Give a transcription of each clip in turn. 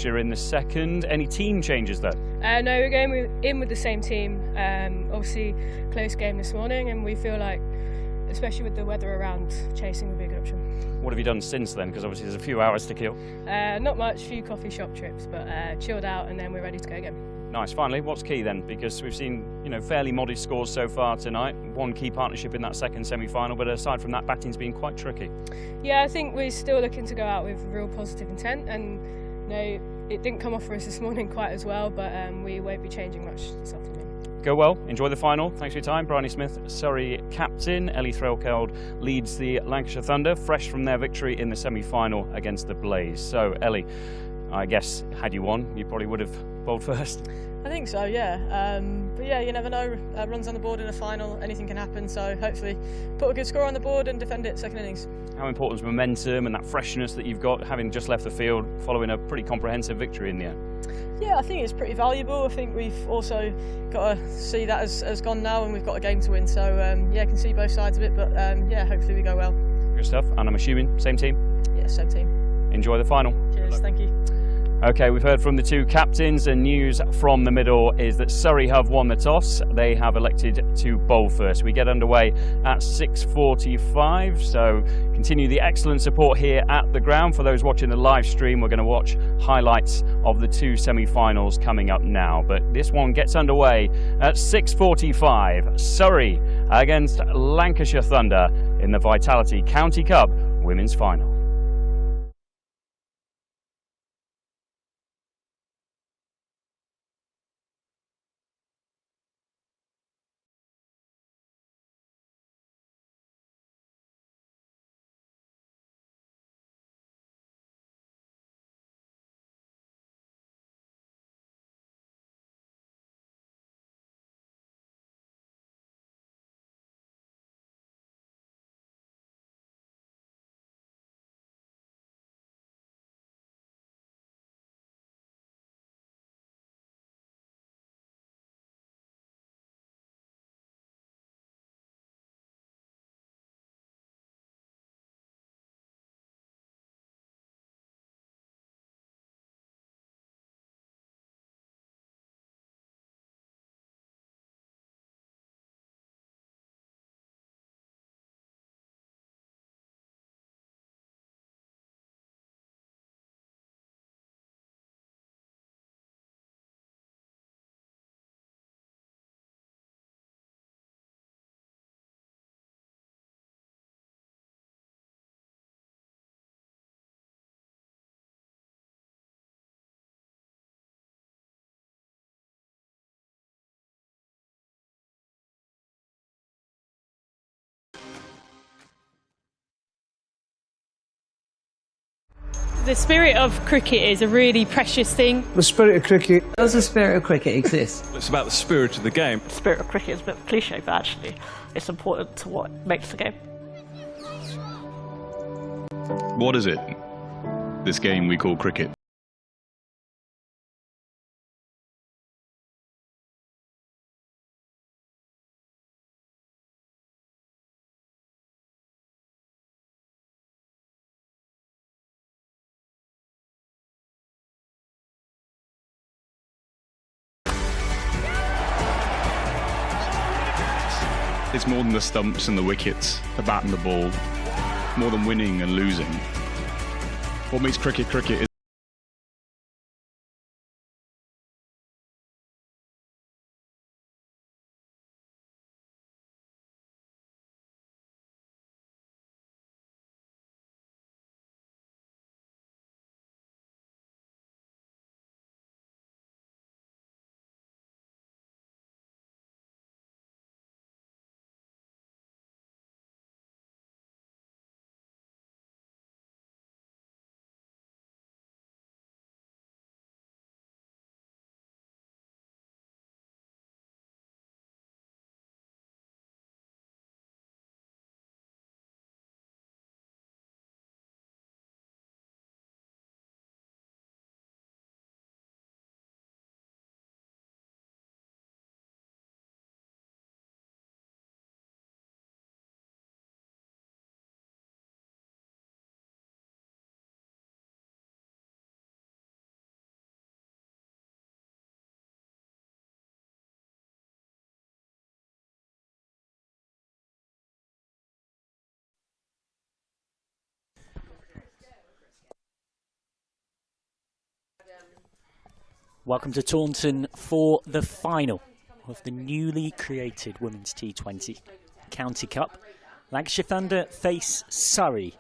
Lancashire in the second. Any team changes though? No, we're going in with the same team. Obviously, close game this morning, and we feel like, especially with the weather around, chasing would be a good option. What have you done since then? Because obviously there's a few hours to kill. Not much, few coffee shop trips, but chilled out, and then we're ready to go again. Nice. Finally, what's key then? Because we've seen, fairly modest scores so far tonight. One key partnership in that second semi-final, but aside from that, batting's been quite tricky. Yeah, I think we're still looking to go out with real positive intent, and it didn't come off for us this morning quite as well, but we won't be changing much this afternoon. Go well, enjoy the final. Thanks for your time. Bryony Smith, Surrey captain. Ellie Threlkeld leads the Lancashire Thunder, fresh from their victory in the semi-final against the Blaze. So, Ellie, I guess, had you won, you probably would have bowled first. I think so, yeah. But yeah, you never know. Runs on the board in a final, anything can happen. So hopefully put a good score on the board and defend it second innings. How important is momentum and that freshness that you've got, having just left the field following a pretty comprehensive victory in the end? Yeah, I think it's pretty valuable. I think we've also got to see that as gone now, and we've got a game to win. So yeah, I can see both sides of it, but yeah, hopefully we go well. Good stuff. And I'm assuming same team? Yeah, same team. Enjoy the final. Cheers, thank you. Okay, we've heard from the two captains, and news from the middle is that Surrey have won the toss. They have elected to bowl first. We get underway at 6:45, so continue the excellent support here at the ground. For those watching the live stream, we're going to watch highlights of the two semi-finals coming up now. But this one gets underway at 6:45. Surrey against Lancashire Thunder in the Vitality County Cup Women's Final. The spirit of cricket is a really precious thing. The spirit of cricket. Does the spirit of cricket exist? It's about the spirit of the game. The spirit of cricket is a bit of a cliche, but actually it's important to what makes the game. What is it? This game we call cricket. It's more than the stumps and the wickets, the bat and the ball, more than winning and losing. What makes cricket cricket is Welcome to Taunton for the final of the newly created Women's T20 County Cup. Lancashire Thunder face Surrey.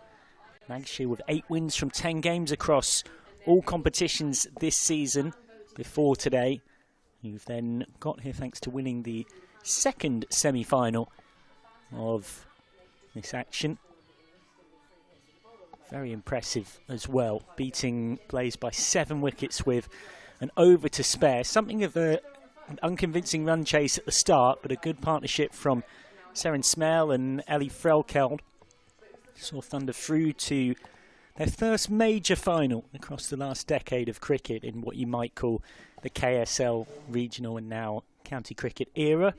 Lancashire with 8 wins from 10 games across all competitions this season before today. You've then got here thanks to winning the second semi-final of this action. Very impressive as well, beating Blaze by 7 wickets with an over to spare. Something of an unconvincing run chase at the start, but a good partnership from Seren Smell and Ellie Frelkeld saw Thunder through to their first major final across the last decade of cricket in what you might call the KSL regional and now county cricket era.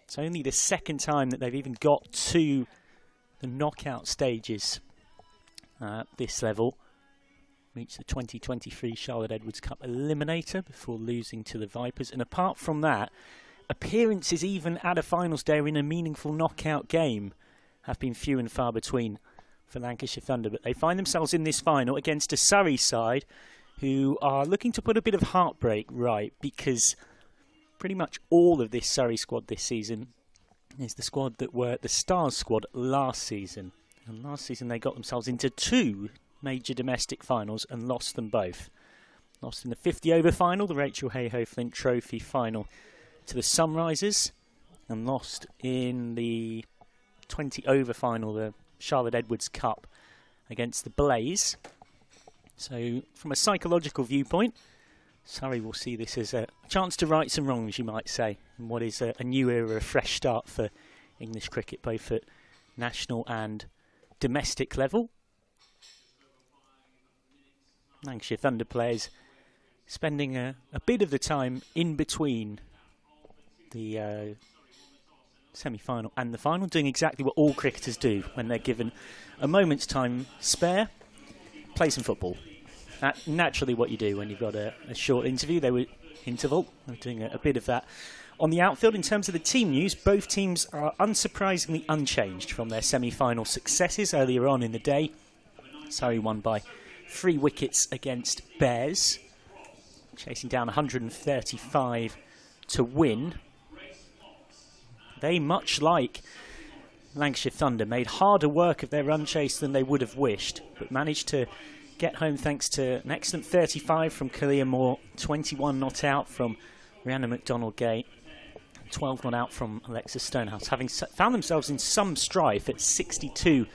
It's only the second time that they've even got to the knockout stages at this level. Reached the 2023 Charlotte Edwards Cup eliminator before losing to the Vipers. And apart from that, appearances even at a finals day in a meaningful knockout game have been few and far between for Lancashire Thunder. But they find themselves in this final against a Surrey side who are looking to put a bit of heartbreak right, because pretty much all of this Surrey squad this season is the squad that were the Stars squad last season. And last season they got themselves into 2 major domestic finals and lost them both. Lost in the 50-over final, the Rachel Hayhoe Flint Trophy final, to the Sunrisers, and lost in the 20-over final, the Charlotte Edwards Cup, against the Blaze. So, from a psychological viewpoint, Surrey will see this as a chance to right some wrongs, you might say, in what is a new era, a fresh start for English cricket, both at national and domestic level. Lancashire Thunder players spending a bit of the time in between the semi-final and the final, doing exactly what all cricketers do when they're given a moment's time spare: play some football. That's naturally what you do when you've got a short interview. They were doing a bit of that on the outfield. In terms of the team news, both teams are unsurprisingly unchanged from their semi-final successes earlier on in the day. Surrey won by 3 wickets against Bears, chasing down 135 to win. They, much like Lancashire Thunder, made harder work of their run chase than they would have wished, but managed to get home thanks to an excellent 35 from Kalia Moore, 21 not out from Rihanna McDonald-Gay, 12 not out from Alexa Stonehouse, having found themselves in some strife at 62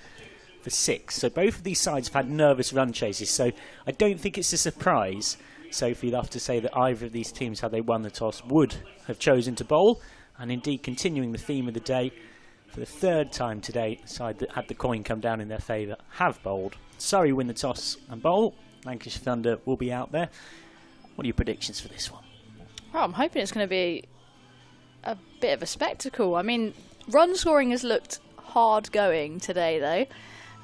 for 6. So both of these sides have had nervous run chases, so I don't think it's a surprise, Sophie, you'll have to say that either of these teams, had they won the toss, would have chosen to bowl. And indeed, continuing the theme of the day, for the 3rd time today, the side that had the coin come down in their favour have bowled. Surrey win the toss and bowl. Lancashire Thunder will be out there. What are your predictions for this one? Well, I'm hoping it's going to be a bit of a spectacle. I mean, run scoring has looked hard going today, though.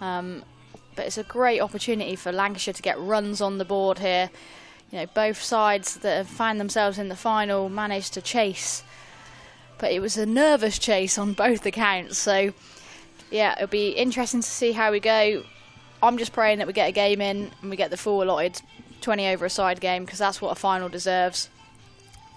But it's a great opportunity for Lancashire to get runs on the board here. You know, both sides that have found themselves in the final managed to chase, but it was a nervous chase on both accounts. So, yeah, it'll be interesting to see how we go. I'm just praying that we get a game in and we get the full allotted 20 over a side game, because that's what a final deserves.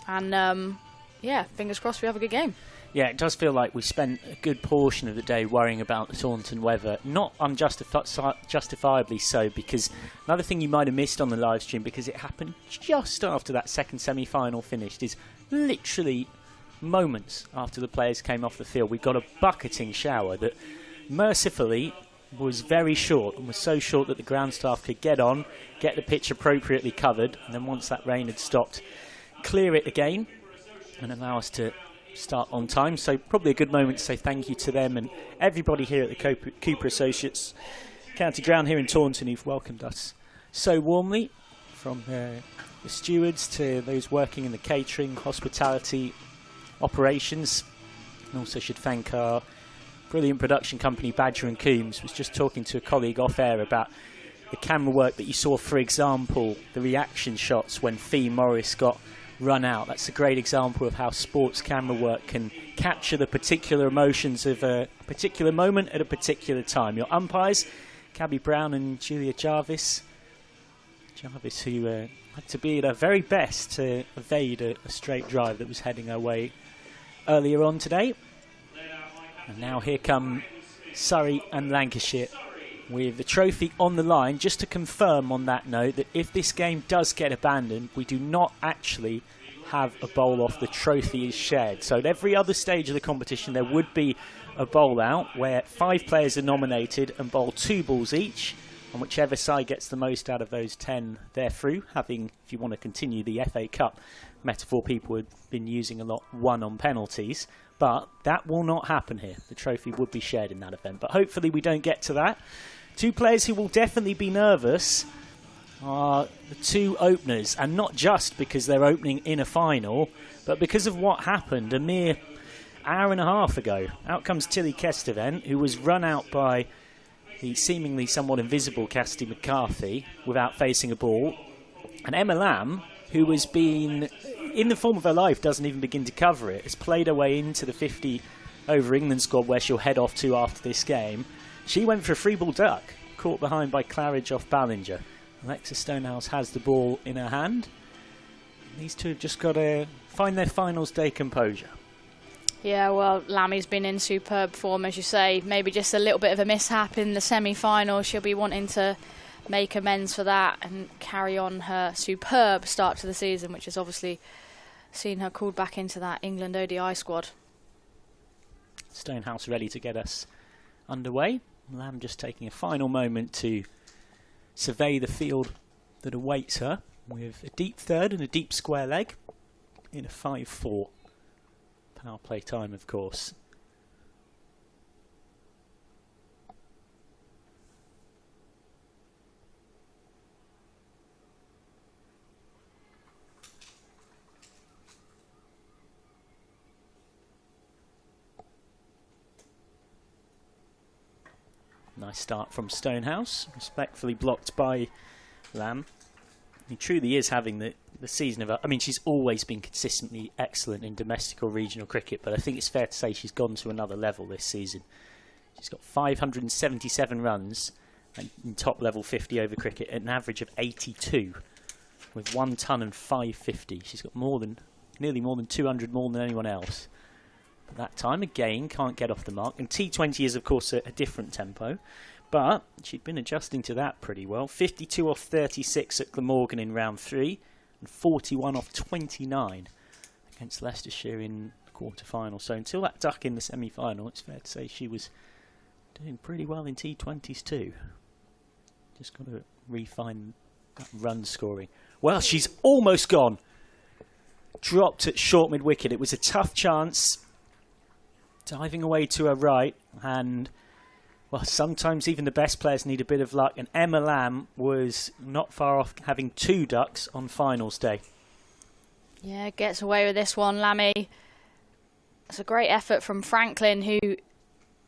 And, yeah, fingers crossed we have a good game. Yeah, it does feel like we spent a good portion of the day worrying about the Taunton weather. Not unjustifiably so, because another thing you might have missed on the live stream, because it happened just after that second semi-final finished, is literally moments after the players came off the field, we got a bucketing shower that mercifully was very short, and was so short that the ground staff could get on, get the pitch appropriately covered, and then once that rain had stopped, clear it again and allow us to start on time. So probably a good moment to say thank you to them and everybody here at the Cooper Associates County Ground here in Taunton, who've welcomed us so warmly, from the stewards to those working in the catering, hospitality, operations. And also should thank our brilliant production company, Badger & Coombs. Was just talking to a colleague off air about the camera work that you saw, for example, the reaction shots when Fee Morris got run out. That's a great example of how sports camera work can capture the particular emotions of a particular moment at a particular time. Your umpires, Cabby Brown and Julia Jarvis, Jarvis, who had to be at her very best to evade a straight drive that was heading her way earlier on today. And now here come Surrey and Lancashire with the trophy on the line. Just to confirm on that note that if this game does get abandoned, we do not actually have a bowl off. The trophy is shared. So at every other stage of the competition there would be a bowl out where 5 players are nominated and bowl 2 balls each, and whichever side gets the most out of those 10 they're through, having, if you want to continue the FA Cup metaphor people have been using a lot, 1 on penalties. But that will not happen here. The trophy would be shared in that event, but hopefully we don't get to that. 2 players who will definitely be nervous are the 2 openers, and not just because they're opening in a final, but because of what happened a mere hour and a half ago. Out comes Tilly Kesteven, who was run out by the seemingly somewhat invisible Cassidy McCarthy without facing a ball. And Emma Lamb, who has been in the form of her life, doesn't even begin to cover it, has played her way into the 50 over England squad where she'll head off to after this game. She went for a free ball duck, caught behind by Claridge off Ballinger. Alexa Stonehouse has the ball in her hand. These 2 have just got to find their finals day composure. Yeah, well, Lammy's been in superb form, as you say. Maybe just a little bit of a mishap in the semi-final. She'll be wanting to make amends for that and carry on her superb start to the season, which has obviously seen her called back into that England ODI squad. Stonehouse ready to get us underway. Lamb just taking a final moment to survey the field that awaits her with a deep third and a deep square leg in a 5-4. Power play time, of course. Nice start from Stonehouse, respectfully blocked by Lamb. He truly is having the season of her. I mean, she's always been consistently excellent in domestic or regional cricket, but I think it's fair to say she's gone to another level this season. She's got 577 runs in top level 50 over cricket at an average of 82 with 1 ton and 550. She's got nearly more than 200 more than anyone else. But that time again can't get off the mark, and T20 is of course a different tempo, but she'd been adjusting to that pretty well. 52 off 36 at Glamorgan in round 3 and 41 off 29 against Leicestershire in the quarter-final. So until that duck in the semi-final, it's fair to say she was doing pretty well in T20s too. Just got to refine that run scoring. Well, she's almost gone. Dropped at short mid-wicket. It was a tough chance. Diving away to her right, and well, sometimes even the best players need a bit of luck, and Emma Lamb was not far off having 2 ducks on finals day. Yeah, gets away with this one, Lammy. It's a great effort from Franklin, who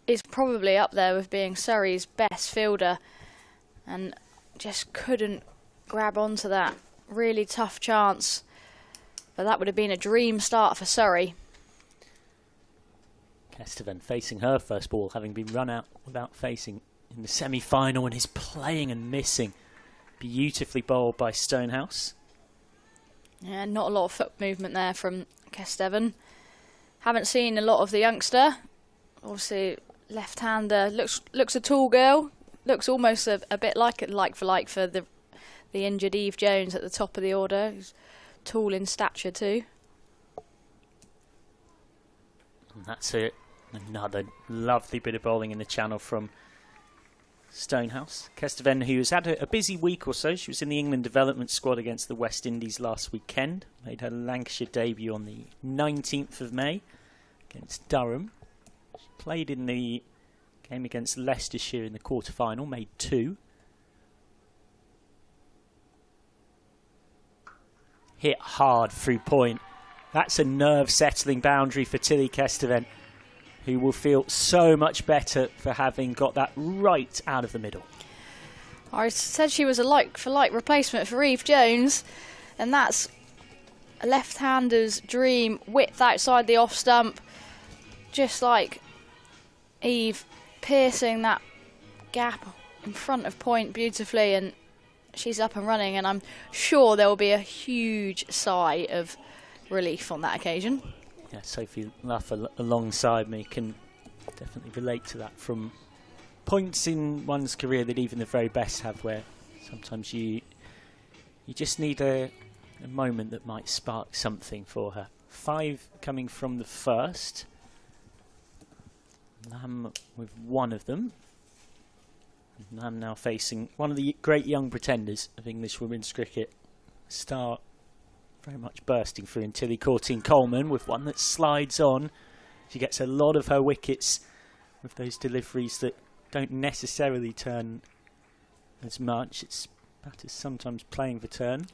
is probably up there with being Surrey's best fielder, and just couldn't grab onto that really tough chance. But that would have been a dream start for Surrey. Kesteven facing her first ball, having been run out without facing in the semi-final, and is playing and missing. Beautifully bowled by Stonehouse. Yeah, not a lot of foot movement there from Kesteven. Haven't seen a lot of the youngster. Obviously, left-hander, looks a tall girl. Looks almost a bit like for the injured Eve Jones at the top of the order. Who's tall in stature too. And that's it. Another lovely bit of bowling in the channel from Stonehouse. Kesteven, who has had a busy week or so. She was in the England development squad against the West Indies last weekend. Made her Lancashire debut on the 19th of May against Durham. She played in the game against Leicestershire in the quarter-final, made 2. Hit hard through point. That's a nerve-settling boundary for Tilly Kesteven, who will feel so much better for having got that right out of the middle. I said she was a like-for-like replacement for Eve Jones, and that's a left-hander's dream. Width outside the off-stump, just like Eve, piercing that gap in front of point beautifully, and she's up and running, and I'm sure there will be a huge sigh of relief on that occasion. Yeah, Sophie Luff alongside me can definitely relate to that from points in one's career that even the very best have, where sometimes you just need a moment that might spark something for her. 5 coming from the first. Lamb with one of them. And Lamb now facing one of the great young pretenders of English women's cricket. Star very much bursting through in Tilly Coleman with one that slides on. She gets a lot of her wickets with those deliveries that don't necessarily turn as much. It's batters sometimes playing for turn.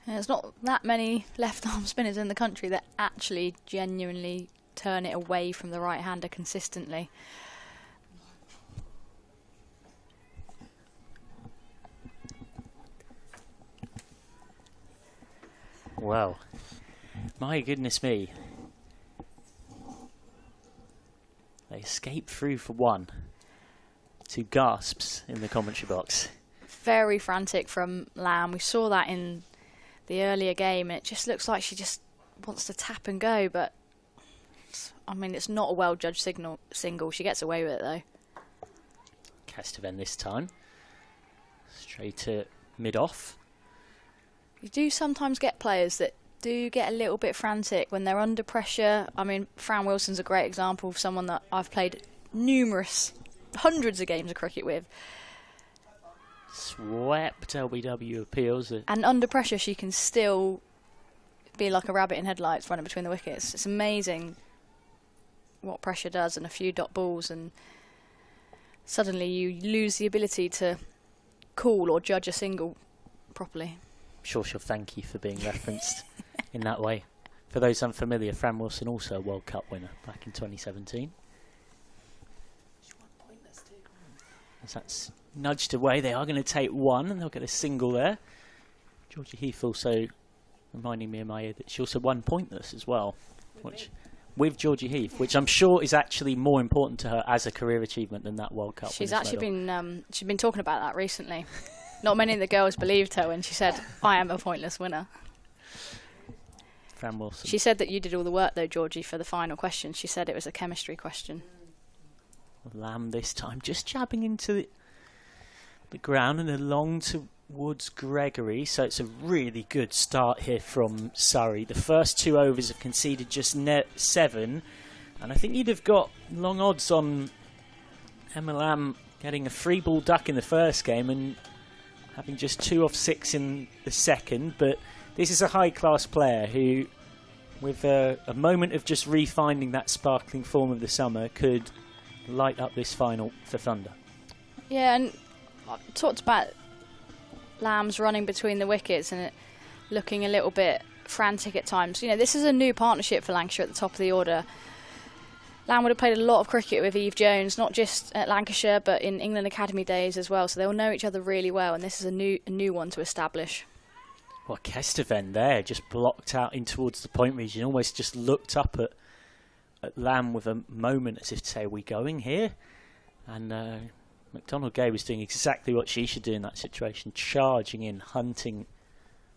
There's not that many left-arm spinners in the country that actually genuinely turn it away from the right-hander consistently. Well, my goodness me. They escape through for one. 2 gasps in the commentary box. Very frantic from Lamb. We saw that in the earlier game, and it just looks like she just wants to tap and go, but I mean, it's not a well-judged single. She gets away with it, though. Castaven this time. Straight to mid-off. You do sometimes get players that do get a little bit frantic when they're under pressure. I mean, Fran Wilson's a great example of someone that I've played hundreds of games of cricket with. Swept LBW appeals. And under pressure, she can still be like a rabbit in headlights running between the wickets. It's amazing what pressure does, and a few dot balls, and suddenly you lose the ability to call or judge a single properly. I'm sure she'll thank you for being referenced in that way. For those unfamiliar, Fran Wilson also a World Cup winner back in 2017. As that's nudged away, they are going to take one, and they'll get a single there. Georgie Heath also reminding me in my ear that she also won pointless as well, which with Georgie Heath, which I'm sure is actually more important to her as a career achievement than that World Cup. She's actually been talking about that recently. Not many of the girls believed her when she said, "I am a pointless winner." Fran Wilson. She said that you did all the work though, Georgie, for the final question. She said it was a chemistry question. Lamb this time just jabbing into the ground and along towards Gregory, so it's a really good start here from Surrey. The first 2 overs have conceded just 7, and I think you'd have got long odds on Emma Lamb getting a free ball duck in the first game and having just 2 off 6 in the second, but this is a high-class player who, with a moment of just refinding that sparkling form of the summer, could light up this final for Thunder. Yeah, and I talked about Lamb's running between the wickets and it looking a little bit frantic at times. You know, this is a new partnership for Lancashire at the top of the order. Lamb would have played a lot of cricket with Eve Jones, not just at Lancashire, but in England Academy days as well, so they'll know each other really well, and this is a new one to establish. Well, Kesteven there just blocked out in towards the point region, almost just looked up at Lamb with a moment as if to say, "Are we going here?" And McDonald Gay was doing exactly what she should do in that situation, charging in, hunting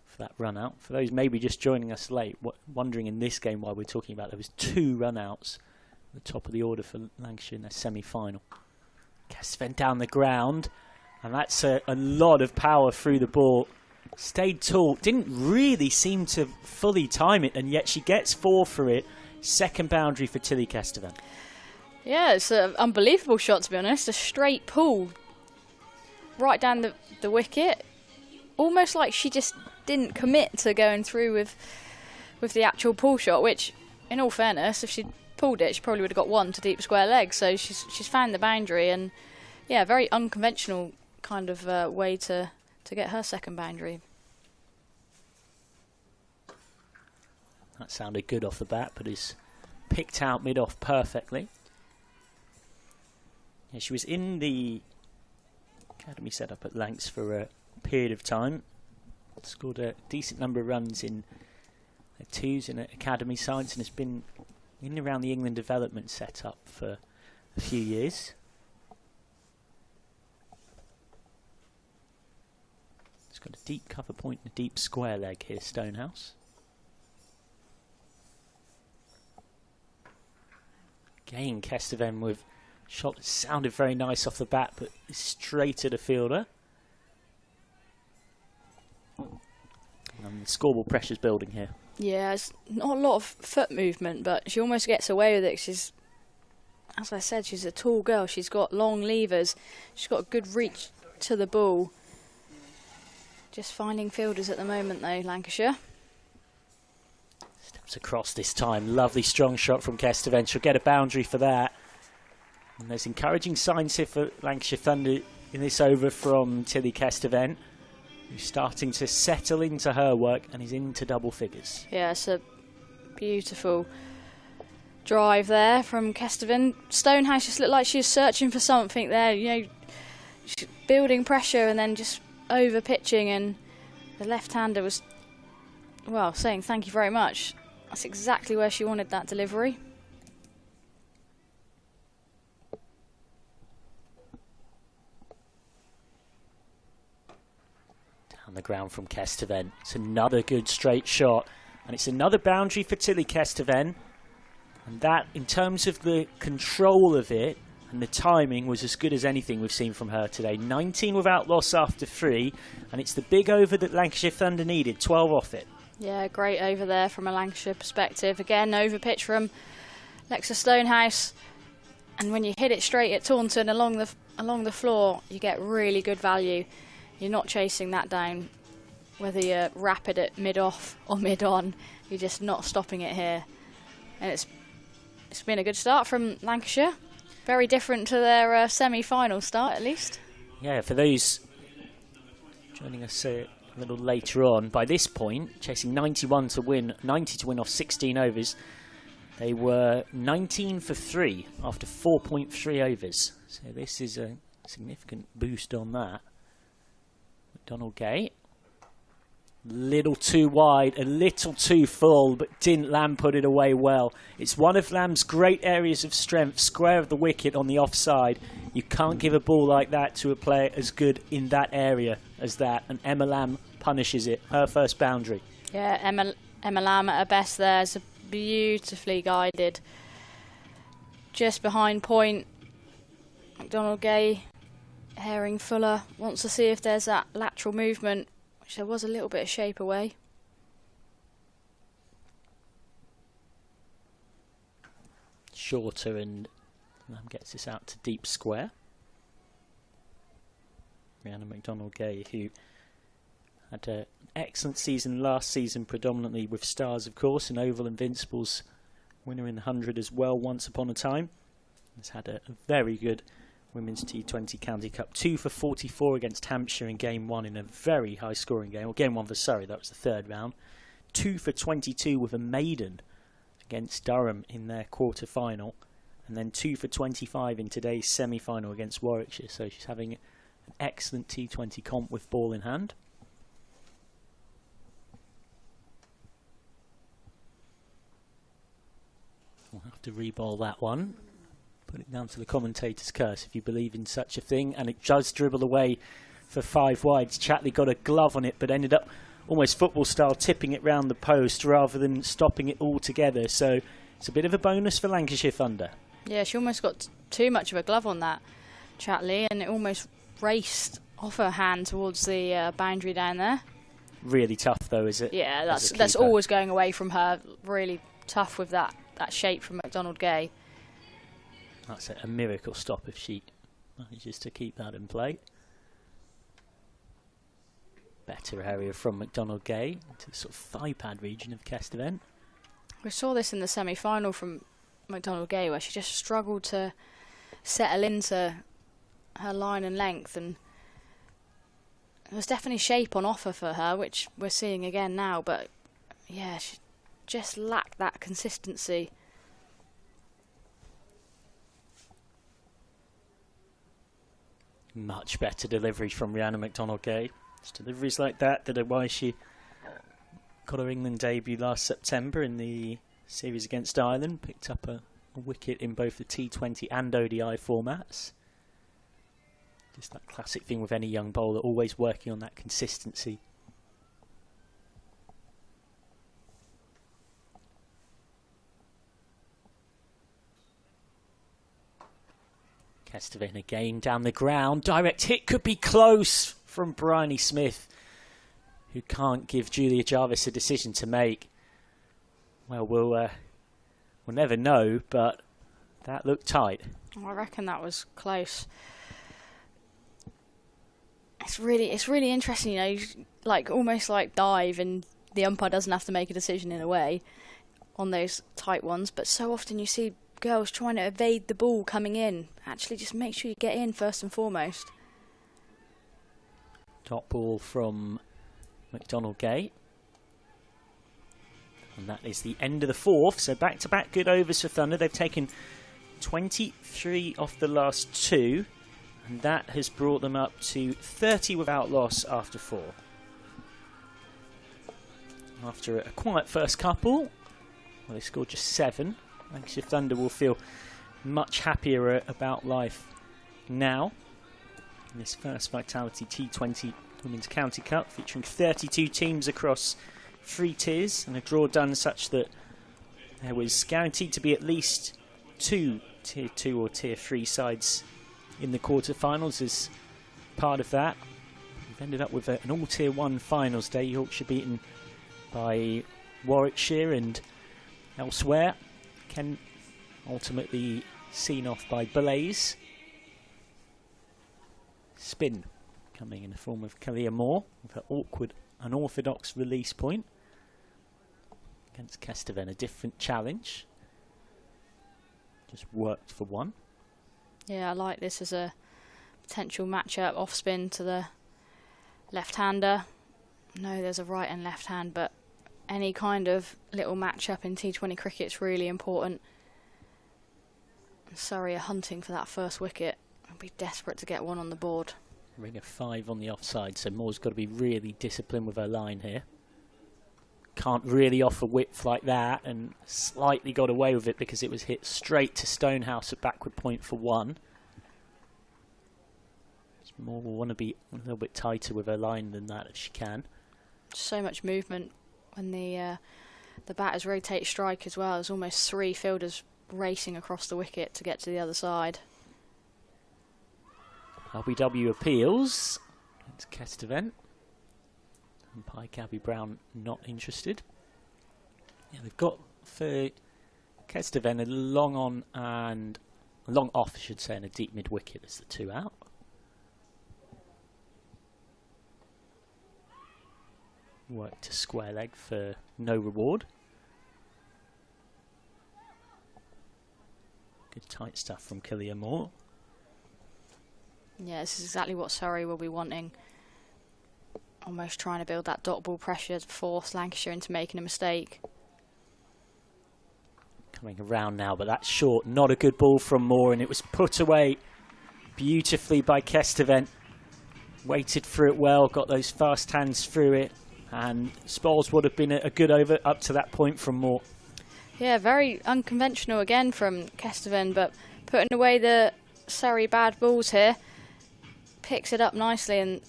for that run out. For those maybe just joining us late, wondering in this game why we're talking about, there was 2 run outs at the top of the order for Lancashire in their semi-final. Kesteven down the ground, and that's a lot of power through the ball. Stayed tall, didn't really seem to fully time it, and yet she gets 4 for it. Second boundary for Tilly Kesteven. Yeah, it's an unbelievable shot, to be honest. A straight pull right down the wicket. Almost like she just didn't commit to going through with the actual pull shot, which, in all fairness, if she'd pulled it, she probably would have got 1 to deep square leg. So she's found the boundary, and yeah, very unconventional kind of way to get her second boundary. That sounded good off the bat, but is picked out mid-off perfectly. Yeah, she was in the academy setup at Lancs for a period of time. Scored a decent number of runs in their 2s in academy sides, and has been in and around the England development setup for a few years. He's got a deep cover point and a deep square leg here, Stonehouse. Again, Kesteven with a shot that sounded very nice off the bat, but straight at the fielder. And the scoreboard pressure's building here. Yeah, it's not a lot of foot movement, but she almost gets away with it. She's, as I said, she's a tall girl. She's got long levers. She's got a good reach to the ball. Just finding fielders at the moment, though, Lancashire. Steps across this time. Lovely strong shot from Kesteven. She'll get a boundary for that. And there's encouraging signs here for Lancashire Thunder in this over from Tilly Kesteven, who's starting to settle into her work and is into double figures. Yeah, it's a beautiful drive there from Kesteven. Stonehouse just looked like she was searching for something there, you know, building pressure and then just over pitching, and the left-hander was, well, saying thank you very much. That's exactly where she wanted that delivery. On the ground from Kesteven. It's another good straight shot, and it's another boundary for Tilly Kesteven. And that, in terms of the control of it and the timing, was as good as anything we've seen from her today. 19 without loss after 3, and it's the big over that Lancashire Thunder needed. 12 off it. Yeah, great over there from a Lancashire perspective. Again, over pitch from Lexa Stonehouse, and when you hit it straight at Taunton along the floor, you get really good value. You're not chasing that down, whether you're rapid at mid-off or mid-on. You're just not stopping it here. And it's been a good start from Lancashire. Very different to their semi-final start, at least. Yeah, for those joining us a little later on, by this point, chasing 90 to win off 16 overs, they were 19 for 3 after 4.3 overs. So this is a significant boost on that. Donald Gay, little too wide, a little too full, but didn't Lamb put it away well. It's one of Lamb's great areas of strength, square of the wicket on the offside. You can't give a ball like that to a player as good in that area as that, and Emma Lamb punishes it. Her first boundary. Yeah, Emma Lamb at her best there. It's beautifully guided. Just behind point, McDonald Gay. Herring Fuller wants to see if there's that lateral movement, which there was a little bit of shape away. Shorter, and Lamb gets this out to deep square. Rhiannon McDonald-Gay, who had an excellent season last season, predominantly with Stars, of course, and Oval Invincibles, winner in the 100 as well once upon a time. Has had a very good Women's T20 County Cup, 2 for 44 against Hampshire in Game 1 in a very high scoring game. Well, Game 1 for Surrey, that was the third round. 2 for 22 with a maiden against Durham in their quarter final. And then 2 for 25 in today's semi-final against Warwickshire. So she's having an excellent T20 comp with ball in hand. We'll have to re-bowl that one. Put it down to the commentator's curse if you believe in such a thing. And it does dribble away for 5 wides. Chatley got a glove on it, but ended up almost football style tipping it round the post rather than stopping it altogether. So it's a bit of a bonus for Lancashire Thunder. Yeah, she almost got too much of a glove on that, Chatley, and it almost raced off her hand towards the boundary down there. Really tough though, is it? Yeah, that's always going away from her. Really tough with that shape from McDonald Gay. That's a miracle stop if she manages to keep that in play. Better area from McDonald Gay to the sort of thigh pad region of Kesteven. We saw this in the semi-final from McDonald Gay, where she just struggled to settle into her line and length, and there was definitely shape on offer for her, which we're seeing again now, but yeah, she just lacked that consistency. Much better delivery from Rhiannon McDonald-Gay. It's deliveries like that are why she got her England debut last September in the series against Ireland. Picked up a wicket in both the T20 and ODI formats. Just that classic thing with any young bowler, always working on that consistency. Kesteven again down the ground. Direct hit could be close from Bryony Smith, who can't give Julia Jarvis a decision to make. Well, we'll never know, but that looked tight. I reckon that was close. It's really interesting, you know, like almost like dive, and the umpire doesn't have to make a decision in a way on those tight ones. But so often you see girls trying to evade the ball coming in. Actually, just make sure you get in first and foremost. Dot ball from McDonald Gate. And that is the end of the fourth. So back-to-back good overs for Thunder. They've taken 23 off the last two. And that has brought them up to 30 without loss after four. After a quiet first couple, well, they scored just 7. Lancashire Thunder will feel much happier about life now in this first Vitality T20 Women's County Cup, featuring 32 teams across 3 tiers, and a draw done such that there was guaranteed to be at least 2 Tier 2 or Tier 3 sides in the quarter-finals as part of that. We've ended up with an all-Tier 1 finals day, Yorkshire beaten by Warwickshire and elsewhere. Kent ultimately seen off by Blaze. Spin coming in the form of Kalia Moore with her awkward, unorthodox release point against Kesteven. A different challenge. Just worked for one. Yeah, I like this as a potential matchup. Off spin to the left-hander. No, there's a right and left hand, but any kind of little matchup in T20 cricket is really important. Surrey are hunting for that first wicket. I'll be desperate to get one on the board. Ring of 5 on the offside, so Moore's got to be really disciplined with her line here. Can't really offer width like that, and slightly got away with it because it was hit straight to Stonehouse at backward point for 1. Moore will want to be a little bit tighter with her line than that if she can. So much movement when the batters rotate strike as well. There's almost 3 fielders racing across the wicket to get to the other side. LBW appeals. It's Kesteven. Umpire Gabby Brown not interested. Yeah, they've got for Kesteven a long on and a long off, I should say, and a deep mid wicket as the 2 out. Work to square leg for no reward. Good tight stuff from Kalia Moore. Yeah, this is exactly what Surrey will be wanting. Almost trying to build that dot ball pressure to force Lancashire into making a mistake. Coming around now, but that's short. Not a good ball from Moore, and it was put away beautifully by Kesteven. Waited through it well, got those fast hands through it, and Spoils would have been a good over up to that point from Moore. Yeah, very unconventional again from Kesteven, but putting away the Surrey bad balls here. Picks it up nicely, and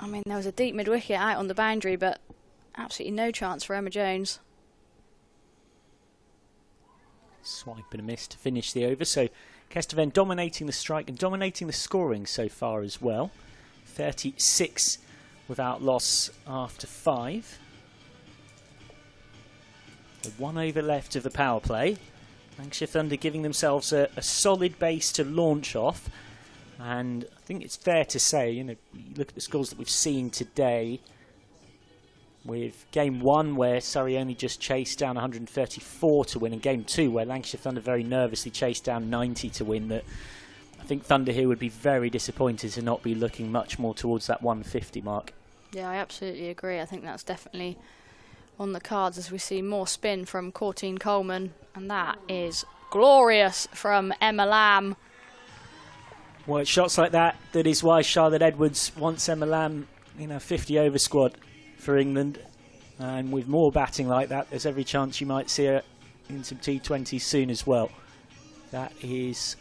I mean, there was a deep mid-wicket out on the boundary, but absolutely no chance for Emma Jones. Swipe and a miss to finish the over, so Kesteven dominating the strike and dominating the scoring so far as well. 36 without loss after 5. The 1 over left of the power play. Lancashire Thunder giving themselves a solid base to launch off. And I think it's fair to say, you know, you look at the scores that we've seen today, with Game 1 where Surrey only just chased down 134 to win, and Game 2 where Lancashire Thunder very nervously chased down 90 to win, that I think Thunder here would be very disappointed to not be looking much more towards that 150 mark. Yeah, I absolutely agree. I think that's definitely on the cards as we see more spin from Courtine Coleman, and that is glorious from Emma Lamb. Well, it's shots like that is why Charlotte Edwards wants Emma Lamb in a 50 over squad for England, and with more batting like that, there's every chance you might see her in some T20s soon as well. That is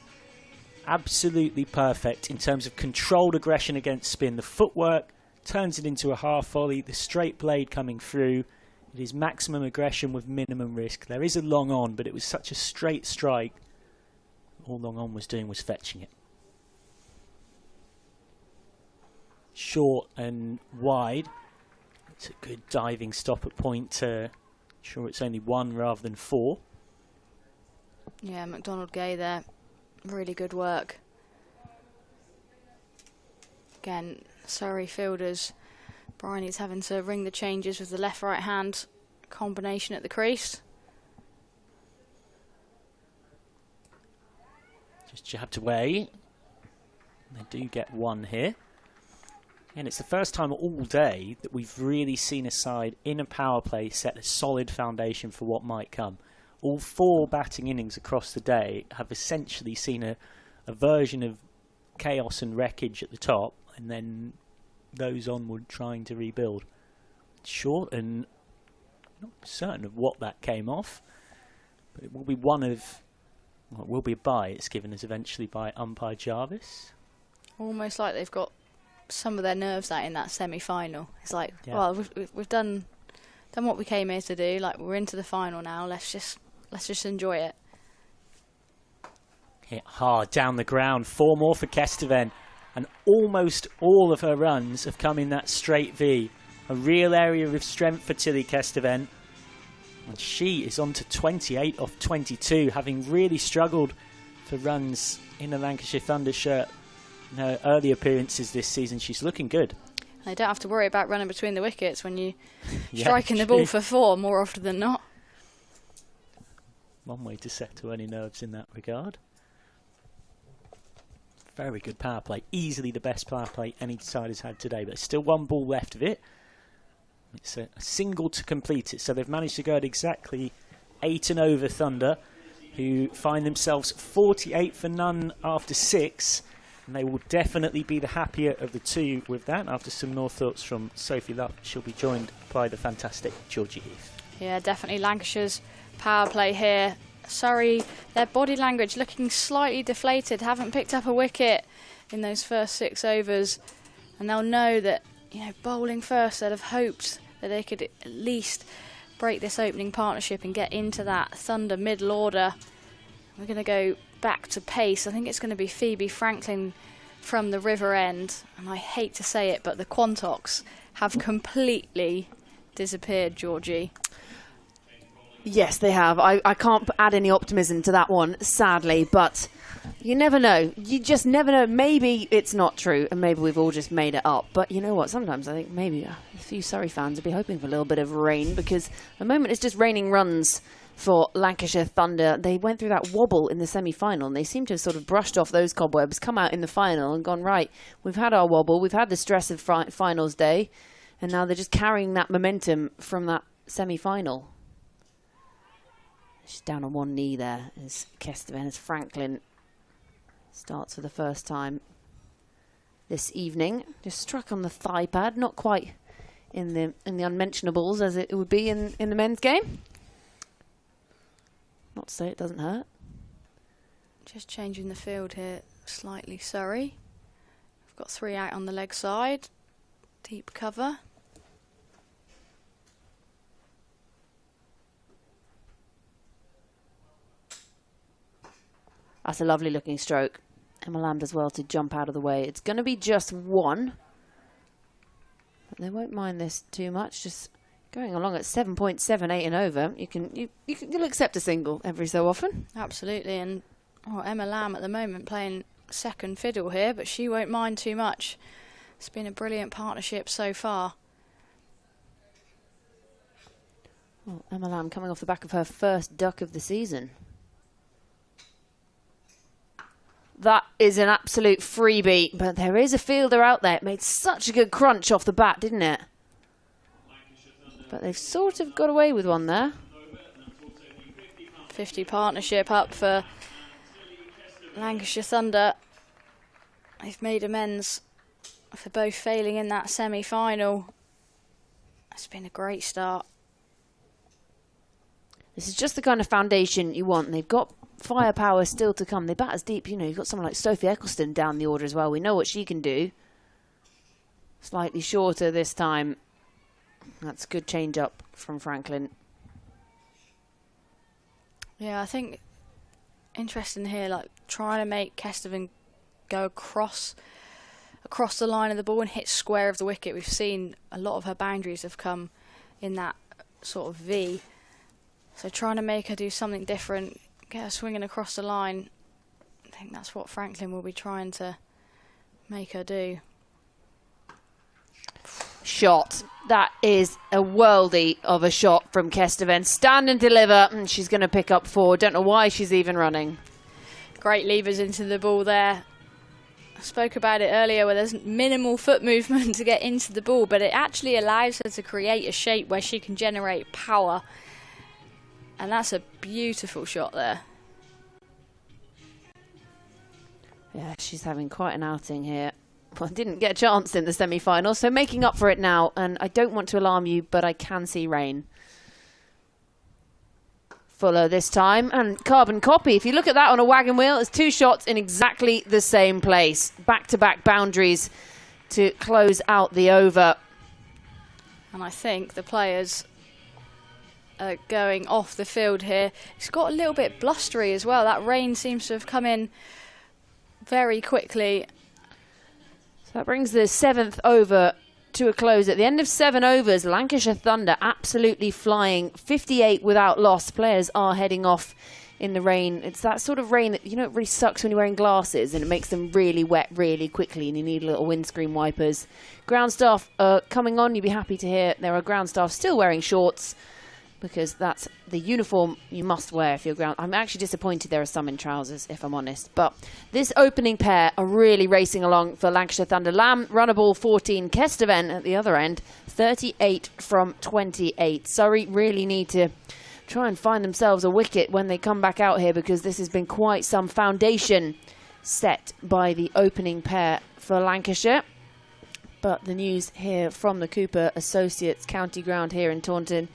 absolutely perfect in terms of controlled aggression against spin. The footwork turns it into a half volley, the straight blade coming through. It is maximum aggression with minimum risk. There is a long on, but it was such a straight strike. All long on was doing was fetching it. Short and wide. It's a good diving stop at point. Sure, it's only 1 rather than 4. Yeah, McDonald Gay there. Really good work. Again, Surrey fielders. Bryony's having to ring the changes with the left-right hand combination at the crease. Just jabbed away. They do get 1 here. And it's the first time all day that we've really seen a side in a power play set a solid foundation for what might come. All 4 batting innings across the day have essentially seen a version of chaos and wreckage at the top, and then those onward trying to rebuild. Short and not certain of what that came off, but it will be one of, well, it will be a bye. It's given us eventually by umpire Jarvis. Almost like they've got some of their nerves out in that semi-final. It's like, yeah. Well, we've done what we came here to do. Like, we're into the final now. Let's just enjoy it. Hit hard down the ground. 4 more for Kesteven. And almost all of her runs have come in that straight V. A real area of strength for Tilly Kesteven. And she is on to 28 off 22, having really struggled for runs in the Lancashire Thunder shirt in her early appearances this season. She's looking good. They don't have to worry about running between the wickets when you're striking the ball for 4 more often than not. One way to settle any nerves in that regard. Very good power play. Easily the best power play any side has had today, but still 1 ball left of it. It's a single to complete it, so they've managed to go at exactly 8 and over Thunder, who find themselves 48 for none after 6, and they will definitely be the happier of the 2 with that. After some more thoughts from Sophie Luff, she'll be joined by the fantastic Georgie Heath. Yeah, definitely Lancashire's power play here. Surrey, their body language looking slightly deflated, haven't picked up a wicket in those first 6 overs, and they'll know that, you know, bowling first, they'd have hoped that they could at least break this opening partnership and get into that Thunder middle order. We're going to go back to pace. I think it's going to be Phoebe Franklin from the river end, and I hate to say it, but the Quantocks have completely disappeared, Georgie. Yes, they have. I can't add any optimism to that one, sadly, but you never know. You just never know. Maybe it's not true, and maybe we've all just made it up. But you know what? Sometimes I think maybe a few Surrey fans would be hoping for a little bit of rain, because at the moment it's just raining runs for Lancashire Thunder. They went through that wobble in the semi-final, and they seem to have sort of brushed off those cobwebs, come out in the final and gone, right, we've had our wobble, we've had the stress of finals day, and now they're just carrying that momentum from that semi-final. She's down on one knee there as Kesteven, as Franklin starts for the first time this evening. Just struck on the thigh pad, not quite in the unmentionables as it would be in the men's game. Not to say it doesn't hurt. Just changing the field here slightly, Surrey. We've got 3 out on the leg side. Deep cover. That's a lovely looking stroke. Emma Lamb does well to jump out of the way. It's going to be just 1. But they won't mind this too much. Just going along at 7.78 and over. You'll accept a single every so often. Absolutely. And Emma Lamb at the moment playing second fiddle here, but she won't mind too much. It's been a brilliant partnership so far. Well, Emma Lamb coming off the back of her first duck of the season. That is an absolute freebie, but there is a fielder out there. It made such a good crunch off the bat, didn't it? But they've sort of got away with one there. 50 partnership up for Lancashire Thunder. They've made amends for both failing in that semi-final. It's been a great start. This is just the kind of foundation you want. They've got firepower still to come. They bat as deep, you know, you've got someone like Sophie Eccleston down the order as well. We know what she can do. Slightly shorter this time. That's a good change up from Franklin. Yeah, I think interesting here, like trying to make Kesteven go across the line of the ball and hit square of the wicket. We've seen a lot of her boundaries have come in that sort of V. So trying to make her do something different, get her swinging across the line. I think that's what Franklin will be trying to make her do. Shot. That is a worldie of a shot from Kesteven. Stand and deliver, and she's going to pick up 4. Don't know why she's even running. Great levers into the ball there. I spoke about it earlier where there's minimal foot movement to get into the ball, but it actually allows her to create a shape where she can generate power. And that's a beautiful shot there. Yeah, she's having quite an outing here. Well, didn't get a chance in the semi-final, so making up for it now. And I don't want to alarm you, but I can see rain. Fuller this time, and carbon copy. If you look at that on a wagon wheel, it's 2 shots in exactly the same place. Back-to-back boundaries to close out the over. And I think the players are going off the field here. It's got a little bit blustery as well. That rain seems to have come in very quickly. So that brings the 7th over to a close. At the end of 7 overs, Lancashire Thunder absolutely flying. 58 without loss. Players are heading off in the rain. It's that sort of rain that, you know, it really sucks when you're wearing glasses and it makes them really wet really quickly and you need little windscreen wipers. Ground staff are coming on. You'd be happy to hear there are ground staff still wearing shorts, because that's the uniform you must wear if you're ground. I'm actually disappointed there are some in trousers, if I'm honest. But this opening pair are really racing along for Lancashire Thunder. Lamb, runner ball 14. Kesteven at the other end, 38 from 28. Surrey really need to try and find themselves a wicket when they come back out here, because this has been quite some foundation set by the opening pair for Lancashire. But the news here from the Cooper Associates County Ground here in Taunton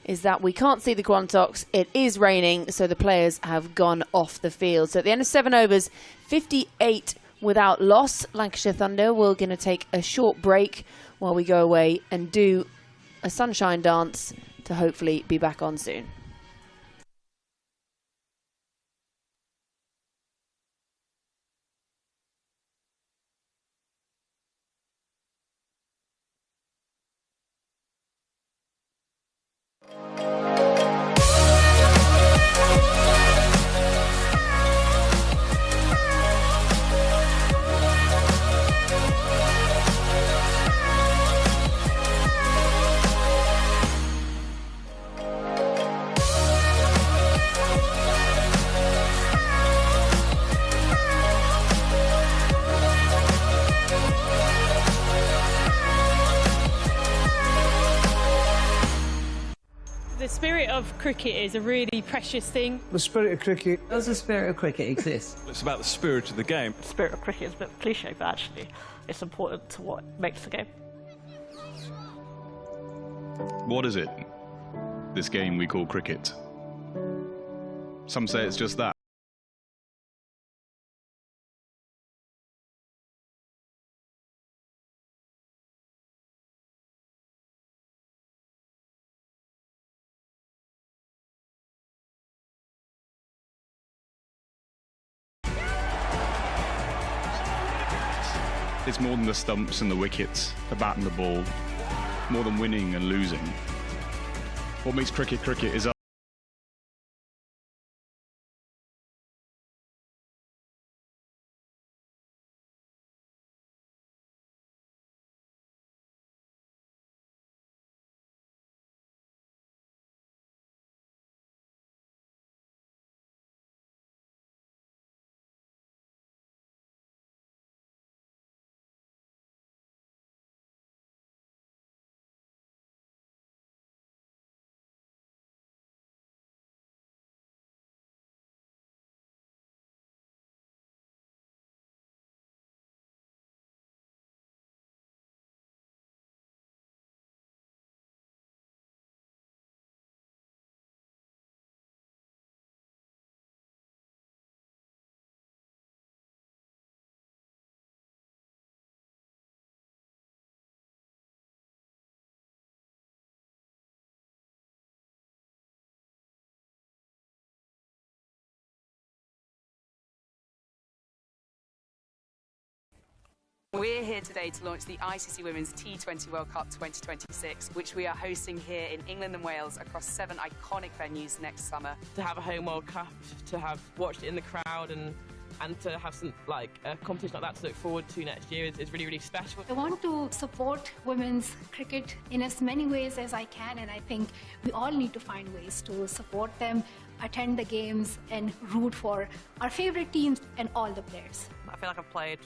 is that we can't see the Quantocks. It is raining, so the players have gone off the field. So at the end of 7 overs, 58 without loss. Lancashire Thunder, we're going to take a short break while we go away and do a sunshine dance to hopefully be back on soon. The spirit of cricket is a really precious thing. The spirit of cricket. Does the spirit of cricket exist? It's about the spirit of the game. The spirit of cricket is a bit cliche, but actually it's important to what makes the game. What is it? This game we call cricket. Some say it's just that. It's more than the stumps and the wickets, the bat and the ball, more than winning and losing. What makes cricket cricket is We're here today to launch the ICC Women's T20 World Cup 2026, which we are hosting here in England and Wales across 7 iconic venues next summer. To have a home World Cup, to have watched it in the crowd and to have some a competition like that to look forward to next year is really, really special. I want to support women's cricket in as many ways as I can, and I think we all need to find ways to support them, attend the games and root for our favourite teams and all the players. I feel like I've played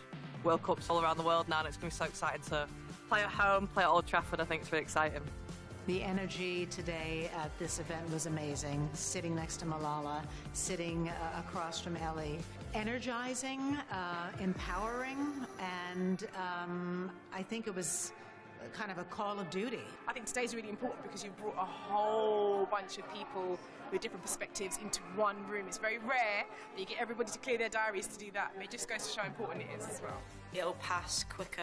World Cups all around the world now, and it's going to be so exciting to play at home, play at Old Trafford. I think it's really exciting. The energy today at this event was amazing. Sitting next to Malala, sitting across from Ellie. Energizing, empowering, and I think it was kind of a call of duty. I think today's really important because you've brought a whole bunch of people with different perspectives into one room. It's very rare that you get everybody to clear their diaries to do that, and it just goes to show how important it is as well. It'll pass quicker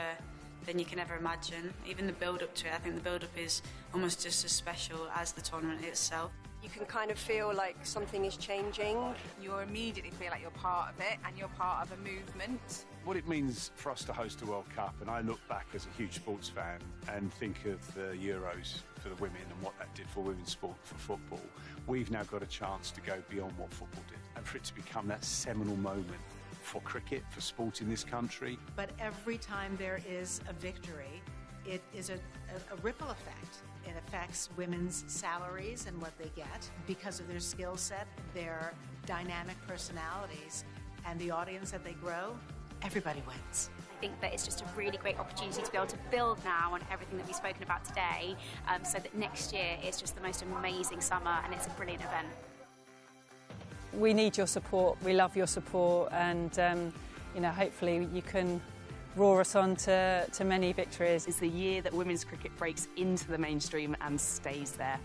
than you can ever imagine. Even the build-up to it, I think the build-up is almost just as special as the tournament itself. You can kind of feel like something is changing. You immediately feel like you're part of it and you're part of a movement. What it means for us to host a World Cup, and I look back as a huge sports fan and think of the Euros for the women and what that did for women's sport, for football. We've now got a chance to go beyond what football did, and for it to become that seminal moment for cricket, for sport in this country. But every time there is a victory, it is a ripple effect. It affects women's salaries and what they get because of their skill set, their dynamic personalities, and the audience that they grow. Everybody wins. I think that it's just a really great opportunity to be able to build now on everything that we've spoken about today, so that next year is just the most amazing summer and it's a brilliant event. We need your support, we love your support, and hopefully you can roar us on to many victories. It's the year that women's cricket breaks into the mainstream and stays there.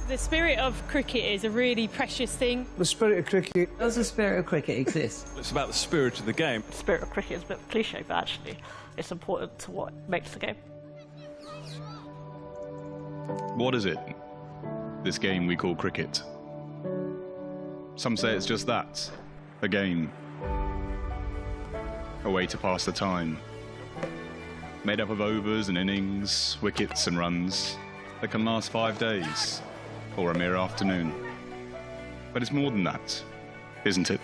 The spirit of cricket is a really precious thing. The spirit of cricket. Does the spirit of cricket exist? It's about the spirit of the game. The spirit of cricket is a bit cliche, but actually it's important to what makes the game. What is it? This game we call cricket. Some say it's just that, a game. A way to pass the time. Made up of overs and innings, wickets and runs that can last 5 days. Or a mere afternoon. But it's more than that, isn't it?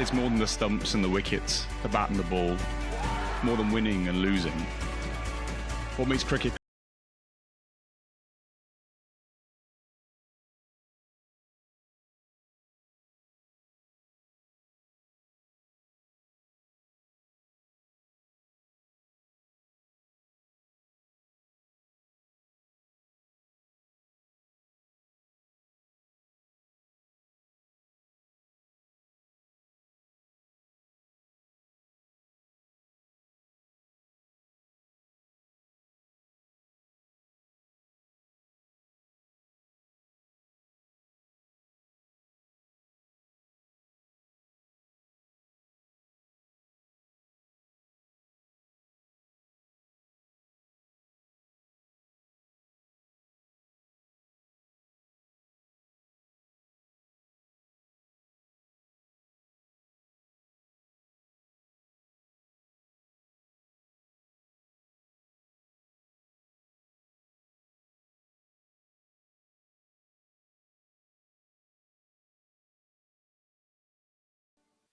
It's more than the stumps and the wickets, the bat and the ball, more than winning and losing. What makes cricket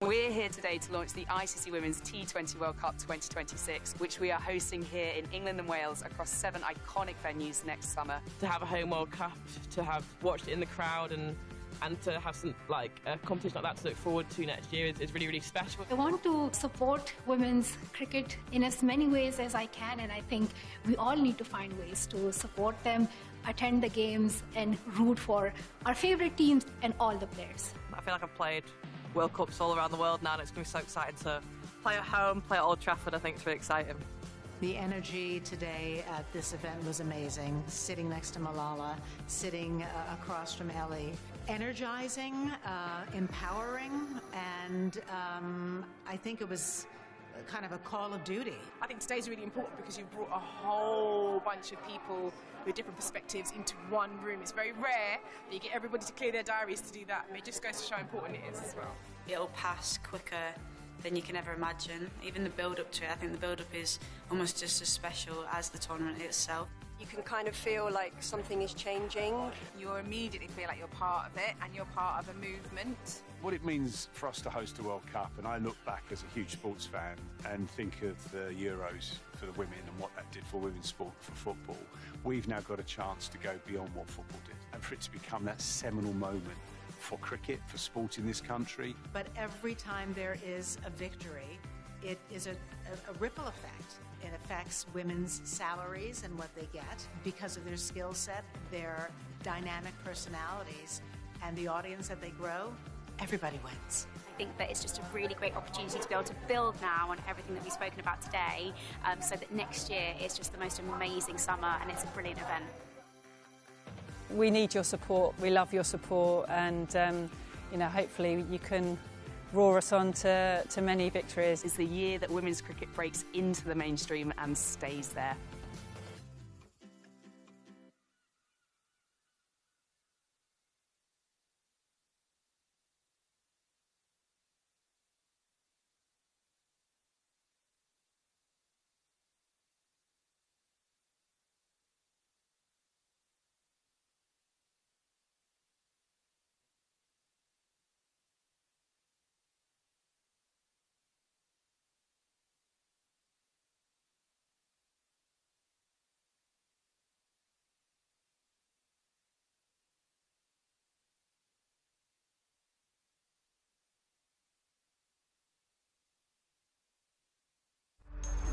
We're here today to launch the ICC Women's T20 World Cup 2026, which we are hosting here in England and Wales across 7 iconic venues next summer. To have a home World Cup, to have watched it in the crowd and and to have some a competition like that to look forward to next year is really, really special. I want to support women's cricket in as many ways as I can, and I think we all need to find ways to support them, attend the games and root for our favourite teams and all the players. I feel like I've played World Cups all around the world now, and it's going to be so exciting to play at home, play at Old Trafford. I think it's really exciting. The energy today at this event was amazing. Sitting next to Malala, sitting across from Ellie. Energizing, empowering, and I think it was kind of a call of duty. I think today's really important because you brought a whole bunch of people with different perspectives into one room. It's very rare that you get everybody to clear their diaries to do that, and it just goes to show how important it is as well. It'll pass quicker than you can ever imagine. Even the build-up to it, I think the build-up is almost just as special as the tournament itself. You can kind of feel like something is changing. You immediately feel like you're part of it and you're part of a movement. What it means for us to host a World Cup, and I look back as a huge sports fan and think of the Euros for the women and what that did for women's sport, for football. We've now got a chance to go beyond what football did, and for it to become that seminal moment for cricket, for sport in this country. But every time there is a victory, it is a ripple effect. It affects women's salaries and what they get because of their skill set, their dynamic personalities, and the audience that they grow. Everybody wins. I think that it's just a really great opportunity to be able to build now on everything that we've spoken about today, so that next year is just the most amazing summer and it's a brilliant event. We need your support, we love your support, and hopefully you can roar us on to many victories. It's the year that women's cricket breaks into the mainstream and stays there.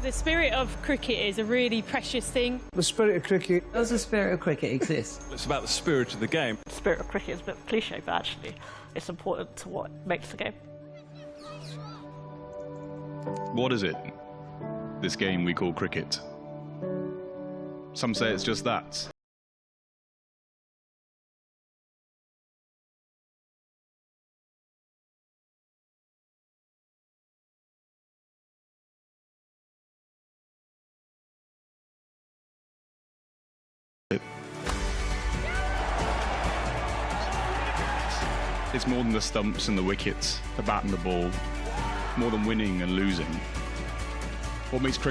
The spirit of cricket is a really precious thing. The spirit of cricket. Does the spirit of cricket exist? It's about the spirit of the game. The spirit of cricket is a bit cliche, but actually it's important to what makes the game. What is it? This game we call cricket. Some say it's just that. It's more than the stumps and the wickets, the bat and the ball, more than winning and losing. What makes cricket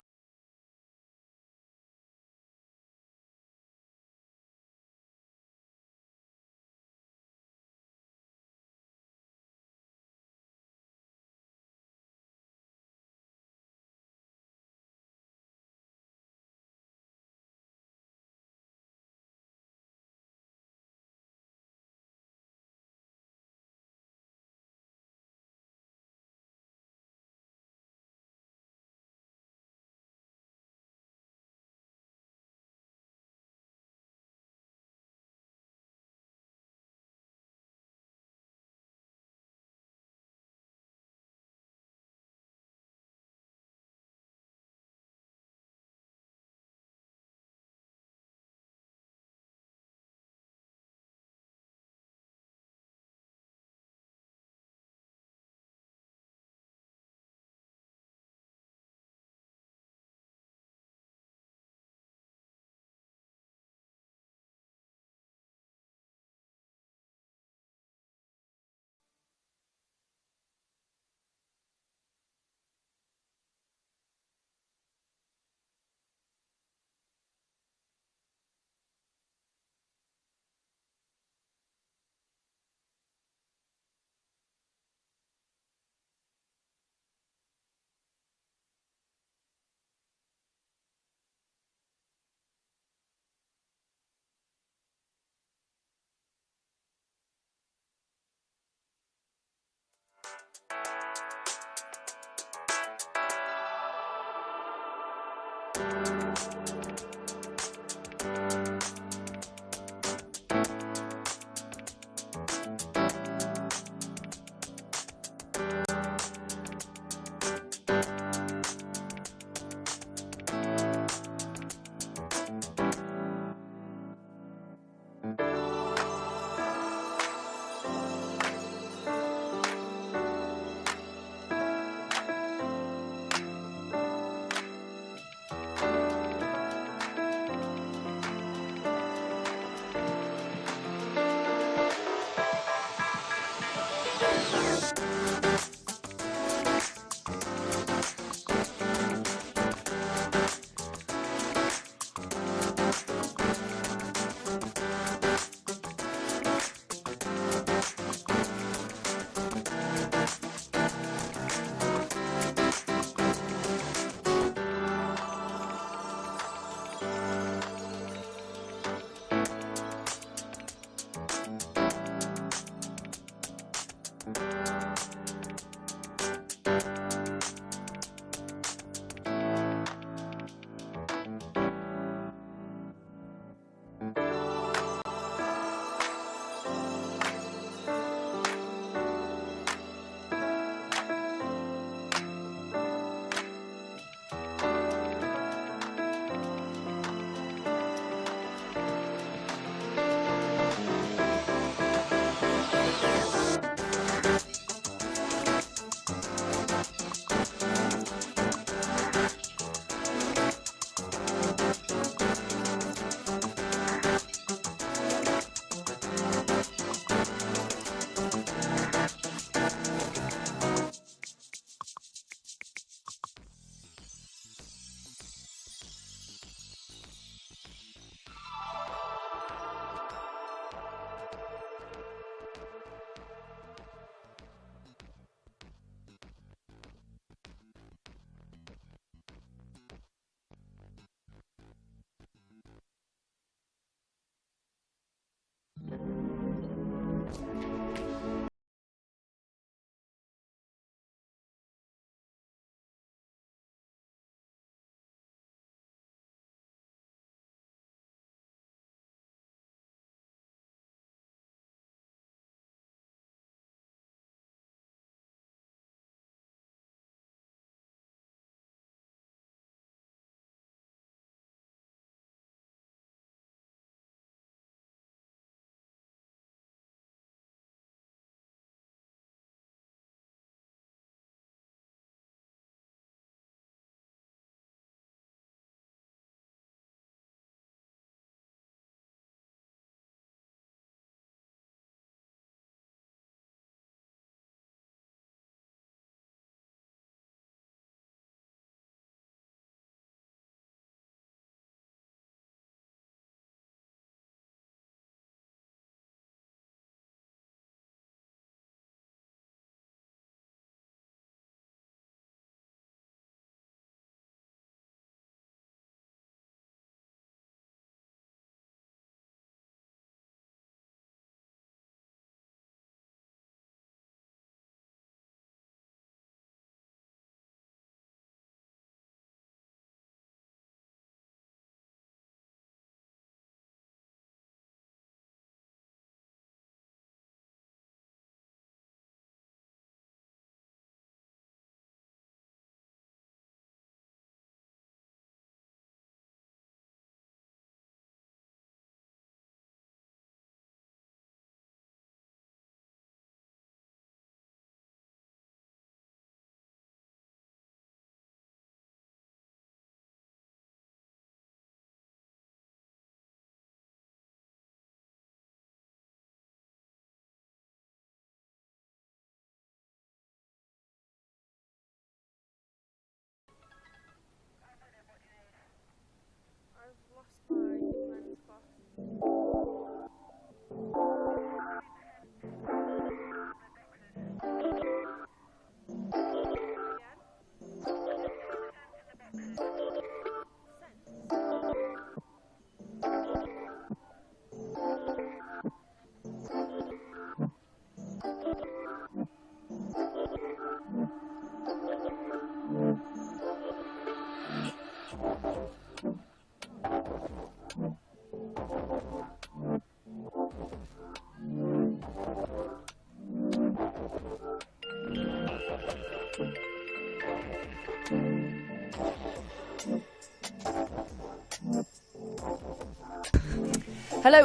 Hello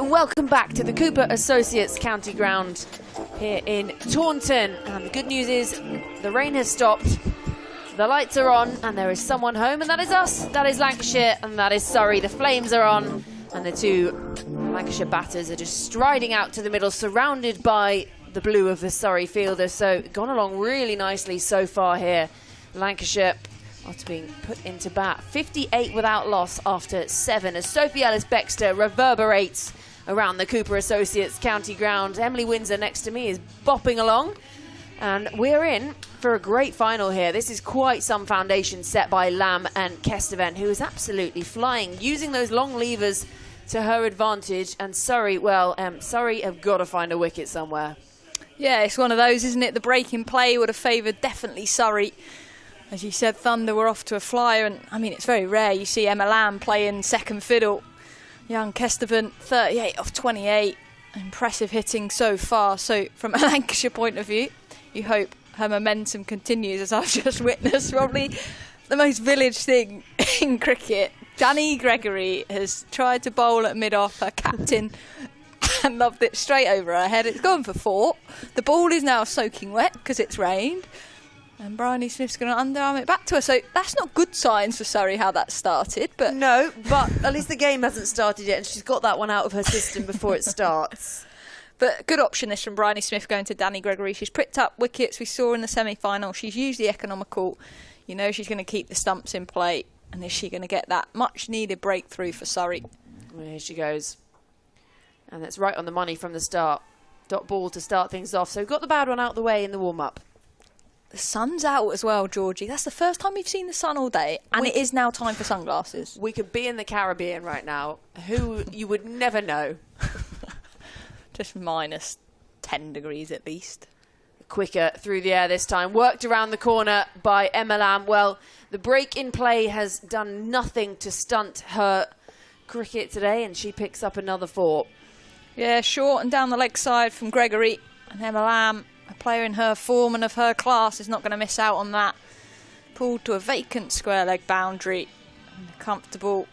and welcome back to the Cooper Associates County Ground here in Taunton. And the good news is the rain has stopped, the lights are on, and there is someone home, and that is us. That is Lancashire, and that is Surrey. The flames are on, and the two Lancashire batters are just striding out to the middle, surrounded by the blue of the Surrey fielders. So gone along really nicely so far here. Lancashire after being put into bat. 58 without loss after 7 as Sophie Ellis-Bextor reverberates around the Cooper Associates County Ground. Emily Windsor next to me is bopping along, and we're in for a great final here. This is quite some foundation set by Lamb and Kesteven, who is absolutely flying, using those long levers to her advantage. And Surrey, well, Surrey have got to find a wicket somewhere. Yeah, it's one of those, isn't it? The break in play would have favoured definitely Surrey. As you said, Thunder were off to a flyer, and I mean, it's very rare you see Emma Lamb playing second fiddle. Young Kesteven, 38 off 28. Impressive hitting so far. So from a Lancashire point of view, you hope her momentum continues, as I've just witnessed. Probably the most village thing in cricket. Danny Gregory has tried to bowl at mid-off, her captain, and loved it straight over her head. It's gone for 4. The ball is now soaking wet because it's rained. And Bryony Smith's going to underarm it back to her. So that's not good signs for Surrey, how that started. But no, but at least the game hasn't started yet, and she's got that one out of her system before it starts. But good option this from Bryony Smith going to Danny Gregory. She's pricked up wickets we saw in the semi-final. She's usually economical. You know she's going to keep the stumps in play. And is she going to get that much-needed breakthrough for Surrey? Well, here she goes. And that's right on the money from the start. Dot ball to start things off. So we've got the bad one out the way in the warm-up. The sun's out as well, Georgie. That's the first time we've seen the sun all day, and it is now time for sunglasses. We could be in the Caribbean right now. Who you would never know. Just minus 10 degrees at least. Quicker through the air this time. Worked around the corner by Emma Lamb. Well, the break in play has done nothing to stunt her cricket today, and she picks up another 4. Yeah, short and down the leg side from Gregory, and Emma Lamb, a player in her form and of her class, is not going to miss out on that. Pulled to a vacant square leg boundary. And a comfortable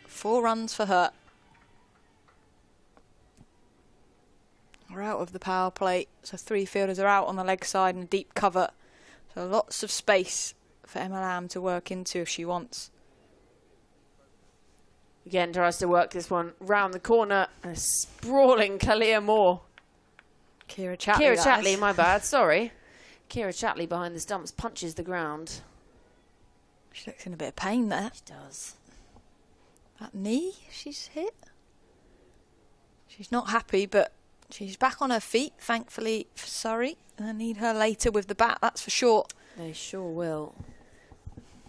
4 runs for her. We're out of the power play, so 3 fielders are out on the leg side and deep cover. So lots of space for Emma Lamb to work into if she wants. Again, tries to work this one round the corner. And a sprawling Kalia Moore. Kira Chatley, my bad, sorry. Kira Chatley behind the stumps punches the ground. She looks in a bit of pain there. She does. That knee she's hit. She's not happy, but she's back on her feet, thankfully for Surrey. And I need her later with the bat, that's for sure. They sure will.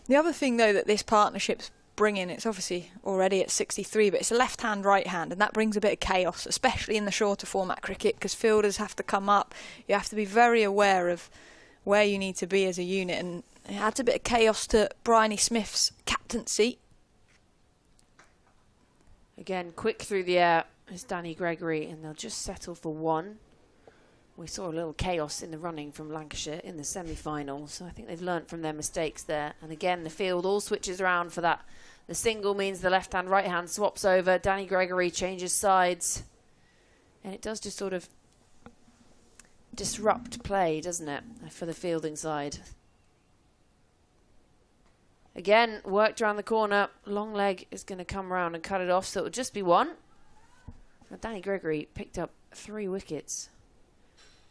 The other thing, though, that this partnership's bringing, it's obviously already at 63, but it's a left-hand, right-hand, and that brings a bit of chaos, especially in the shorter format cricket, because fielders have to come up. You have to be very aware of where you need to be as a unit, and it adds a bit of chaos to Bryony Smith's captaincy. Again, quick through the air is Danny Gregory, and they'll just settle for 1. We saw a little chaos in the running from Lancashire in the semi-final, so I think they've learnt from their mistakes there. And again, the field all switches around for that. The single means the left-hand, right-hand swaps over. Danny Gregory changes sides. And it does just sort of disrupt play, doesn't it, for the fielding side. Again, worked around the corner. Long leg is going to come round and cut it off, so it'll just be 1. Now, Danny Gregory picked up 3 wickets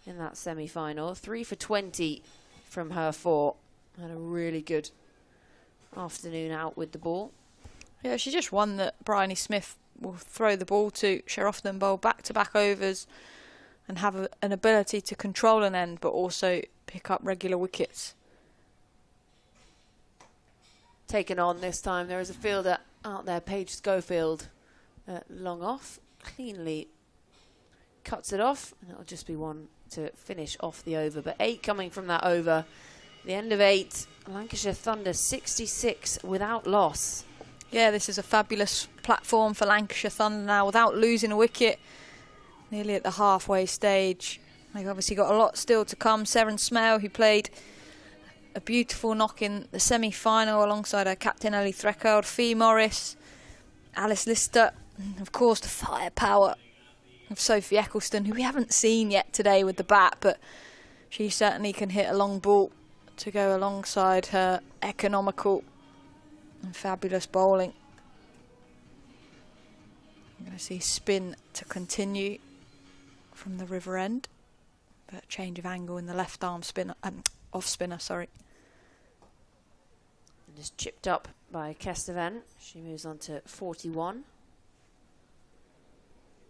in that semi-final. 3 for 20 from her 4. Had a really good afternoon out with the ball. Yeah, she's just one that Bryony Smith will throw the ball to. She'll often bowl back-to-back overs and have an ability to control an end, but also pick up regular wickets. Taken on this time. There is a fielder out there, Paige Schofield, long off. Cleanly cuts it off, and it'll just be 1 to finish off the over. But 8 coming from that over. The end of 8. Lancashire Thunder 66 without loss. Yeah, this is a fabulous platform for Lancashire Thunder now without losing a wicket. Nearly at the halfway stage. They've obviously got a lot still to come. Seren Smale, who played a beautiful knock in the semi-final alongside her captain Ellie Threckeld, Fee Morris, Alice Lister, and of course the firepower of Sophie Eccleston, who we haven't seen yet today with the bat, but she certainly can hit a long ball to go alongside her economical and fabulous bowling. I'm going to see spin to continue from the river end, but change of angle in the left arm spinner, off spinner, sorry. Just chipped up by Kesteven. She moves on to 41.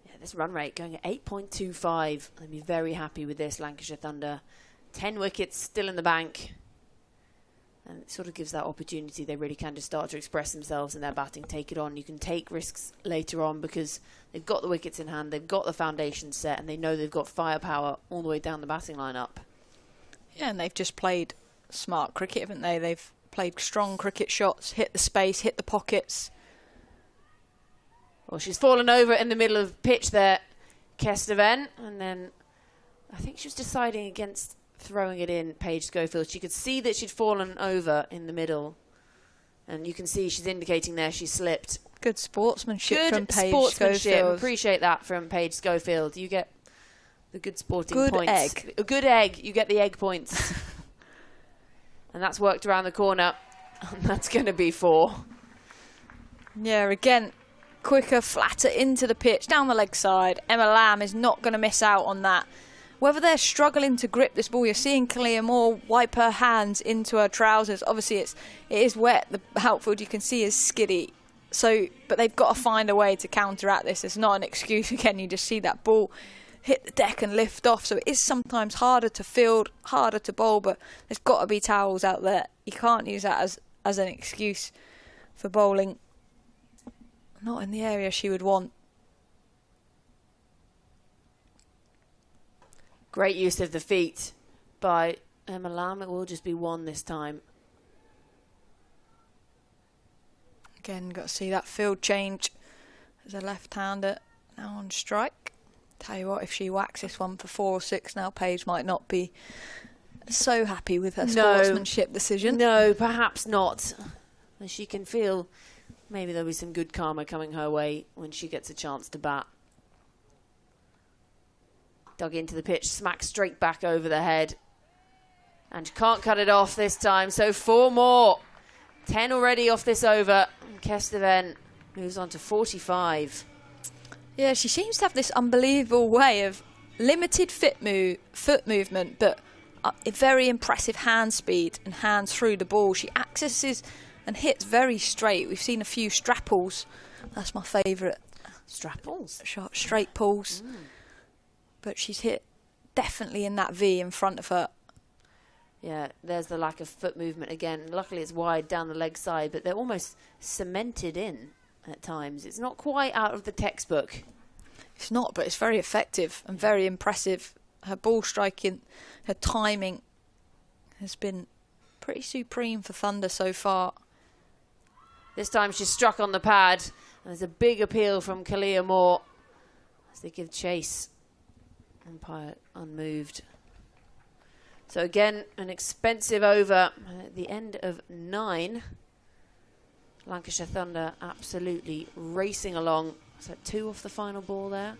Yeah, this run rate going at 8.25. I'd be very happy with this, Lancashire Thunder. 10 wickets still in the bank. And it sort of gives that opportunity. They really can just start to express themselves in their batting, take it on. You can take risks later on because they've got the wickets in hand, they've got the foundation set, and they know they've got firepower all the way down the batting lineup. Yeah, and they've just played smart cricket, haven't they? They've played strong cricket shots, hit the space, hit the pockets. Well, she's fallen over in the middle of the pitch there, Kesteven, and then I think she was deciding against throwing it in, Paige Schofield. She could see that she'd fallen over in the middle, and you can see she's indicating there she slipped. Good sportsmanship from Paige sportsmanship. Schofield. Appreciate that from Paige Schofield. You get the good sporting Good points. egg. A good egg. You get the egg points. And that's worked around the corner. And that's going to be 4. Yeah, again, quicker, flatter into the pitch, down the leg side. Emma Lamb is not going to miss out on that. Whether they're struggling to grip this ball, you're seeing Kalia Moore wipe her hands into her trousers. Obviously, it is wet. The outfield you can see is skiddy. So, but they've got to find a way to counteract this. It's not an excuse. Again, you just see that ball hit the deck and lift off. So it is sometimes harder to field, harder to bowl, but there's got to be towels out there. You can't use that as an excuse for bowling. Not in the area she would want. Great use of the feet by Emma Lamb. It will just be 1 this time. Again, got to see that field change as a left-hander now on strike. Tell you what, if she whacks this one for 4 or 6 now, Paige might not be so happy with her sportsmanship decision. No, perhaps not. As she can feel maybe there'll be some good karma coming her way when she gets a chance to bat. Dug into the pitch, smacked straight back over the head. And can't cut it off this time, so 4 more. 10 already off this over. Kesteven moves on to 45. Yeah, she seems to have this unbelievable way of limited foot movement, but a very impressive hand speed and hands through the ball. She accesses and hits very straight. We've seen a few strapples. That's my favourite. Strapples? Shot, straight pulls. But she's hit definitely in that V in front of her. Yeah, there's the lack of foot movement again. Luckily it's wide down the leg side, but they're almost cemented in at times. It's not quite out of the textbook. It's not, but it's very effective and very impressive. Her ball striking, her timing has been pretty supreme for Thunder so far. This time she's struck on the pad, and there's a big appeal from Kalia Moore as they give chase. Umpire unmoved. So again, an expensive over at the end of 9. Lancashire Thunder absolutely racing along. Is that 2 off the final ball there?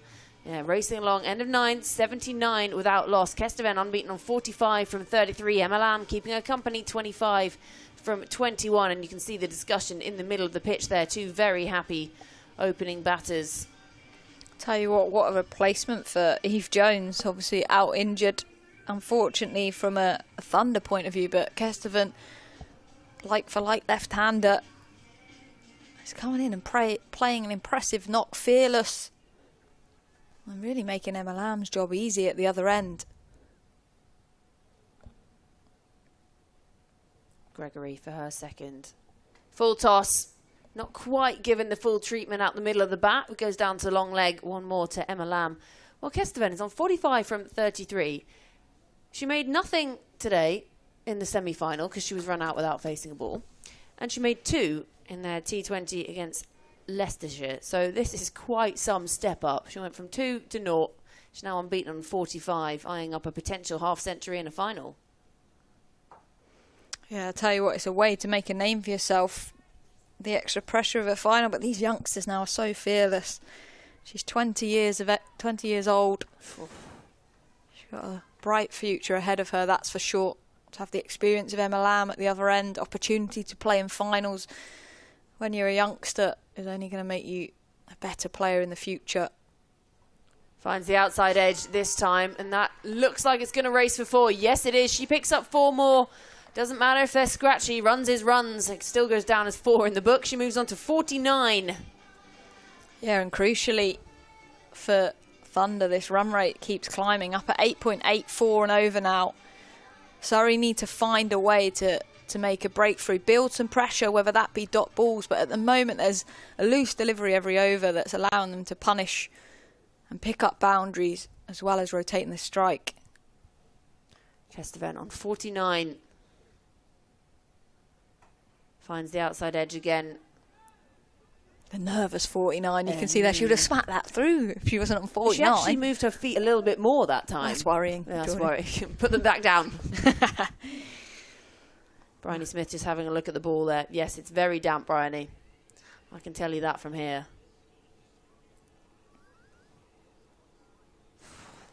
Yeah, racing along. End of 9, 79 without loss. Kesteven unbeaten on 45 from 33. Emma Lamb keeping her company, 25 from 21. And you can see the discussion in the middle of the pitch there. 2 very happy opening batters. Tell you what a replacement for Eve Jones. Obviously out injured, unfortunately, from a Thunder point of view. But Kesteven, like for like left-hander, is coming in and playing an impressive knock, fearless. And really making Emma Lamb's job easy at the other end. Gregory for her second. Full toss. Not quite given the full treatment out the middle of the bat. It goes down to long leg. 1 more to Emma Lamb. Well, Kesteven is on 45 from 33. She made nothing today in the semi-final because she was run out without facing a ball. And she made 2 in their T20 against Leicestershire. So this is quite some step up. She went from 2 to 0. She's now unbeaten on 45, eyeing up a potential half-century in a final. Yeah, I tell you what, it's a way to make a name for yourself. The extra pressure of a final, but these youngsters now are so fearless. She's 20 years old. She's got a bright future ahead of her, that's for sure. To have the experience of Emma Lamb at the other end, opportunity to play in finals when you're a youngster is only going to make you a better player in the future. Finds the outside edge this time, and that looks like it's going to race for 4. Yes, it is. She picks up 4 more. Doesn't matter if they're scratchy. Runs is runs. It still goes down as 4 in the book. She moves on to 49. Yeah, and crucially for Thunder, this run rate keeps climbing up at 8.84 and over now. Surrey need to find a way to make a breakthrough, build some pressure, whether that be dot balls, but at the moment there's a loose delivery every over that's allowing them to punish and pick up boundaries as well as rotating the strike. Kesteven on 49. Finds the outside edge again. The nervous 49, you can see there. She would have smacked that through if she wasn't on 49. She actually moved her feet a little bit more that time. That's worrying. Yeah, that's worrying. Put them back down. Bryony Smith just having a look at the ball there. Yes, it's very damp, Bryony. I can tell you that from here.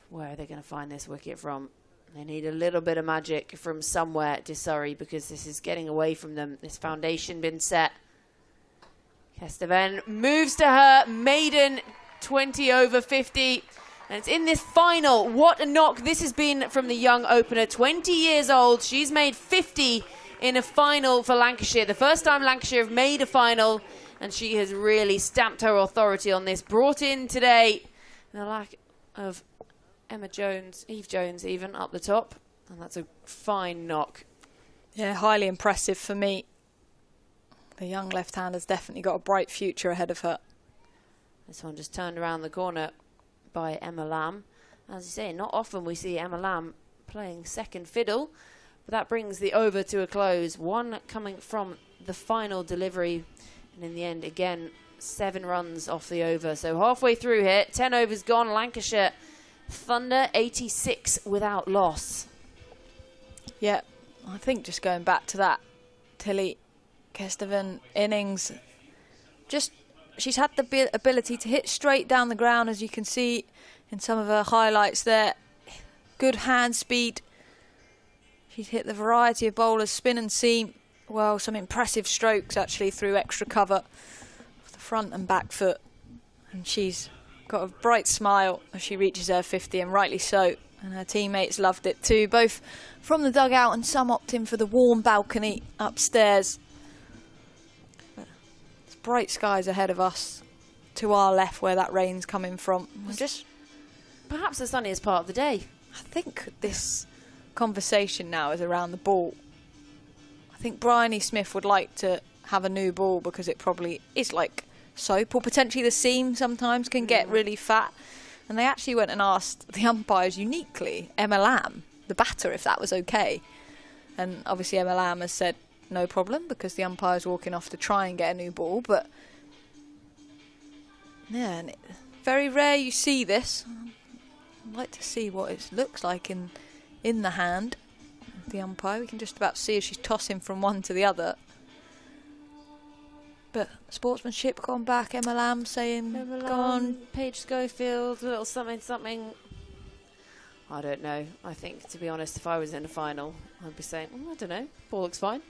Where are they going to find this wicket from? They need a little bit of magic from somewhere to Surrey because this is getting away from them. This foundation been set. Kesteven moves to her maiden 20 over 50. And it's in this final. What a knock this has been from the young opener. 20 years old. She's made 50 in a final for Lancashire. The first time Lancashire have made a final. And she has really stamped her authority on this. Brought in today. The lack of Eve Jones even up the top. And that's a fine knock. Yeah, highly impressive for me. The young left-hander's definitely got a bright future ahead of her. This one just turned around the corner by Emma Lamb. As you say, not often we see Emma Lamb playing second fiddle, but that brings the over to a close. 1 coming from the final delivery, and in the end, again, 7 runs off the over. So halfway through here, 10 overs gone. Lancashire Thunder 86 without loss. Yeah, I think just going back to that, Tilly Kesteven innings, she's had the ability to hit straight down the ground, as you can see in some of her highlights there. Good hand speed. She's hit the variety of bowlers, spin and seam. Well, some impressive strokes actually through extra cover of the front and back foot. And she's got a bright smile as she reaches her 50, and rightly so. And her teammates loved it too, both from the dugout and some opting for the warm balcony upstairs. Bright skies ahead of us, to our left where that rain's coming from. Just perhaps the sunniest part of the day. I think this conversation now is around the ball. I think Bryony Smith would like to have a new ball because it probably is like soap, or potentially the seam sometimes can get really fat. And they actually went and asked the umpires uniquely, Emma Lamb, the batter, if that was okay. And obviously Emma Lamb has said no problem because the umpire's walking off to try and get a new ball. But yeah, and very rare you see this. I'd like to see what it looks like in the hand of the umpire. We can just about see as she's tossing from one to the other. But sportsmanship gone back. Emma Lamb saying gone. Paige Schofield, a little something. I don't know. I think, to be honest, if I was in a final, I'd be saying, I don't know, ball looks fine.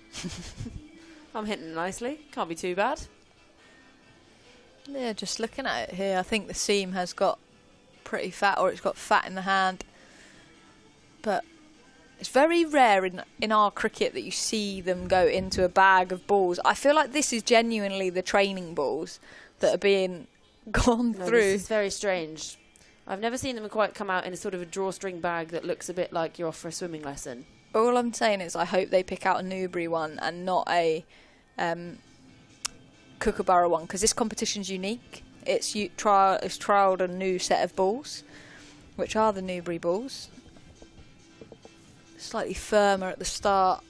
I'm hitting nicely. Can't be too bad. Yeah, just looking at it here, I think the seam has got pretty fat, or it's got fat in the hand. But it's very rare in our cricket that you see them go into a bag of balls. I feel like this is genuinely the training balls that are being gone through. This is very strange. I've never seen them quite come out in a sort of a drawstring bag that looks a bit like you're off for a swimming lesson. All I'm saying is I hope they pick out a Newbury one and not a Kookaburra one, because this competition's unique. It's trialled a new set of balls, which are the Newbury balls. Slightly firmer at the start,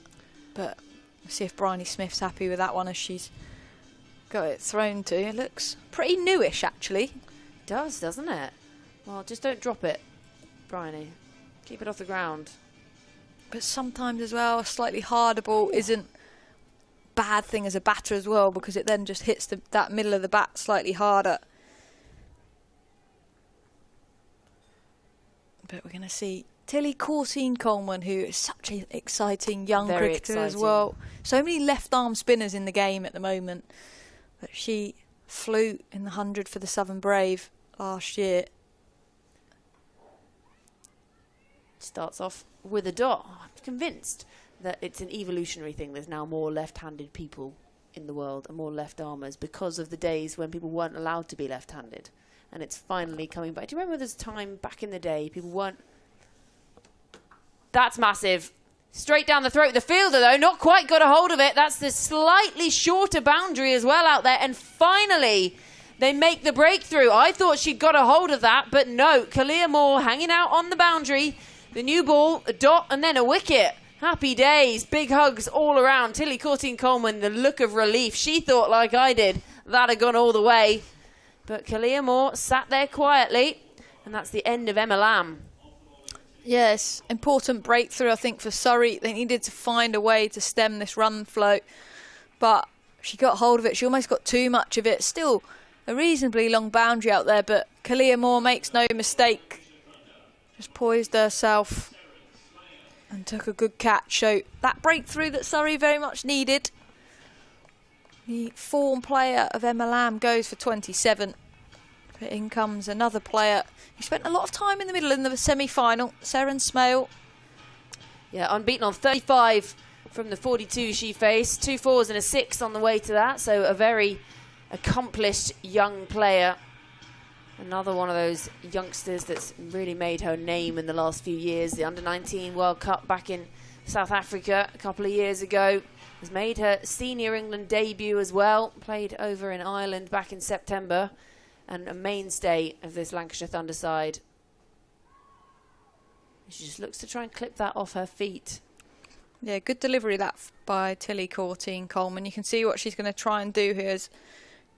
but we'll see if Bryony Smith's happy with that one as she's got it thrown to. It looks pretty newish, actually. It does, doesn't it? Well, just don't drop it, Bryony. Keep it off the ground. But sometimes as well, a slightly harder ball isn't a bad thing as a batter as well, because it then just hits that middle of the bat slightly harder. But we're going to see Tilly Coleman, who is such an exciting young cricketer as well. So many left-arm spinners in the game at the moment. But she flew in the 100 for the Southern Brave last year. Starts off with a dot. I'm convinced that it's an evolutionary thing. There's now more left-handed people in the world and more left-armers because of the days when people weren't allowed to be left-handed. And it's finally coming back. Do you remember there's a time back in the day people weren't... That's massive. Straight down the throat. The fielder, though, not quite got a hold of it. That's the slightly shorter boundary as well out there. And finally, they make the breakthrough. I thought she'd got a hold of that, but no. Kalia Moore hanging out on the boundary. The new ball, a dot, and then a wicket. Happy days. Big hugs all around. Tilly Coleman, the look of relief. She thought, like I did, that had gone all the way. But Kalia Moore sat there quietly, and that's the end of Emma Lamb. Yes, important breakthrough, I think, for Surrey. They needed to find a way to stem this run flow, but she got hold of it. She almost got too much of it. Still a reasonably long boundary out there, but Kalia Moore makes no mistake. Just poised herself and took a good catch. So that breakthrough that Surrey very much needed. The form player of Emma Lamb goes for 27. But in comes another player who spent a lot of time in the middle in the semi-final, Seren Smale. Yeah, unbeaten on 35 from the 42 she faced. 2 4s and a 6 on the way to that. So a very accomplished young player. Another one of those youngsters that's really made her name in the last few years. The Under-19 World Cup back in South Africa a couple of years ago. Has made her senior England debut as well. Played over in Ireland back in September. And a mainstay of this Lancashire Thunder side. She just looks to try and clip that off her feet. Yeah, good delivery that by Tilly Coleman. You can see what she's going to try and do here is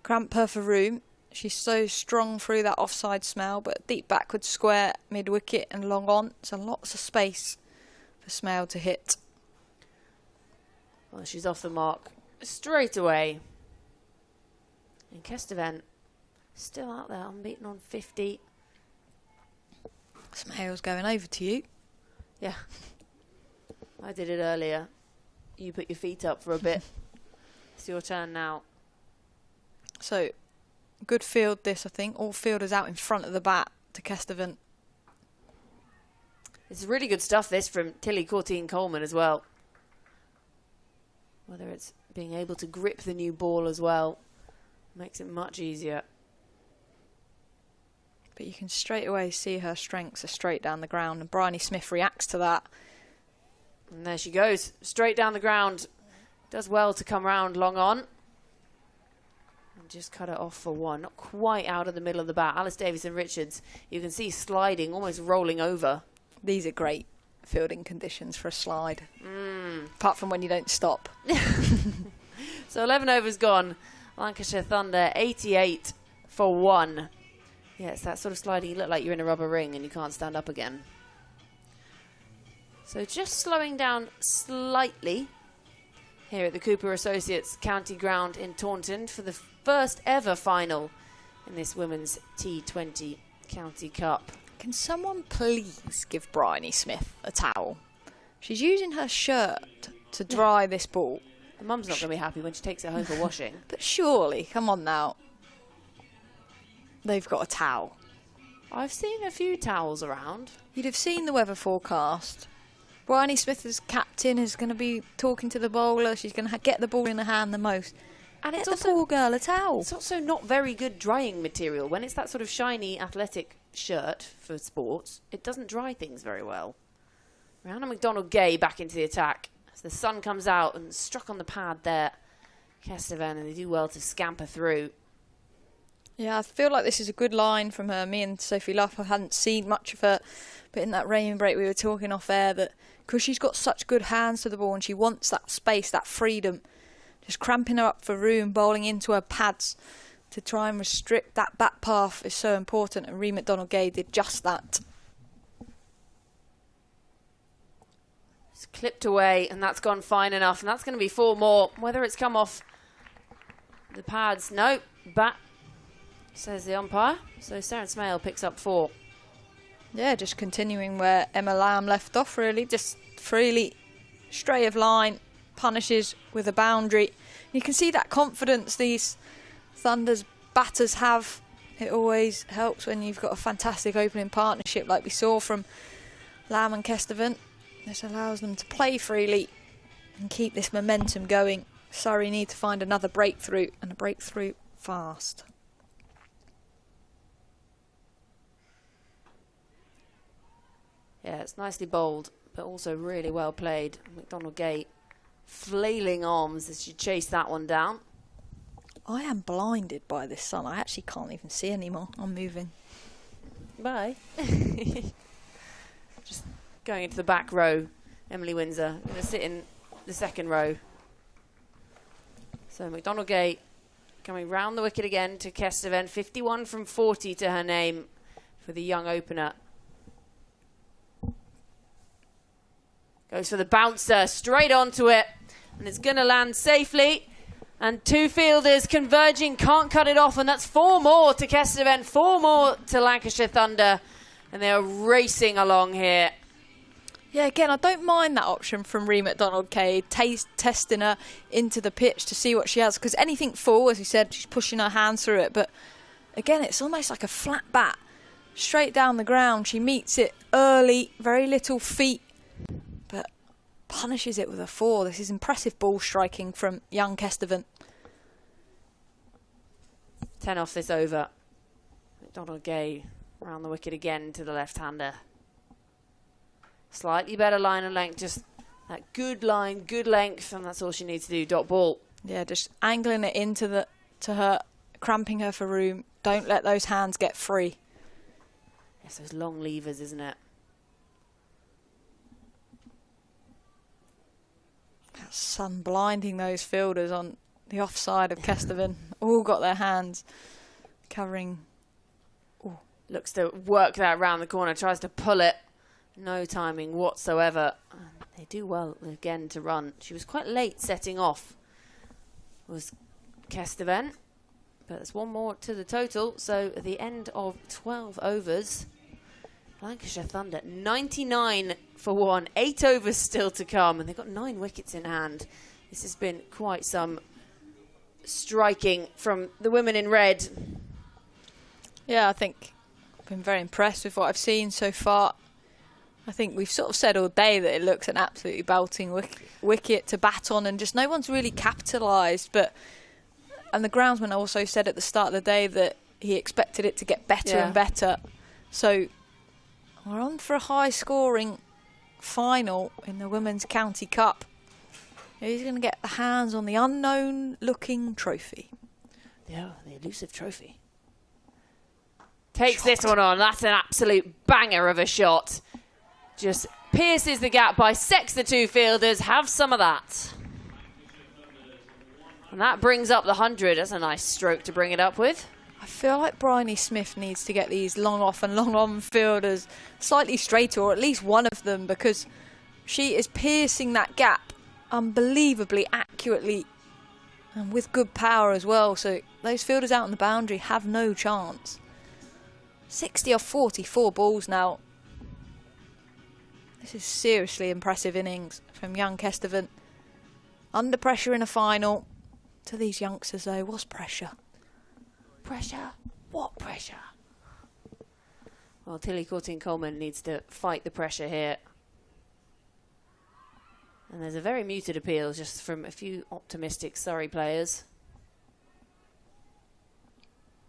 cramp her for room. She's so strong through that offside smell, but deep backward square, mid-wicket and long on. So lots of space for Smale to hit. Well, she's off the mark straight away. And Kesteven still out there, unbeaten on 50. Smale's going over to you. Yeah. I did it earlier. You put your feet up for a bit. It's your turn now. So, good field this, I think. All fielders out in front of the bat to Kesteven. It's really good stuff, this, from Tilly Coleman as well. Whether it's being able to grip the new ball as well, makes it much easier. But you can straight away see her strengths are straight down the ground, and Bryony Smith reacts to that. And there she goes, straight down the ground. Does well to come round long on. And just cut it off for one. Not quite out of the middle of the bat. Alice Davison-Richards, you can see sliding, almost rolling over. These are great fielding conditions for a slide. Apart from when you don't stop. So 11 overs gone. Lancashire Thunder 88 for 1. Yeah, it's that sort of sliding. You look like you're in a rubber ring and you can't stand up again. So just slowing down slightly here at the Cooper Associates County Ground in Taunton for the first ever final in this Women's T20 County Cup. Can someone please give Bryony Smith a towel? She's using her shirt to dry this ball. The mum's not going to be happy when she takes it home for washing. But surely, come on now. They've got a towel. I've seen a few towels around. You'd have seen the weather forecast. Bryony Smith as captain is going to be talking to the bowler. She's going to get the ball in her hand the most. And it's also, the poor girl a towel. It's also not very good drying material. When it's that sort of shiny athletic shirt for sports, it doesn't dry things very well. Rihanna McDonald-Gay back into the attack. As the sun comes out and struck on the pad there. Kesteven, and they do well to scamper through. Yeah, I feel like this is a good line from her. Me and Sophie Luff, I hadn't seen much of her, but in that rain break we were talking off air that because she's got such good hands to the ball and she wants that space, that freedom, just cramping her up for room, bowling into her pads to try and restrict that bat path is so important, and Ree McDonald-Gay did just that. It's clipped away, and that's gone fine enough, and that's going to be 4 more. Whether it's come off the pads, no, bat, says the umpire. So Sarah Smale picks up 4. Yeah, just continuing where Emma Lamb left off, really. Just freely, straight of line, punishes with a boundary. You can see that confidence these Thunder's batters have. It always helps when you've got a fantastic opening partnership like we saw from Lamb and Kesteven. This allows them to play freely and keep this momentum going. Surrey need to find another breakthrough, and a breakthrough fast. Yeah, it's nicely bowled, but also really well played. McDonald Gate flailing arms as she chased that one down. I am blinded by this sun. I actually can't even see anymore. I'm moving. Bye. Just going into the back row. Emily Windsor going to sit in the second row. So McDonald Gate coming round the wicket again to Kesteven. 51 from 40 to her name for the young opener. Goes for the bouncer, straight onto it, and it's going to land safely. And 2 fielders converging, can't cut it off, and that's 4 more to Kesteven, 4 more to Lancashire Thunder, and they are racing along here. Yeah, again, I don't mind that option from Ree McDonald-Cade, testing her into the pitch to see what she has, because anything full, as you said, she's pushing her hands through it, but again, it's almost like a flat bat, straight down the ground. She meets it early, very little feet, but punishes it with a 4. This is impressive ball striking from young Kesteven. 10 off this over. McDonald Gay around the wicket again to the left-hander. Slightly better line and length, just that good line, good length, and that's all she needs to do. Dot ball. Yeah, just angling it into to her, cramping her for room. Don't let those hands get free. Yes, those long levers, isn't it? That sun blinding those fielders on the offside of Kesteven. All got their hands covering. Ooh. Looks to work that around the corner, tries to pull it. No timing whatsoever. They do well again to run. She was quite late setting off, was Kesteven. But there's 1 more to the total. So at the end of 12 overs, Lancashire Thunder 99 for 1. 8 overs still to come, and they've got 9 wickets in hand. This has been quite some striking from the women in red. Yeah, I think I've been very impressed with what I've seen so far. I think we've sort of said all day that it looks an absolutely belting wicket to bat on, and just no one's really capitalised. And the groundsman also said at the start of the day that he expected it to get better and better. So we're on for a high-scoring final in the Women's County Cup. Who's going to get the hands on the unknown-looking trophy? Yeah, the elusive trophy. Takes this one on. That's an absolute banger of a shot. Just pierces the gap, bisects the 2 fielders. Have some of that. And that brings up the 100. That's a nice stroke to bring it up with. I feel like Bryony Smith needs to get these long off and long on fielders slightly straighter, or at least one of them, because she is piercing that gap unbelievably accurately and with good power as well. So those fielders out on the boundary have no chance. 60 off 44 balls now. This is seriously impressive innings from young Kesteven. Under pressure in a final. To these youngsters, though, what's pressure? Pressure? What pressure? Well, Tilly Courtine-Coleman needs to fight the pressure here. And there's a very muted appeal just from a few optimistic Surrey players.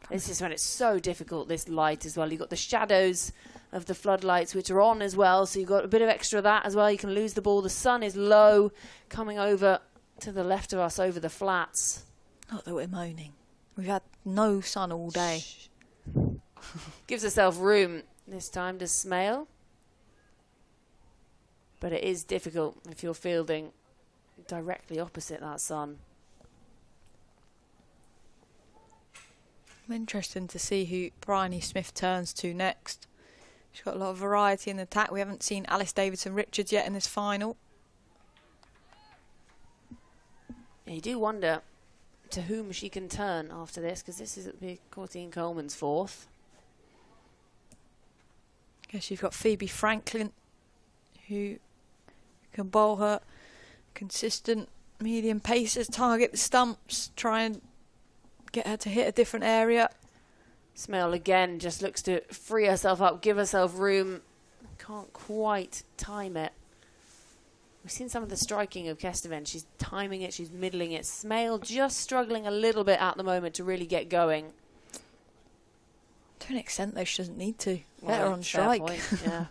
This is when it's so difficult, this light as well. You've got the shadows of the floodlights, which are on as well, so you've got a bit of extra of that as well. You can lose the ball. The sun is low, coming over to the left of us over the flats. Not that we're moaning. We've had no sun all day. Gives herself room this time to Smale. But it is difficult if you're fielding directly opposite that sun. I'm interested to see who Bryony Smith turns to next. She's got a lot of variety in the attack. We haven't seen Alice Davidson-Richards yet in this final. You do wonder to whom she can turn after this, because this is Courtine Coleman's fourth. Guess you've got Phoebe Franklin, who can bowl her consistent medium paces, target the stumps, try and get her to hit a different area. Smale again just looks to free herself up, give herself room. Can't quite time it. We've seen some of the striking of Kesteven. She's timing it, she's middling it. Smale just struggling a little bit at the moment to really get going. To an extent, though, she doesn't need to. Well, Better on strike. Point, yeah.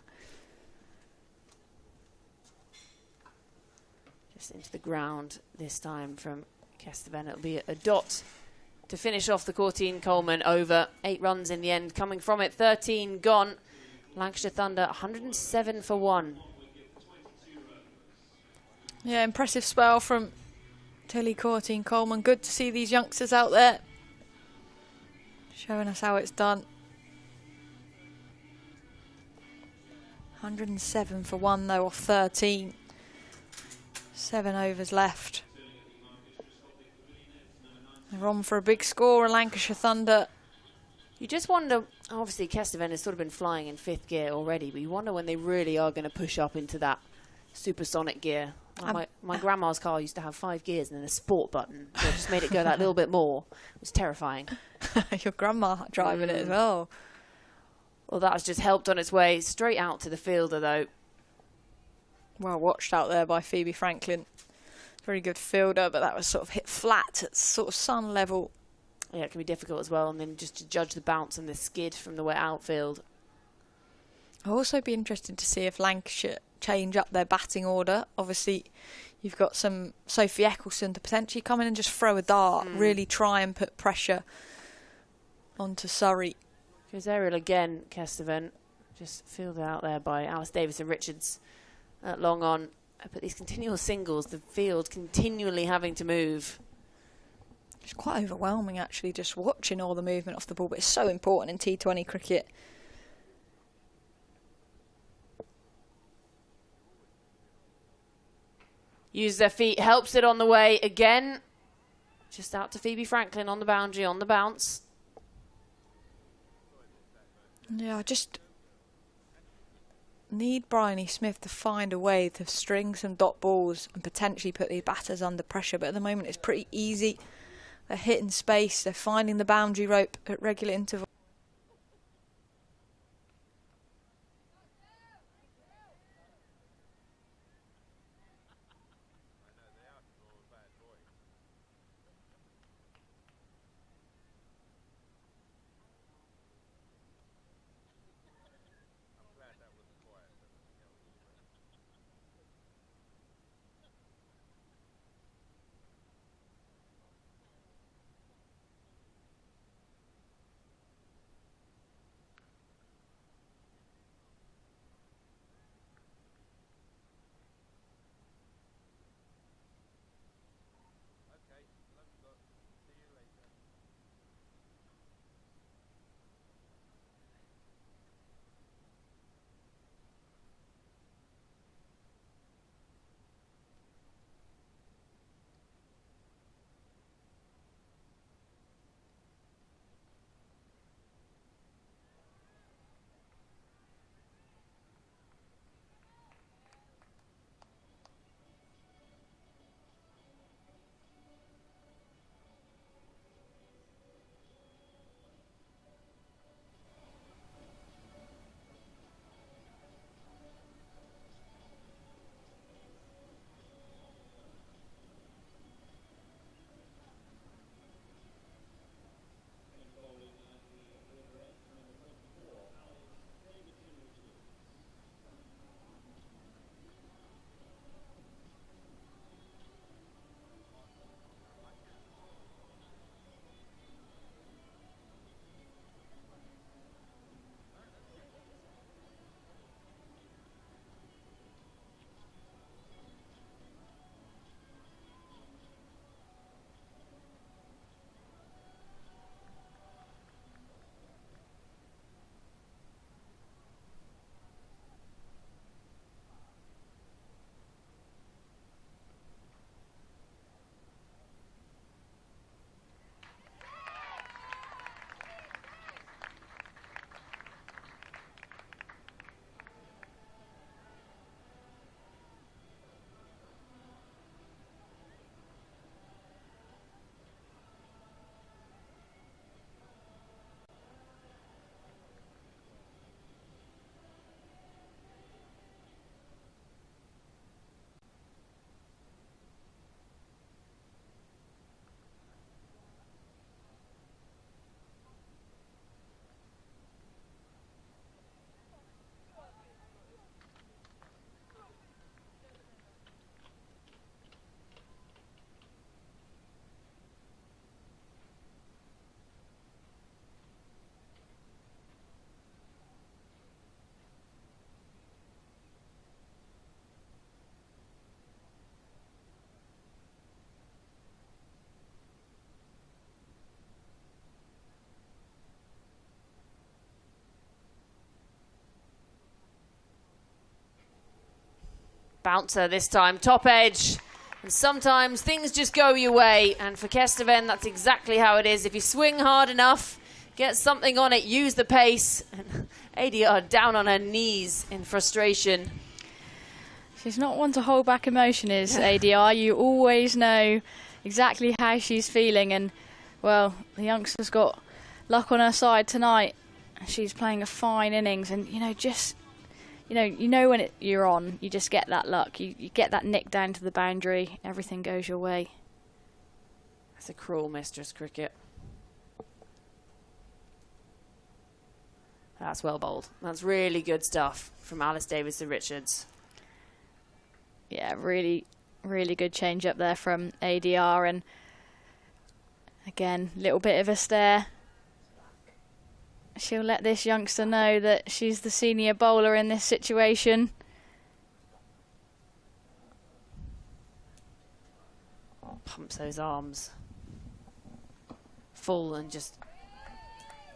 Just into the ground this time from Kesteven. It'll be a dot to finish off the Courtine Coleman over. 8 runs in the end coming from it. 13 gone. Lancashire Thunder 107 for 1. Yeah, impressive spell from Tilly Courtine Coleman. Good to see these youngsters out there showing us how it's done. 107 for 1 though, off 13. 7 overs left. They're on for a big score, a Lancashire Thunder. You just wonder, obviously Kesteven has sort of been flying in 5th gear already, but you wonder when they really are going to push up into that supersonic gear. My grandma's car used to have 5 gears and then a sport button, so it just made it go that little bit more. It was terrifying. Your grandma driving it as well. Well, that's just helped on its way straight out to the fielder, though. Well watched out there by Phoebe Franklin. Very good fielder, but that was sort of hit flat at sort of sun level. Yeah, it can be difficult as well, and then just to judge the bounce and the skid from the wet outfield. I'll also be interested to see if Lancashire change up their batting order. Obviously, you've got some Sophie Eccleston to potentially come in and just throw a dart, really try and put pressure onto Surrey. Goes aerial again, Kesteven. Just fielded out there by Alice Davis and Richards long on. But these continual singles, the field continually having to move. It's quite overwhelming, actually, just watching all the movement off the ball, but it's so important in T20 cricket. Use their feet, helps it on the way again. Just out to Phoebe Franklin on the boundary, on the bounce. Yeah, I just need Bryony Smith to find a way to string some dot balls and potentially put these batters under pressure, but at the moment it's pretty easy. They're hitting space, they're finding the boundary rope at regular intervals. Bouncer this time, top edge. And sometimes things just go your way, and for Kesteven, that's exactly how it is. If you swing hard enough, get something on it, use the pace. And ADR down on her knees in frustration. She's not one to hold back emotion, is ADR. You always know exactly how she's feeling, and, well, the youngster's got luck on her side tonight. She's playing a fine innings, and, you know when you're on, you just get that luck. You get that nick down to the boundary, everything goes your way. That's a cruel mistress cricket. That's well bowled. That's really good stuff from Alice Davison-Richards. Yeah, really, really good change up there from ADR, and again, little bit of a stare. She'll let this youngster know that she's the senior bowler in this situation. Pumps those arms full and just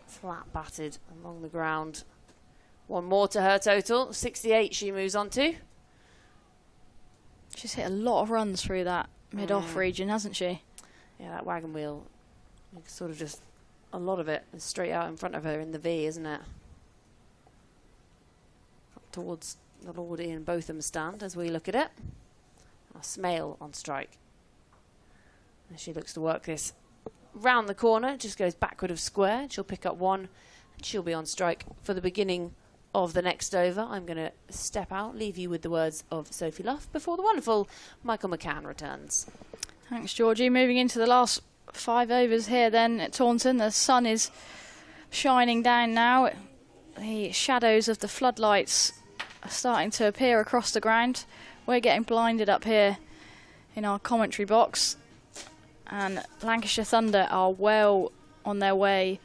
flat batted along the ground. One more to her total, 68 she moves on to. She's hit a lot of runs through that mid-off region, hasn't she? Yeah, that wagon wheel, sort of just a lot of it is straight out in front of her in the V, isn't it? Up towards the Lord Ian Botham stand as we look at it. A Smale on strike. And she looks to work this round the corner, just goes backward of square. She'll pick up one and she'll be on strike for the beginning of the next over. I'm going to step out, leave you with the words of Sophie Luff before the wonderful Michael McCann returns. Thanks, Georgie. Moving into the last 5 overs here then at Taunton. The sun is shining down now. The shadows of the floodlights are starting to appear across the ground. We're getting blinded up here in our commentary box, and Lancashire Thunder are well on their way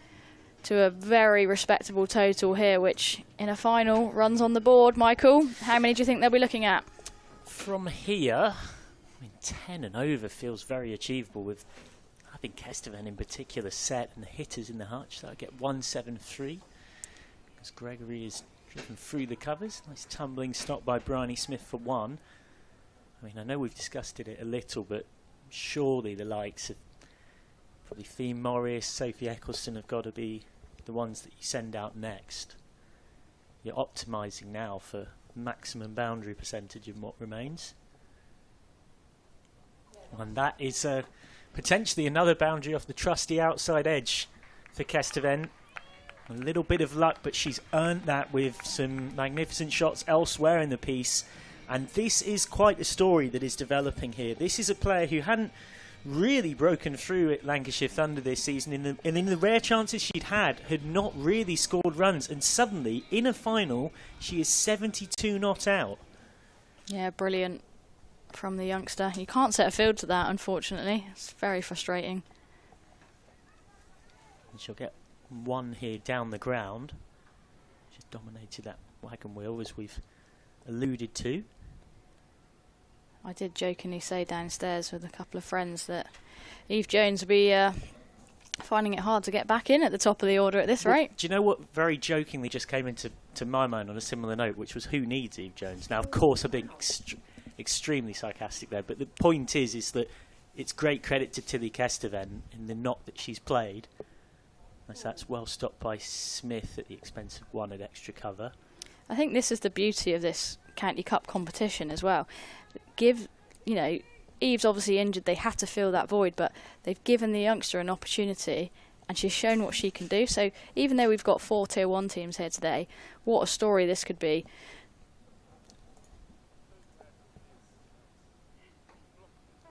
to a very respectable total here, which in a final runs on the board. Michael, how many do you think they'll be looking at? From here, I mean, 10 and over feels very achievable with, I think, Kesteven in particular set and the hitters in the hutch. So I get 173 as Gregory is driven through the covers. Nice tumbling stop by Bryony Smith for one. I mean, I know we've discussed it a little, but surely the likes of probably Fee Morris, Sophie Eccleston have got to be the ones that you send out next. You're optimising now for maximum boundary percentage in what remains. And that is potentially another boundary off the trusty outside edge for Kesteven. A little bit of luck, but she's earned that with some magnificent shots elsewhere in the piece. And this is quite a story that is developing here. This is a player who hadn't really broken through at Lancashire Thunder this season, and in the rare chances she'd had not really scored runs, and suddenly in a final she is 72 not out. Yeah, brilliant from the youngster. You can't set a field to that, unfortunately. It's very frustrating. And she'll get one here down the ground. She's dominated that wagon wheel, as we've alluded to. I did jokingly say downstairs with a couple of friends that Eve Jones will be finding it hard to get back in at the top of the order at this rate. Do you know what very jokingly just came into my mind on a similar note, which was who needs Eve Jones? Now, of course, I'm being extremely sarcastic there, but the point is that it's great credit to Tilly Kesteven in the knock that she's played. As that's well stopped by Smith at the expense of one at extra cover. I think this is the beauty of this County Cup competition as well. Eve's obviously injured, they have to fill that void, but they've given the youngster an opportunity and she's shown what she can do. So even though we've got 4 Tier 1 teams here today, what a story this could be.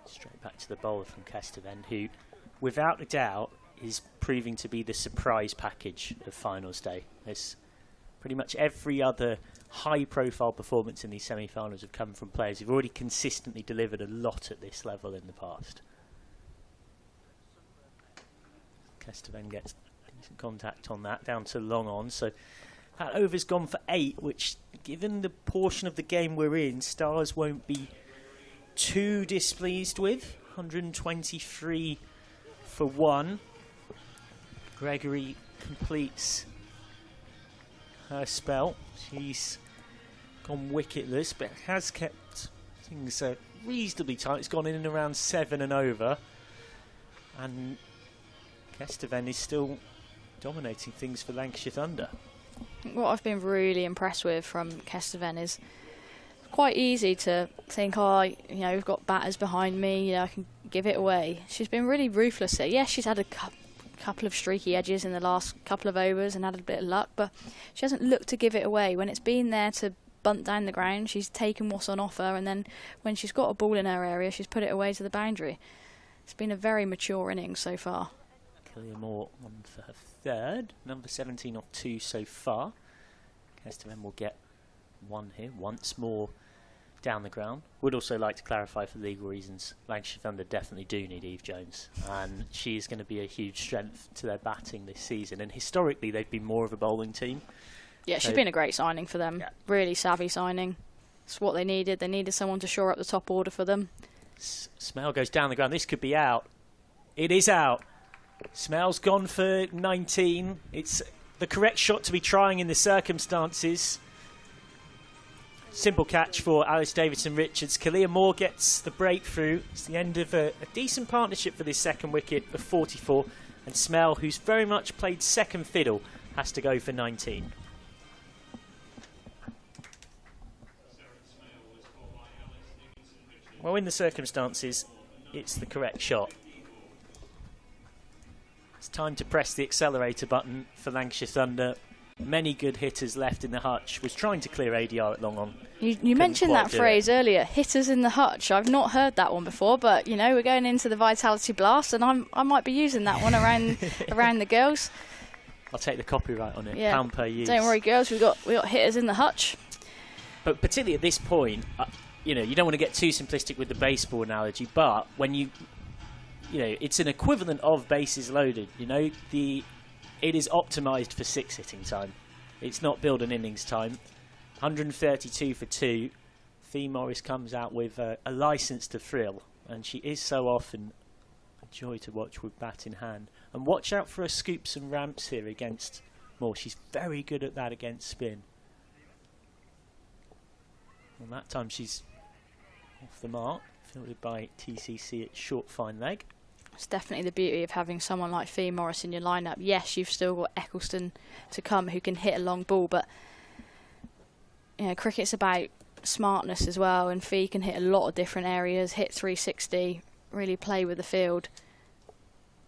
Straight back to the bowler from Kesteven, who, without a doubt, is proving to be the surprise package of finals day. There's pretty much every other high-profile performance in these semi-finals have come from players who've already consistently delivered a lot at this level in the past. Kesteven gets decent contact on that, down to long on, so that over's gone for 8, which, given the portion of the game we're in, Stars won't be too displeased with. 123 for 1. Gregory completes her spell. She's gone wicketless, but has kept Things are reasonably tight. It's gone in and around 7 and over. And Kesteven is still dominating things for Lancashire Thunder. What I've been really impressed with from Kesteven is quite easy to think, oh, you know, we've got batters behind me, you know, I can give it away. She's been really ruthless there. Yes, she's had a couple of streaky edges in the last couple of overs and had a bit of luck, but she hasn't looked to give it away. When it's been there to bunt down the ground, she's taken what's on offer, and then when she's got a ball in her area, she's put it away to the boundary. It's been a very mature innings so far. Kelia Moore on for her third, number 17 off 2 so far. Kesteven will get 1 here, once more down the ground. Would also like to clarify for legal reasons, Lancashire Thunder definitely do need Eve Jones, and she is going to be a huge strength to their batting this season, and historically they've been more of a bowling team. Yeah, she's been a great signing for them. Yeah. Really savvy signing. It's what they needed. They needed someone to shore up the top order for them. Smell goes down the ground. This could be out. It is out. Smell's gone for 19. It's the correct shot to be trying in the circumstances. Simple catch for Alice Davidson-Richards. Kelia Moore gets the breakthrough. It's the end of a decent partnership for this second wicket of 44. And Smell, who's very much played second fiddle, has to go for 19. Well, in the circumstances, it's the correct shot. It's time to press the accelerator button for Lancashire Thunder. Many good hitters left in the hutch. Was trying to clear ADR at long on. You mentioned that phrase earlier, hitters in the hutch. I've not heard that one before, but you know, we're going into the Vitality Blast, and I might be using that one around around the girls. I'll take the copyright on it. Yeah. Pound per use. Don't worry, girls. We got hitters in the hutch. But particularly at this point, you know, you don't want to get too simplistic with the baseball analogy, but when you know, it's an equivalent of bases loaded. You know, it is optimised for 6 hitting time. It's not build an innings time. 132 for 2. Fee Morris comes out with a licence to thrill, and she is so often a joy to watch with bat in hand. And watch out for her scoops and ramps here against Moore. She's very good at that against spin. And that time she's off the mark, fielded by TCC at short fine leg. It's definitely the beauty of having someone like Fee Morris in your lineup. Yes, you've still got Eccleston to come who can hit a long ball, but you know, cricket's about smartness as well, and Fee can hit a lot of different areas, hit 360, really play with the field,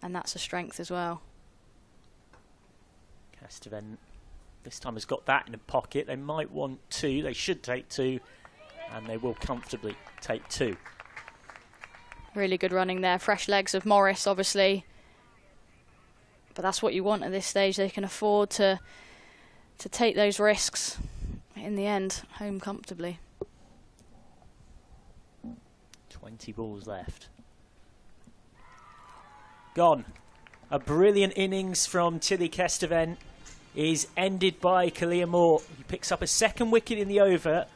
and that's a strength as well. Kesteven this time has got that in the pocket. They might want 2, they should take 2, and they will comfortably take 2. Really good running there. Fresh legs of Morris, obviously. But that's what you want at this stage. They can afford to take those risks. In the end, home comfortably. 20 balls left. Gone. A brilliant innings from Tilly Kesteven is ended by Kelia Moore. He picks up a second wicket in the over.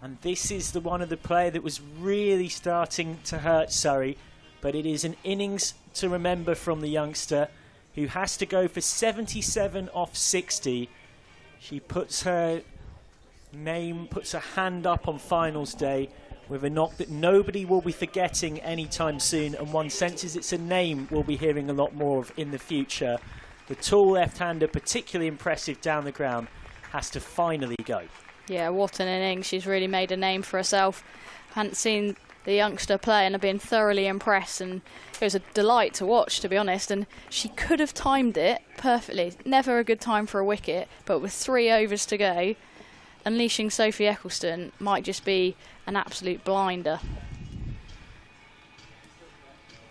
And this is the one of the player that was really starting to hurt Surrey. But it is an innings to remember from the youngster, who has to go for 77 off 60. She puts her hand up on finals day with a knock that nobody will be forgetting anytime soon. And one senses it's a name we'll be hearing a lot more of in the future. The tall left-hander, particularly impressive down the ground, has to finally go. Yeah, what an innings. She's really made a name for herself. Hadn't seen the youngster play and have been thoroughly impressed, and it was a delight to watch, to be honest. And she could have timed it perfectly. Never a good time for a wicket, but with 3 overs to go, unleashing Sophie Eccleston might just be an absolute blinder.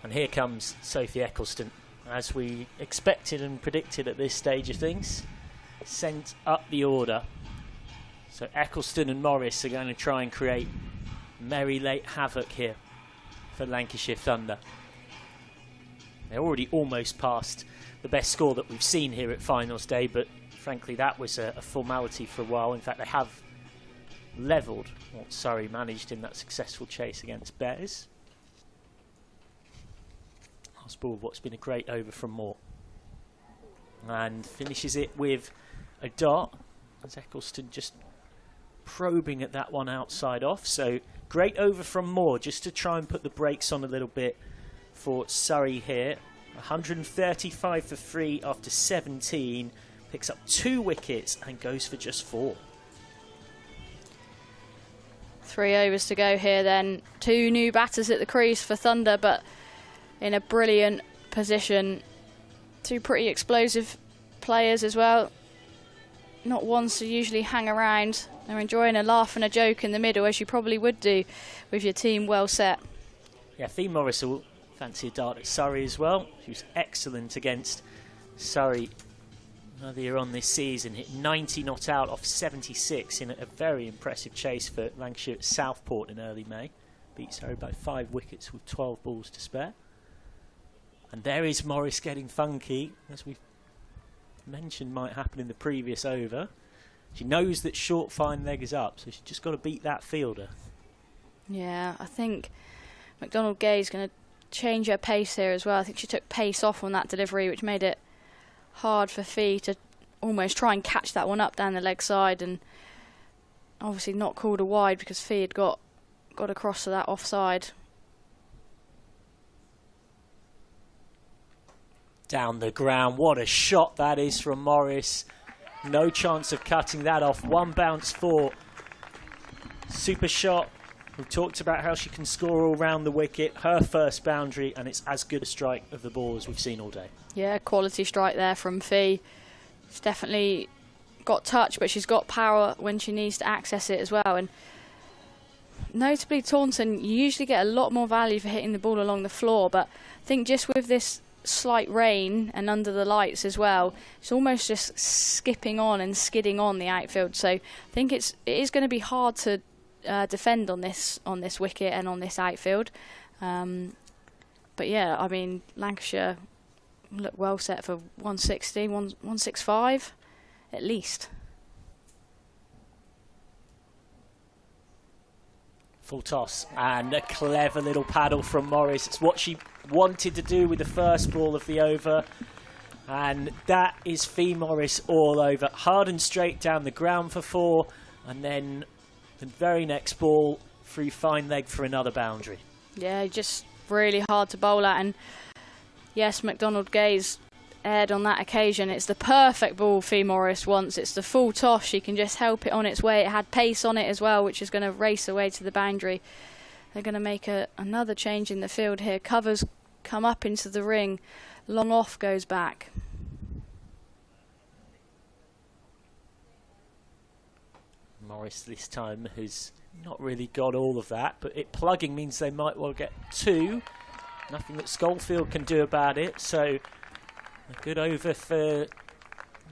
And here comes Sophie Eccleston, as we expected and predicted at this stage of things. Sent up the order. So Eccleston and Morris are going to try and create merry late havoc here for Lancashire Thunder. They're already almost past the best score that we've seen here at finals day, but frankly that was a formality for a while. In fact, they have levelled what Surrey managed in that successful chase against Bears. Last ball of what's been a great over from Moore. And finishes it with a dart, as Eccleston just probing at that one outside off. So great over from Moore, just to try and put the brakes on a little bit for Surrey here. 135 for 3 after 17. Picks up 2 wickets and goes for just 4. 3 overs to go here then. 2 new batters at the crease for Thunder, but in a brilliant position. 2 pretty explosive players as well. Not ones to usually hang around. They're enjoying a laugh and a joke in the middle, as you probably would do with your team well set. Yeah, Fee Morris will fancy a dart at Surrey as well. She was excellent against Surrey earlier on this season. Hit 90 not out off 76 in a very impressive chase for Lancashire at Southport in early May. Beat Surrey by 5 wickets with 12 balls to spare. And there is Morris getting funky, as we've mentioned might happen in the previous over. She knows that short fine leg is up, so she's just got to beat that fielder. Yeah, I think McDonald-Gay's going to change her pace here as well. I think she took pace off on that delivery, which made it hard for Fee to almost try and catch that one up down the leg side, and obviously not called a wide because Fee had got across to that offside. Down the ground, what a shot that is from Morris. No chance of cutting that off. 1 bounce for. Super shot. We've talked about how she can score all round the wicket. Her first boundary, and it's as good a strike of the ball as we've seen all day. Yeah, quality strike there from Fee. She's definitely got touch, but she's got power when she needs to access it as well. And notably, Taunton, you usually get a lot more value for hitting the ball along the floor, but I think just with this slight rain and under the lights as well, it's almost just skipping on and skidding on the outfield. So I think it is going to be hard to defend on this wicket and on this outfield. But yeah, I mean, Lancashire look well set for 160, 165 at least. Full toss and a clever little paddle from Morris. It's what she wanted to do with the first ball of the over, and that is Fee Morris all over. Hard and straight down the ground for 4, and then the very next ball through fine leg for another boundary. Yeah, just really hard to bowl at, and yes, McDonald-Gay's aired on that occasion. It's the perfect ball Fee Morris wants. It's the full toss. She can just help it on its way. It had pace on it as well, which is going to race away to the boundary. They're going to make another change in the field here. Covers come up into the ring. Long off goes back. Morris this time has not really got all of that, but it plugging means they might well get 2. Nothing that Schofield can do about it, so a good over for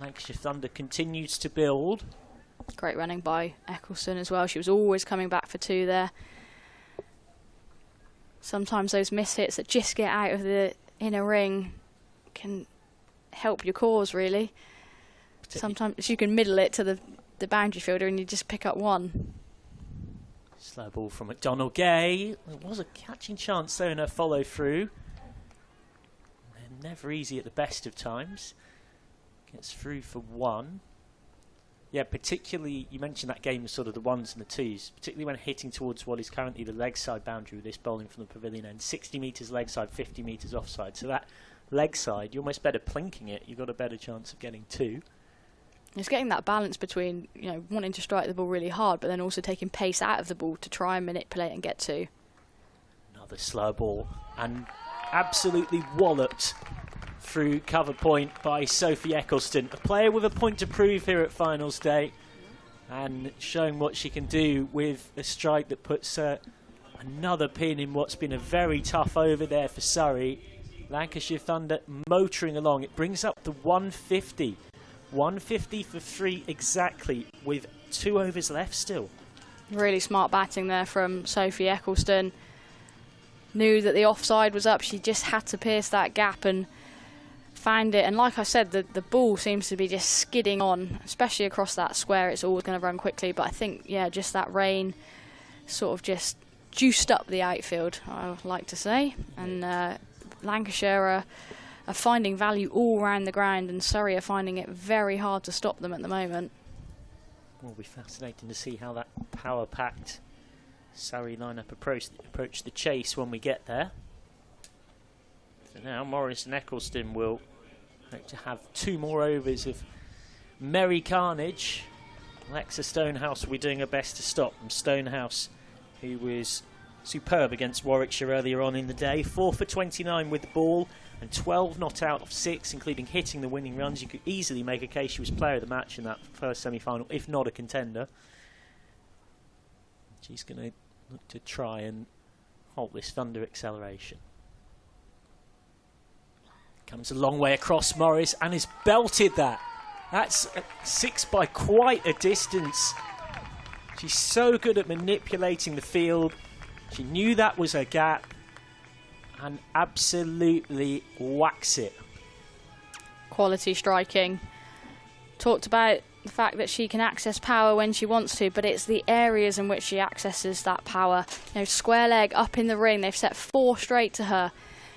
Lancashire Thunder continues to build. Great running by Eccleston as well. She was always coming back for 2 there. Sometimes those miss hits that just get out of the inner ring can help your cause, really. Sometimes you can middle it to the boundary fielder and you just pick up 1. Slow ball from McDonald-Gay. There was a catching chance there in her follow through. They're never easy at the best of times. Gets through for 1. Yeah, particularly, you mentioned that game was sort of the 1s and the 2s, particularly when hitting towards what is currently the leg side boundary with this bowling from the pavilion end. 60 metres leg side, 50 metres offside. So that leg side, you're almost better plinking it. You've got a better chance of getting 2. It's getting that balance between, you know, wanting to strike the ball really hard, but then also taking pace out of the ball to try and manipulate and get 2. Another slow ball, and absolutely walloped through cover point by Sophie Eccleston. A player with a point to prove here at finals day, and showing what she can do with a strike that puts another pin in what's been a very tough over there for Surrey. Lancashire Thunder motoring along. It brings up the 150. 150 for 3 exactly, with 2 overs left still. Really smart batting there from Sophie Eccleston. Knew that the offside was up. She just had to pierce that gap and find it. And like I said, the ball seems to be just skidding on, especially across that square. It's always going to run quickly. But I think, yeah, just that rain sort of just juiced up the outfield, I would like to say. And Lancashire are finding value all around the ground, and Surrey are finding it very hard to stop them at the moment. Will be fascinating to see how that power-packed Surrey lineup approach the chase when we get there. So now Morris and Eccleston will hope to have 2 more overs of merry carnage. Alexa Stonehouse will be doing her best to stop them. Stonehouse, who was superb against Warwickshire earlier on in the day. 4 for 29 with the ball and 12 not out of 6, including hitting the winning runs. You could easily make a case she was player of the match in that first semi-final, if not a contender. She's going to look to try and halt this thunder acceleration. Comes a long way across Morris and has belted that. That's 6 by quite a distance. She's so good at manipulating the field. She knew that was her gap and absolutely whacks it. Quality striking. Talked about the fact that she can access power when she wants to, but it's the areas in which she accesses that power. You know, square leg up in the ring. They've set 4 straight to her.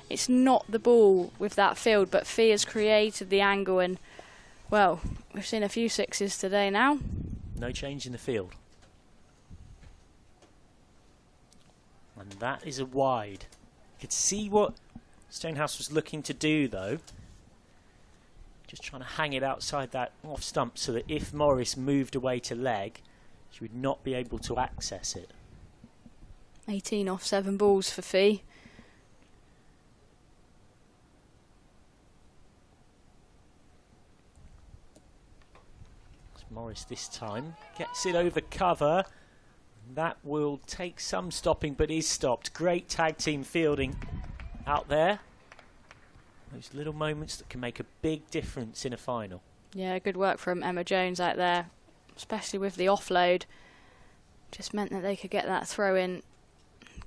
It's not the ball with that field, but Fee has created the angle, and well, we've seen a few 6s today now. No change in the field. And that is a wide. You could see what Stonehouse was looking to do, though. Just trying to hang it outside that off stump so that if Morris moved away to leg, she would not be able to access it. 18 off 7 balls for Fee. Morris this time gets it over cover. That will take some stopping, but is stopped. Great tag team fielding out there. Those little moments that can make a big difference in a final. Yeah, good work from Emma Jones out there, especially with the offload. Just meant that they could get that throw in,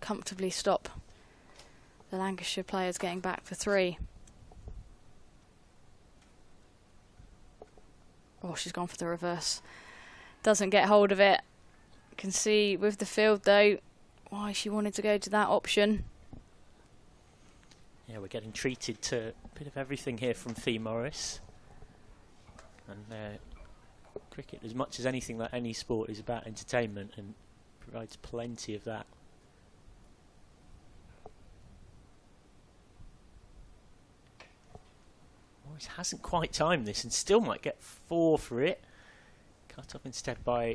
comfortably stop the Lancashire players getting back for 3. Oh, she's gone for the reverse. Doesn't get hold of it. Can see with the field, though, why she wanted to go to that option. Yeah, we're getting treated to a bit of everything here from Fee Morris. And cricket, as much as anything like any sport, is about entertainment and provides plenty of that. Morris hasn't quite timed this and still might get 4 for it. Cut off instead by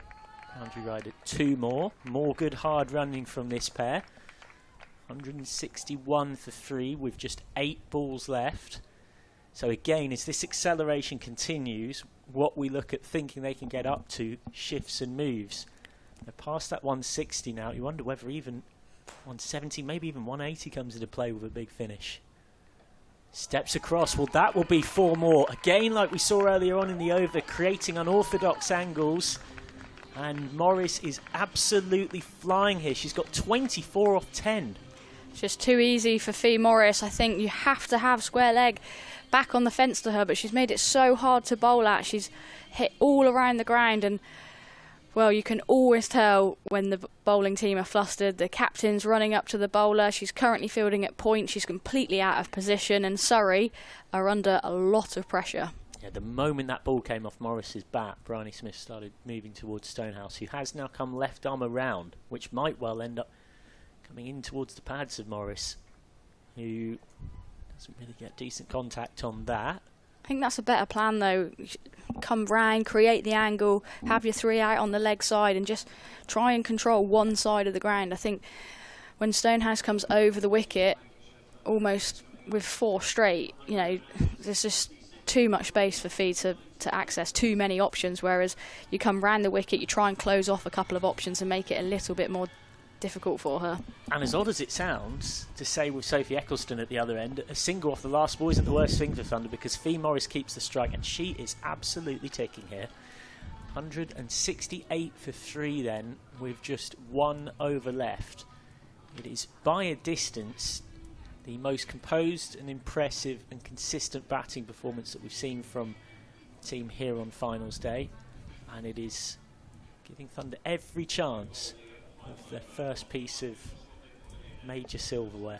Andrew Ryder. 2 more. More good hard running from this pair. 161 for 3 with just 8 balls left. So again, as this acceleration continues, what we look at thinking they can get up to shifts and moves. They're past that 160 now. You wonder whether even 170, maybe even 180 comes into play with a big finish. Steps across. Well, that will be 4 more. Again, like we saw earlier on in the over, creating unorthodox angles. And Morris is absolutely flying here. She's got 24 off 10. It's just too easy for Fee Morris. I think you have to have square leg back on the fence to her, but she's made it so hard to bowl at. She's hit all around the ground, and well, you can always tell when the bowling team are flustered. The captain's running up to the bowler. She's currently fielding at point. She's completely out of position, and Surrey are under a lot of pressure. Yeah, the moment that ball came off Morris's bat, Bryony Smith started moving towards Stonehouse, who has now come left arm around, which might well end up coming in towards the pads of Morris, who doesn't really get decent contact on that. I think that's a better plan, though. Come round, create the angle, have your 3 out on the leg side, and just try and control one side of the ground. I think when Stonehouse comes over the wicket, almost with 4 straight, you know, there's just too much space for Fee to access, too many options, whereas you come round the wicket, you try and close off a couple of options and make it a little bit more difficult for her. And as odd as it sounds to say with Sophie Eccleston at the other end, a single off the last ball isn't the worst thing for Thunder, because Fee Morris keeps the strike, and she is absolutely ticking here. 168 for 3 then, with just 1 over left. It is by a distance the most composed and impressive and consistent batting performance that we've seen from the team here on finals day, and it is giving Thunder every chance of their first piece of major silverware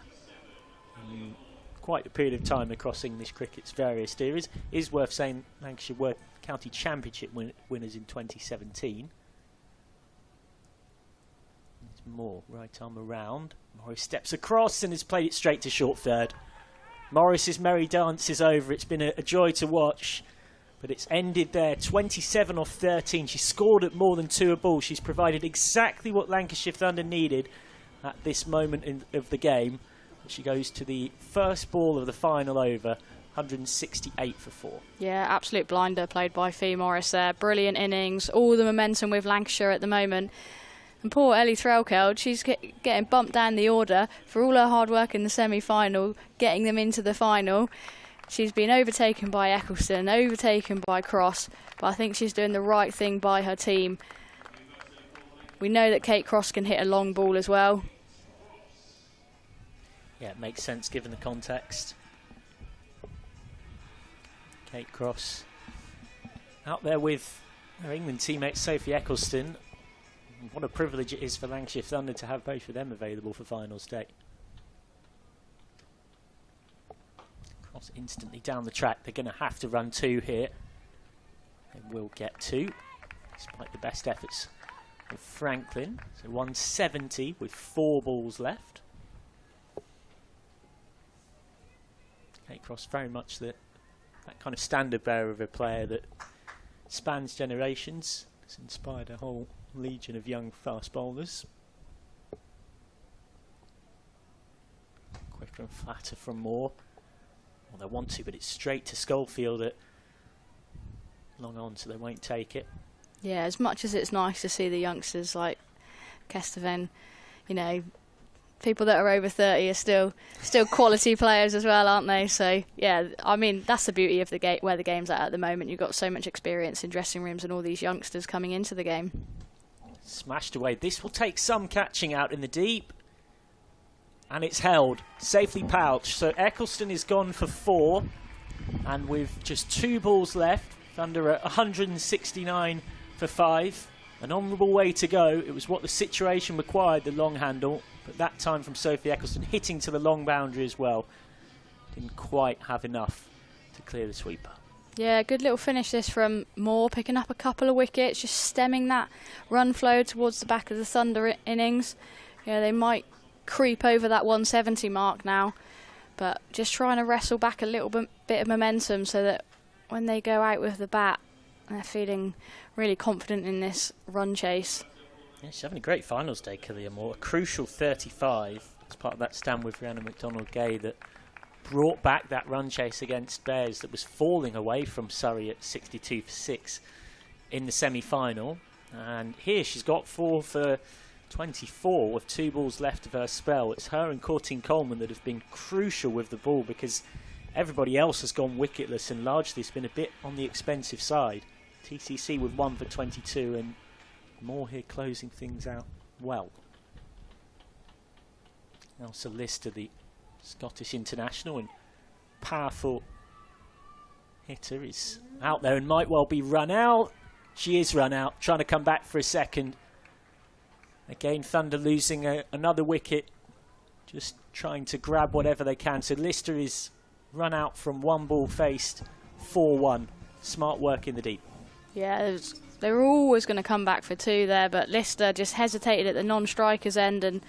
in quite a period of time across English cricket's various tiers. It is worth saying Lancashire were County Championship winners in 2017. There's more. Right arm around. Morris steps across and has played it straight to short third. Morris's merry dance is over. It's been a joy to watch, but it's ended there. 27 off 13. She scored at more than 2 a ball. She's provided exactly what Lancashire Thunder needed at this moment of the game. She goes to the first ball of the final over, 168 for 4. Yeah, absolute blinder played by Fee Morris there. Brilliant innings, all the momentum with Lancashire at the moment. And poor Ellie Threlkeld, she's getting bumped down the order for all her hard work in the semi-final, getting them into the final. She's been overtaken by Eccleston, overtaken by Cross, but I think she's doing the right thing by her team. We know that Kate Cross can hit a long ball as well. Yeah, it makes sense given the context. Kate Cross out there with her England teammate Sophie Eccleston. What a privilege it is for Lancashire Thunder to have both of them available for finals day. Cross instantly down the track. They're going to have to run 2 here. They will get 2, despite the best efforts of Franklin. So 170 with 4 balls left. Kate Cross very much that kind of standard bearer of a player that spans generations. It's inspired a whole legion of young fast bowlers. Quicker and flatter from Moore. Well, they want to, but it's straight to Schofield at long on, so they won't take it. Yeah, as much as it's nice to see the youngsters like Kesteven, you know, people that are over 30 are still quality players as well, aren't they? So yeah, I mean, that's the beauty of the game, where the game's at the moment. You've got so much experience in dressing rooms and all these youngsters coming into the game. Smashed away. This will take some catching out in the deep, and it's held safely pouched. So Eccleston is gone for 4, and with just 2 balls left, Thunder at 169 for 5. An honourable way to go. It was what the situation required, the long handle, but that time from Sophie Eccleston, hitting to the long boundary as well. Didn't quite have enough to clear the sweeper. Yeah, good little finish this from Moore, picking up a couple of wickets, just stemming that run flow towards the back of the Thunder innings. Yeah, they might creep over that 170 mark now, but just trying to wrestle back a little bit of momentum so that when they go out with the bat, they're feeling really confident in this run chase. Yeah, she's having a great finals day, Killia Moore. A crucial 35 as part of that stand with Rhiannon McDonald-Gay that brought back that run chase against Bears that was falling away from Surrey at 62 for 6 in the semi-final. And here she's got 4 for 24 with 2 balls left of her spell. It's her and Courtine Coleman that have been crucial with the ball, because everybody else has gone wicketless and largely it's been a bit on the expensive side. TCC with 1 for 22 and Moore here closing things out well. Elsa Lister, the Scottish international and powerful hitter, is out there and might well be run out. She is run out, trying to come back for a second. Again, Thunder losing another wicket, just trying to grab whatever they can. So Lister is run out from 1 ball faced, 4-1. Smart work in the deep. Yeah, they were always going to come back for 2 there, but Lister just hesitated at the non-striker's end, and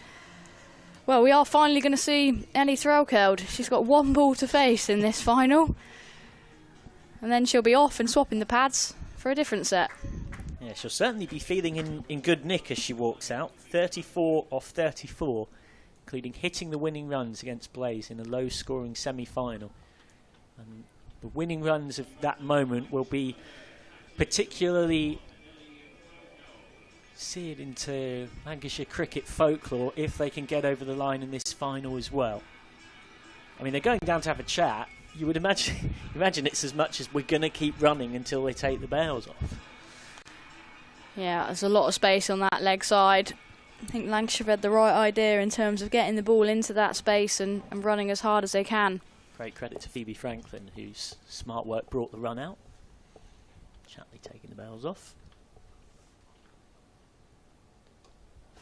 well, we are finally going to see Ellie Threlkeld. She's got 1 ball to face in this final, and then she'll be off and swapping the pads for a different set. Yeah, she'll certainly be feeling in good nick as she walks out. 34 off 34, including hitting the winning runs against Blaze in a low-scoring semi-final. And the winning runs of that moment will be particularly seared into Lancashire cricket folklore if they can get over the line in this final as well. I mean, they're going down to have a chat. You would imagine it's as much as we're going to keep running until they take the bails off. Yeah, there's a lot of space on that leg side. I think Lancashire had the right idea in terms of getting the ball into that space and running as hard as they can. Great credit to Phoebe Franklin, whose smart work brought the run out. Shatley taking the bails off.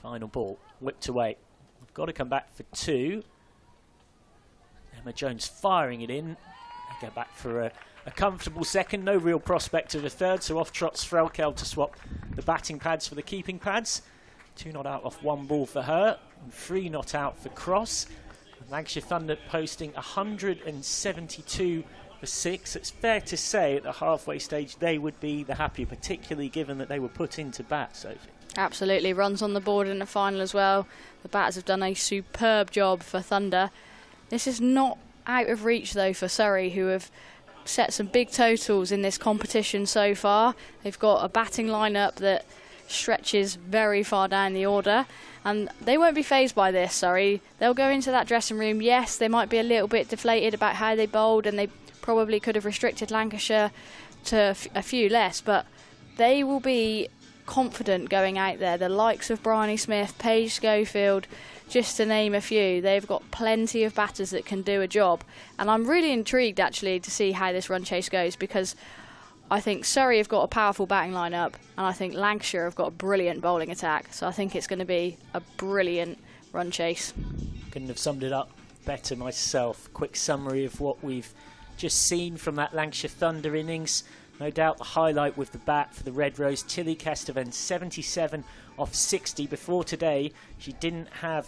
Final ball, whipped away. We've got to come back for 2. Emma Jones firing it in. Go back for a comfortable second. No real prospect of a third, so off trots Frelkel to swap the batting pads for the keeping pads. 2 not out off 1 ball for her, and 3 not out for Cross. Lancashire Thunder posting 172 for 6. It's fair to say at the halfway stage they would be the happier, particularly given that they were put into bat, Sophie. Absolutely, runs on the board in the final as well. The batters have done a superb job for Thunder. This is not out of reach though for Surrey, who have set some big totals in this competition so far. They've got a batting lineup that stretches very far down the order, and they won't be fazed by this, Surrey. They'll go into that dressing room. Yes, they might be a little bit deflated about how they bowled, and they probably could have restricted Lancashire to a few less, but they will be confident going out there. The likes of Bryony Smith, Paige Schofield, just to name a few, they've got plenty of batters that can do a job, and I'm really intrigued actually to see how this run chase goes, because I think Surrey have got a powerful batting lineup, and I think Lancashire have got a brilliant bowling attack, so I think it's going to be a brilliant run chase. Couldn't have summed it up better myself. Quick summary of what we've just seen from that Lancashire Thunder innings. No doubt the highlight with the bat for the Red Rose, Tilly Kesteven, 77 off 60. Before today, she didn't have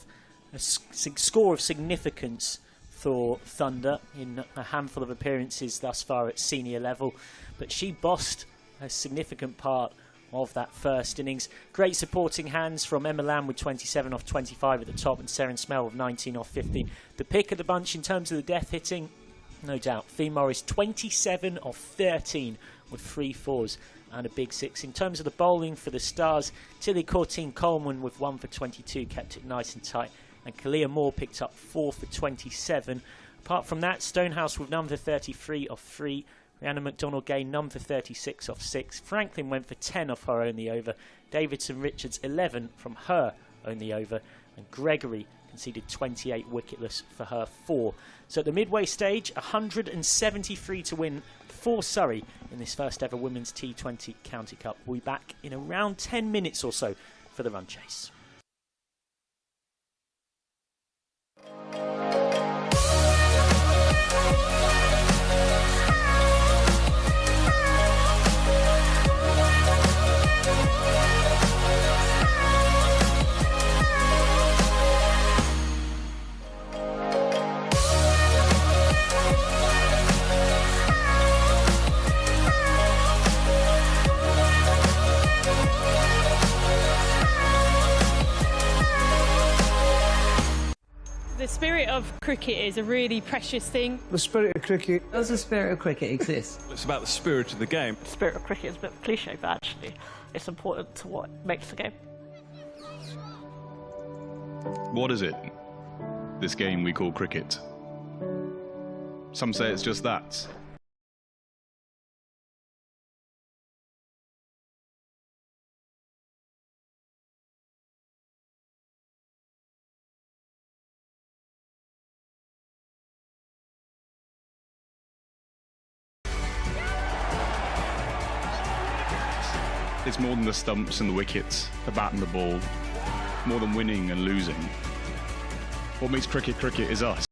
a score of significance for Thunder in a handful of appearances thus far at senior level, but she bossed a significant part of that first innings. Great supporting hands from Emma Lamb with 27 off 25 at the top, and Seren Smell with 19 off 50. The pick of the bunch in terms of the death hitting, no doubt, Fee Morris, 27 off 13 with 3 fours and a big 6. In terms of the bowling for the Stars, Tilly Courtine-Coleman with 1 for 22 kept it nice and tight, and Kalia Moore picked up 4 for 27. Apart from that, Stonehouse with none for 33 off 3. Rhiannon McDonald-Gain none for 36 off 6. Franklin went for 10 off her only over. Davidson Richards 11 from her only over. And Gregory conceded 28 wicketless for her 4. So at the midway stage, 173 to win for Surrey in this first ever Women's T20 County Cup. We'll be back in around 10 minutes or so for the run chase. The spirit of cricket is a really precious thing. The spirit of cricket. Does the spirit of cricket exist? It's about the spirit of the game. The spirit of cricket is a bit cliche, but actually it's important to what makes the game. What is it? This game we call cricket. Some say it's just that. It's more than the stumps and the wickets, the bat and the ball, more than winning and losing. What makes cricket cricket is us.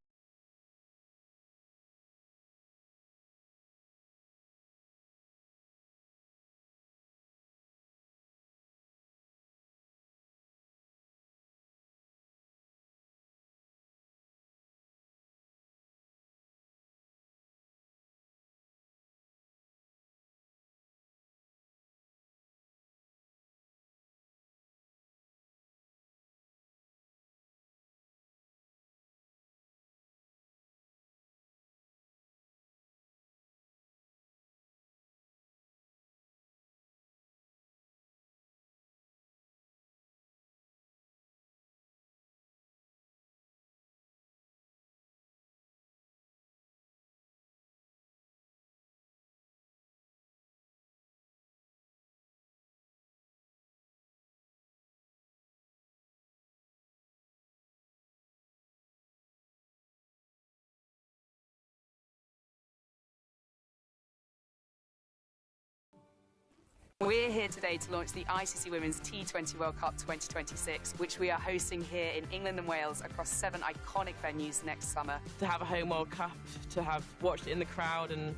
We're here today to launch the ICC Women's T20 World Cup 2026, which we are hosting here in England and Wales across 7 iconic venues next summer. To have a home World Cup, to have watched it in the crowd and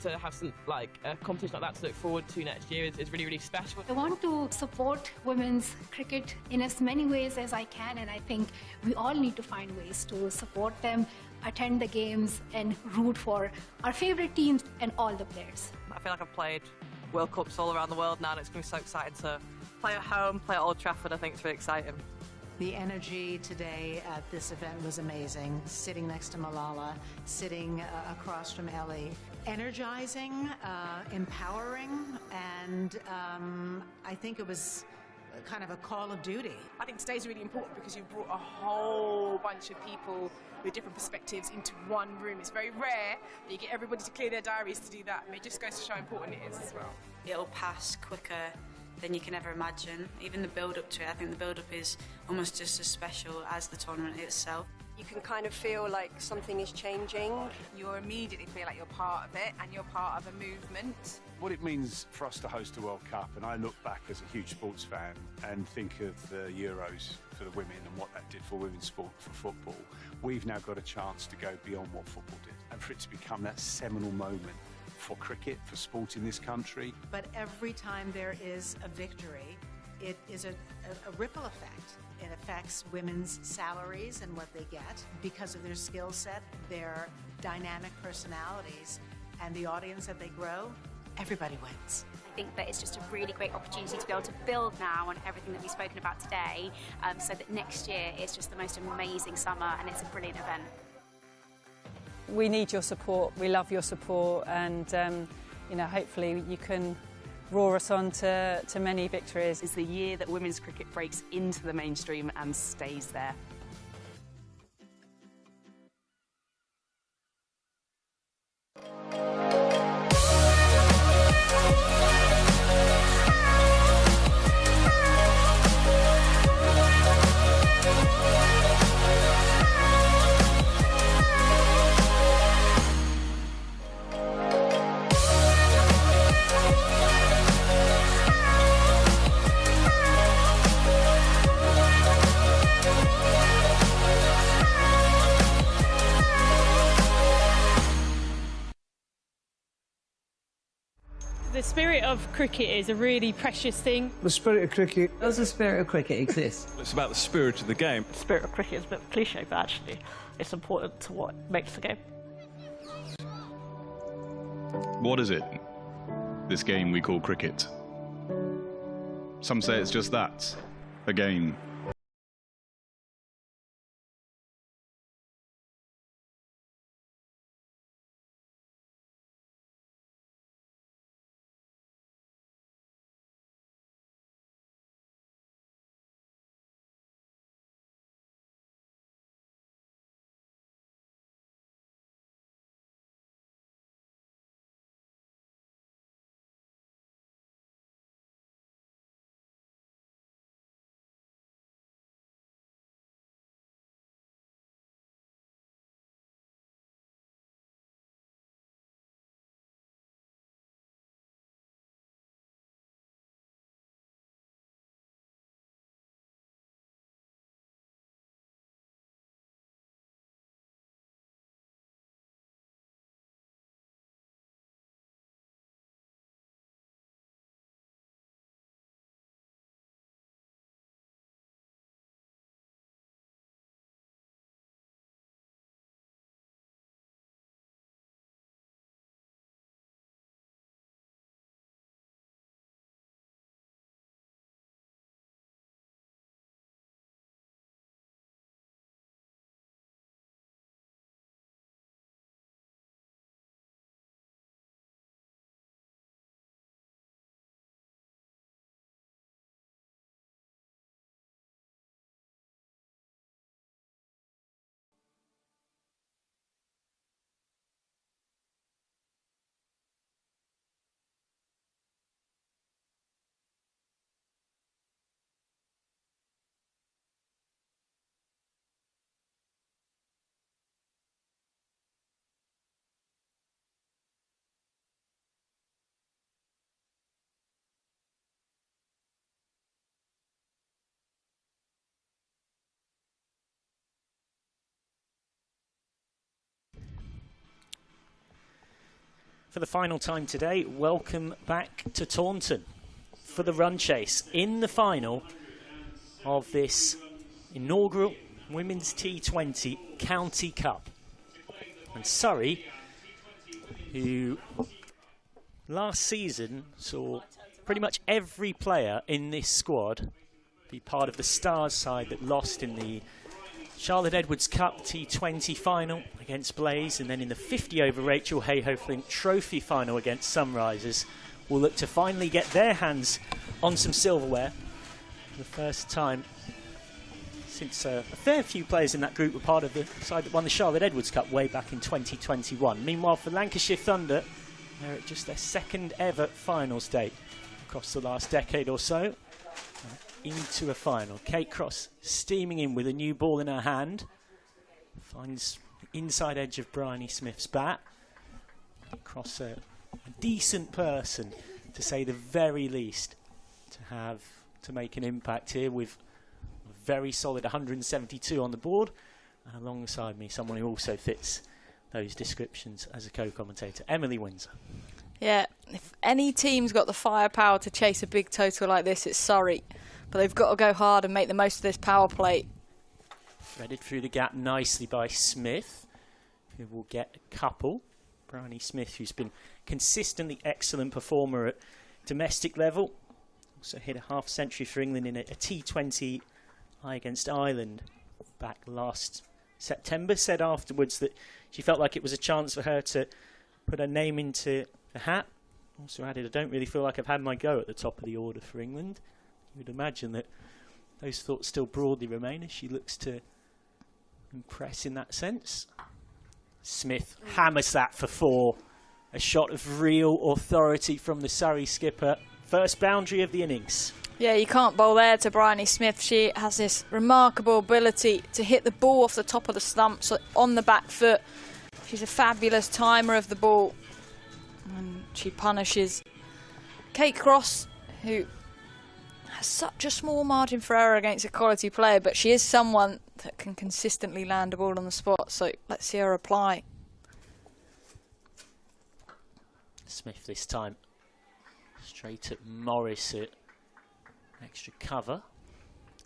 to have some a competition like that to look forward to next year is really, really special. I want to support women's cricket in as many ways as I can, and I think we all need to find ways to support them, attend the games and root for our favourite teams and all the players. I feel like I've played World Cups all around the world now, and it's going to be so exciting to play at home, play at Old Trafford. I think it's really exciting. The energy today at this event was amazing. Sitting next to Malala, sitting across from Ellie. Energizing, empowering, and I think it was kind of a call of duty. I think today's really important because you brought a whole bunch of people with different perspectives into one room. It's very rare that you get everybody to clear their diaries to do that, and it just goes to show how important it is as well. It'll pass quicker than you can ever imagine. Even the build-up to it, I think the build-up is almost just as special as the tournament itself. You can kind of feel like something is changing. You immediately feel like you're part of it and you're part of a movement. What it means for us to host a World Cup, and I look back as a huge sports fan and think of the Euros for the women and what that did for women's sport, for football. We've now got a chance to go beyond what football did, and for it to become that seminal moment for cricket, for sport in this country. But every time there is a victory, it is a ripple effect. It affects women's salaries and what they get because of their skill set, their dynamic personalities, and the audience that they grow. Everybody wins. I think that it's just a really great opportunity to be able to build now on everything that we've spoken about today, so that next year is just the most amazing summer and it's a brilliant event. We need your support, we love your support, and hopefully you can roar us on to many victories. It's the year that women's cricket breaks into the mainstream and stays there. The spirit of cricket is a really precious thing. The spirit of cricket. Does the spirit of cricket exist? It's about the spirit of the game. The spirit of cricket is a bit cliche, but actually it's important to what makes the game. What is it? This game we call cricket. Some say it's just that, a game. for the final time today, welcome back to Taunton for the run chase in the final of this inaugural Women's T20 County Cup. And Surrey, who last season saw pretty much every player in this squad be part of the Stars side that lost in the Charlotte Edwards Cup T20 final against Blaze, and then in the 50 over Rachel Hayhoe Flint Trophy final against Sunrisers, will look to finally get their hands on some silverware for the first time since a fair few players in that group were part of the side that won the Charlotte Edwards Cup way back in 2021. Meanwhile, for Lancashire Thunder, they're at just their second ever finals date across the last decade or so. Into a final. Kate Cross steaming in with a new ball in her hand. Finds the inside edge of Bryony Smith's bat. Cross, a decent person, to say the very least, to make an impact here with a very solid 172 on the board. And alongside me, someone who also fits those descriptions as a co-commentator, Emily Windsor. Yeah, if any team's got the firepower to chase a big total like this, it's Surrey. But they've got to go hard and make the most of this power play. Threaded through the gap nicely by Smith, who will get a couple. Bryony Smith, who's been consistently excellent performer at domestic level. Also hit a half century for England in a T20 against Ireland back last September. Said afterwards that she felt like it was a chance for her to put her name into the hat. Also added, I don't really feel like I've had my go at the top of the order for England. You would imagine that those thoughts still broadly remain as she looks to impress in that sense. Smith hammers that for 4. A shot of real authority from the Surrey skipper. First boundary of the innings. Yeah, you can't bowl there to Bryony Smith. She has this remarkable ability to hit the ball off the top of the stump, so on the back foot. She's a fabulous timer of the ball. And she punishes Kate Cross, who has such a small margin for error against a quality player, but she is someone that can consistently land a ball on the spot, so let's see her reply. Smith this time straight at Morris at extra cover.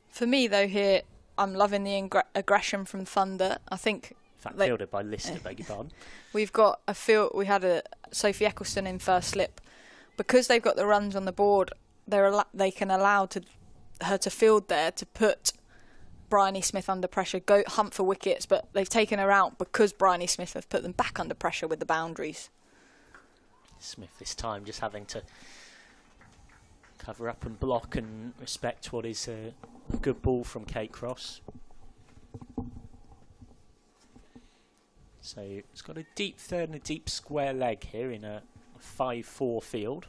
For me though here, I'm loving the aggression from Thunder. I think in fact, fielded by Lister, beg your pardon. We had a Sophie Eccleston in first slip. Because they've got the runs on the board, they can allow her to field there to put Bryony Smith under pressure, go hunt for wickets, but they've taken her out because Bryony Smith has put them back under pressure with the boundaries. Smith this time just having to cover up and block and respect what is a good ball from Kate Cross. So it's got a deep third and a deep square leg here in a 5-4 field.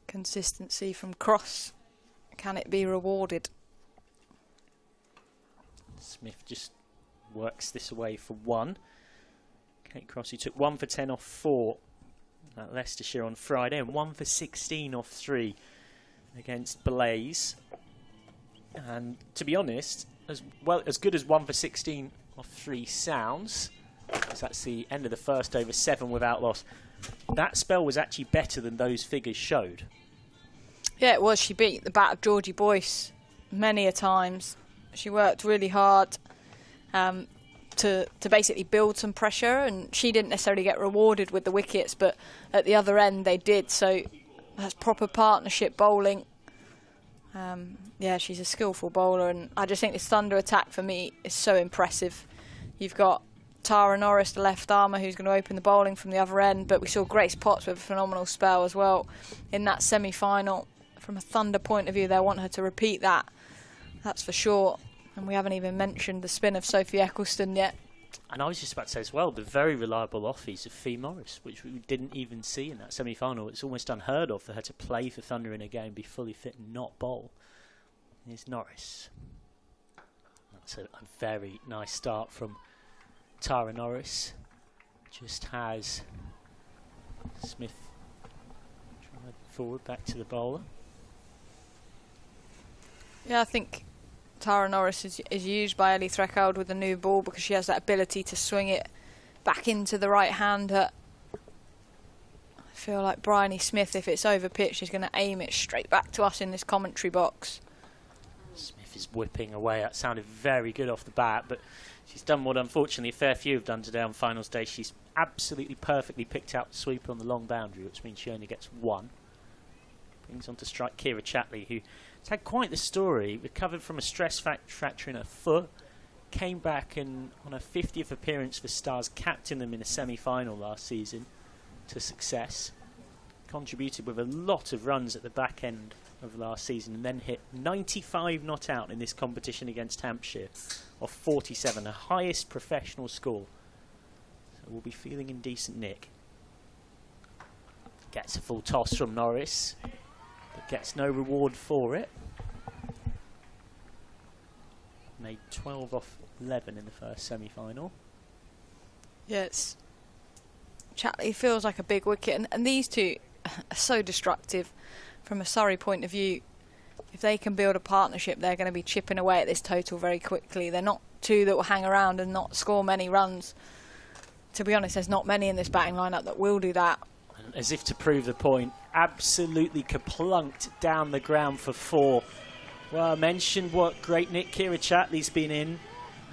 Consistency from Cross. Can it be rewarded? Smith just works this away for 1. Kate Cross, who took 1 for 10 off 4 at Leicestershire on Friday, and 1 for 16 off 3 against Blaze. And to be honest, as good as 1 for 16 off 3 sounds, because that's the end of the first over 7 without loss, that spell was actually better than those figures showed. Yeah, it was. She beat the bat of Georgie Boyce many a times. She worked really hard to basically build some pressure, and she didn't necessarily get rewarded with the wickets, but at the other end they did. So that's proper partnership bowling. Yeah, she's a skillful bowler, and I just think this Thunder attack for me is so impressive. You've got Tara Norris, the left armer, who's going to open the bowling from the other end, but we saw Grace Potts with a phenomenal spell as well in that semi-final. From a Thunder point of view, they want her to repeat that, that's for sure. And we haven't even mentioned the spin of Sophie Eccleston yet. And I was just about to say as well, the very reliable offies of Fee Morris, which we didn't even see in that semi-final. It's almost unheard of for her to play for Thunder in a game, be fully fit and not bowl. Here's Norris. That's a very nice start from Tara Norris. Just has Smith tried forward back to the bowler. Yeah, I think Tara Norris is used by Ellie Threckeld with the new ball because she has that ability to swing it back into the right hander. I feel like Bryony Smith, if it's over pitch, is going to aim it straight back to us in this commentary box. Smith is whipping away. That sounded very good off the bat, but she's done what unfortunately a fair few have done today on finals day. She's absolutely perfectly picked out the sweep on the long boundary, which means she only gets one. Brings on to strike Kira Chatley, who has had quite the story. Recovered from a stress fracture in her foot, came back and on her 50th appearance for Stars, captained them in a semi-final last season to success. Contributed with a lot of runs at the back end of last season and then hit 95 not out in this competition against Hampshire of 47, the highest professional score. So we'll be feeling in decent nick. Gets a full toss from Norris, but gets no reward for it. Made 12 off 11 in the first semi-final. Yes. Chatley feels like a big wicket, and these two are so destructive from a Surrey point of view. If they can build a partnership, they're going to be chipping away at this total very quickly. They're not two that will hang around and not score many runs. To be honest, there's not many in this batting lineup that will do that. And as if to prove the point, absolutely kaplunked down the ground for 4. Well, I mentioned what great nick Kira Chatley's been in,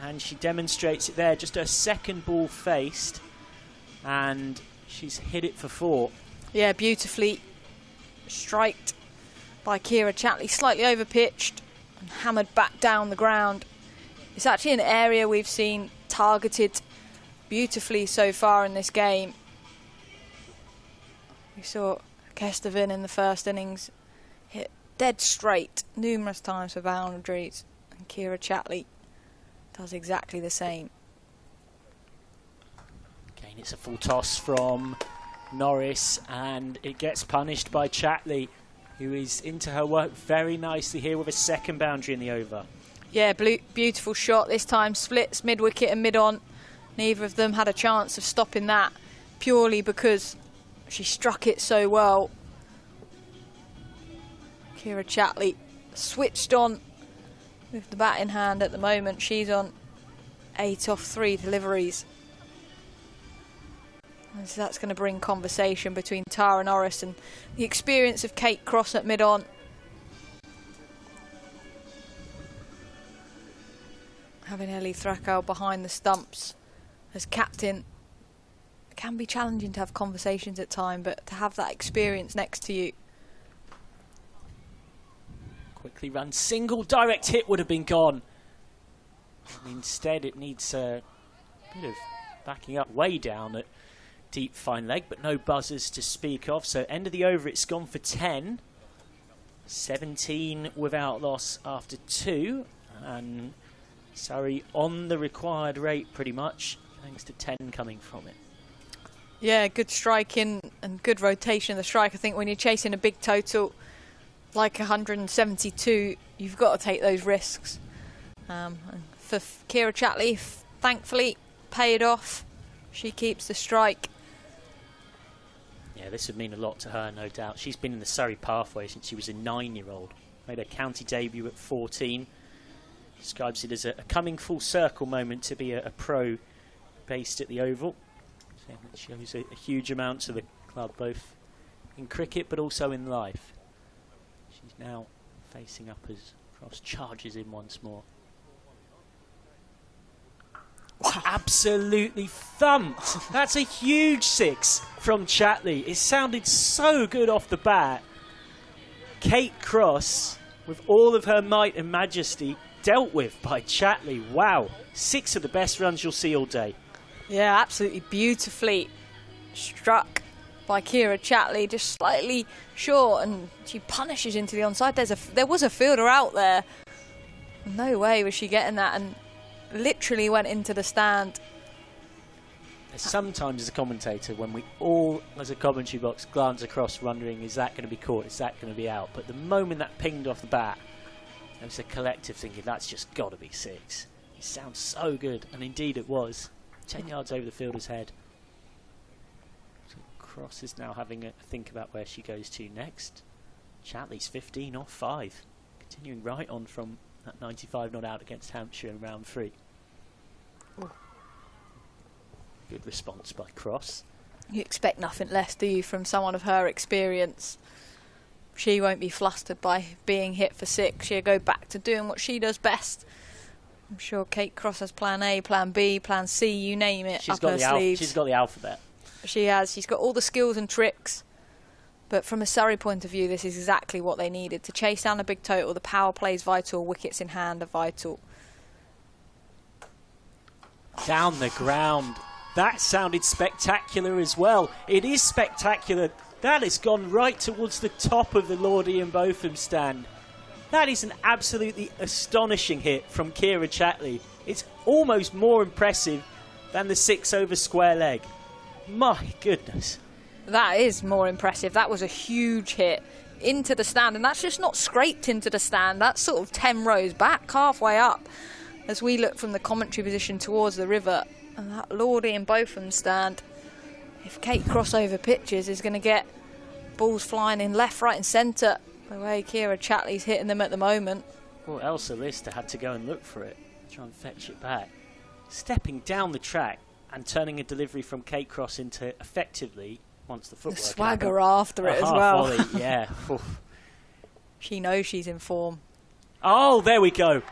and she demonstrates it there. Just her second ball faced, and she's hit it for 4. Yeah, beautifully striked by Kira Chatley, slightly over pitched and hammered back down the ground. It's actually an area we've seen targeted beautifully so far in this game. We saw Kestervin in the first innings hit dead straight numerous times for boundaries, and Kira Chatley does exactly the same. Again, it's a full toss from Norris, and it gets punished by Chatley, who is into her work very nicely here with a second boundary in the over. Yeah, beautiful shot. This time splits mid-wicket and mid-on. Neither of them had a chance of stopping that, purely because she struck it so well. Kira Chatley switched on with the bat in hand at the moment. She's on 8 off 3 deliveries. And so that's going to bring conversation between Tara Norris and the experience of Kate Cross at mid-on. Having Ellie Threckeld behind the stumps as captain can be challenging to have conversations at times, but to have that experience next to you. Quickly run single, direct hit would have been gone. Instead it needs a bit of backing up way down at deep fine leg, but no buzzers to speak of. So end of the over, it's gone for 10. 17 without loss after 2, and Surrey on the required rate pretty much, thanks to 10 coming from it. Yeah, good striking and good rotation of the strike. I think when you're chasing a big total like 172, you've got to take those risks. And for Kira Chatley, thankfully, paid off. She keeps the strike. Yeah, this would mean a lot to her, no doubt. She's been in the Surrey pathway since she was a 9-year-old. Made her county debut at 14. Describes it as a coming full circle moment to be a pro based at the Oval. Saying that she owes a huge amount to the club, both in cricket but also in life. She's now facing up as Cross charges in once more. Wow. Absolutely thumped. That's a huge 6 from Chatley. It sounded so good off the bat. Kate Cross, with all of her might and majesty, dealt with by Chatley. Wow. 6 of the best runs you'll see all day. Yeah, absolutely beautifully struck by Kira Chatley, just slightly short, and she punishes into the onside. There was a fielder out there. No way was she getting that, and literally went into the stand. Sometimes as a commentator, when we all, as a commentary box, glance across wondering, is that going to be caught, is that going to be out? But the moment that pinged off the bat, there was a collective thinking, that's just got to be 6. It sounds so good, and indeed it was. 10 yards over the fielder's head. So Cross is now having a think about where she goes to next. Chatley's 15 off 5. Continuing right on from that 95 not out against Hampshire in round 3. Ooh. Good response by Cross. You expect nothing less, do you, from someone of her experience? She won't be flustered by being hit for 6. She'll go back to doing what she does best. I'm sure Kate Cross has plan A, plan B, plan C, you name it, up her sleeves. She's got the alphabet. She has. She's got all the skills and tricks. But from a Surrey point of view, this is exactly what they needed. To chase down a big total, the power play is vital, wickets in hand are vital. Down the ground. That sounded spectacular as well. It is spectacular. That has gone right towards the top of the Lord Ian Botham stand. That is an absolutely astonishing hit from Kira Chatley. It's almost more impressive than the 6 over square leg. My goodness. That is more impressive. That was a huge hit into the stand, and that's just not scraped into the stand. That's sort of 10 rows back, halfway up, as we look from the commentary position towards the river. And that Lord Ian Botham stand, if Kate Crossover pitches, is going to get balls flying in left, right and centre, the way Kira Chatley's hitting them at the moment. Well, Elsa Lister had to go and look for it, try and fetch it back. Stepping down the track and turning a delivery from Kate Cross into, effectively, once the footwork... The swagger after it as well. Volley, yeah. She knows she's in form. Oh, there we go.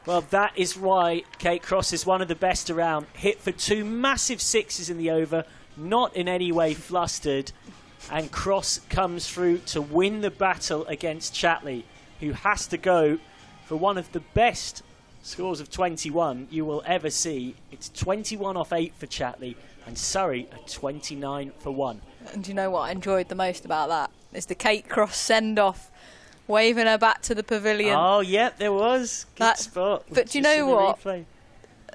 Well, that is why Kate Cross is one of the best around. Hit for 2 massive 6s in the over, not in any way flustered. And Cross comes through to win the battle against Chatley, who has to go for one of the best scores of 21 you will ever see. It's 21 off 8 for Chatley, and Surrey are 29 for 1. And do you know what I enjoyed the most about that? Is the Kate Cross send-off, waving her back to the pavilion. Oh, yep, there was. Good spot. But do you know what?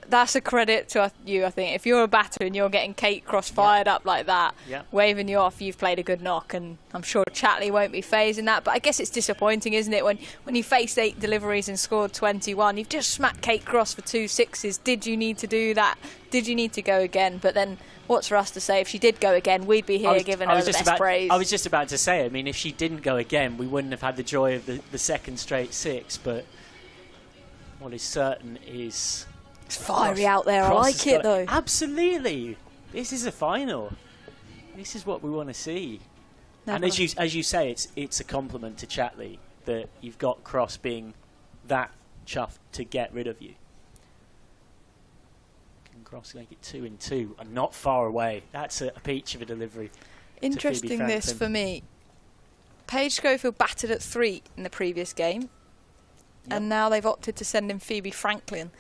That's a credit to you, I think. If you're a batter and you're getting Kate Cross fired up like that, waving you off, you've played a good knock, and I'm sure Chatley won't be phasing that. But I guess it's disappointing, isn't it, when you faced 8 deliveries and scored 21, you've just smacked Kate Cross for 2 6s. Did you need to do that? Did you need to go again? But then what's for us to say? If she did go again, we'd be here giving her the best praise. I was just about to say, I mean, if she didn't go again, we wouldn't have had the joy of the second straight 6. But what is certain is... It's fiery out there. I like it, though. Absolutely. This is a final. This is what we want to see. And as you say, it's a compliment to Chatley that you've got Cross being that chuffed to get rid of you. Can Cross going to get 2 in 2 and not far away. That's a peach of a delivery. Interesting this for me. Paige Schofield batted at 3 in the previous game, and now they've opted to send in Phoebe Franklin.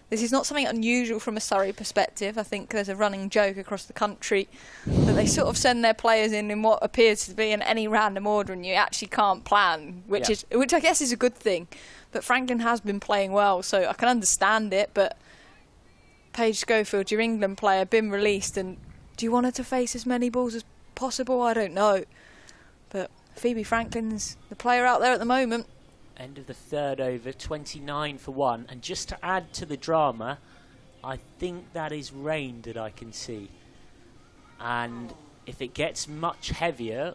This is not something unusual from a Surrey perspective. I think there's a running joke across the country that they sort of send their players in what appears to be in any random order, and you actually can't plan, which I guess is a good thing. But Franklin has been playing well, so I can understand it. But Paige Schofield, your England player, been released, and do you want her to face as many balls as possible? I don't know. But Phoebe Franklin's the player out there at the moment. End of the 3rd over, 29 for 1. And just to add to the drama, I think that is rain that I can see. And if it gets much heavier,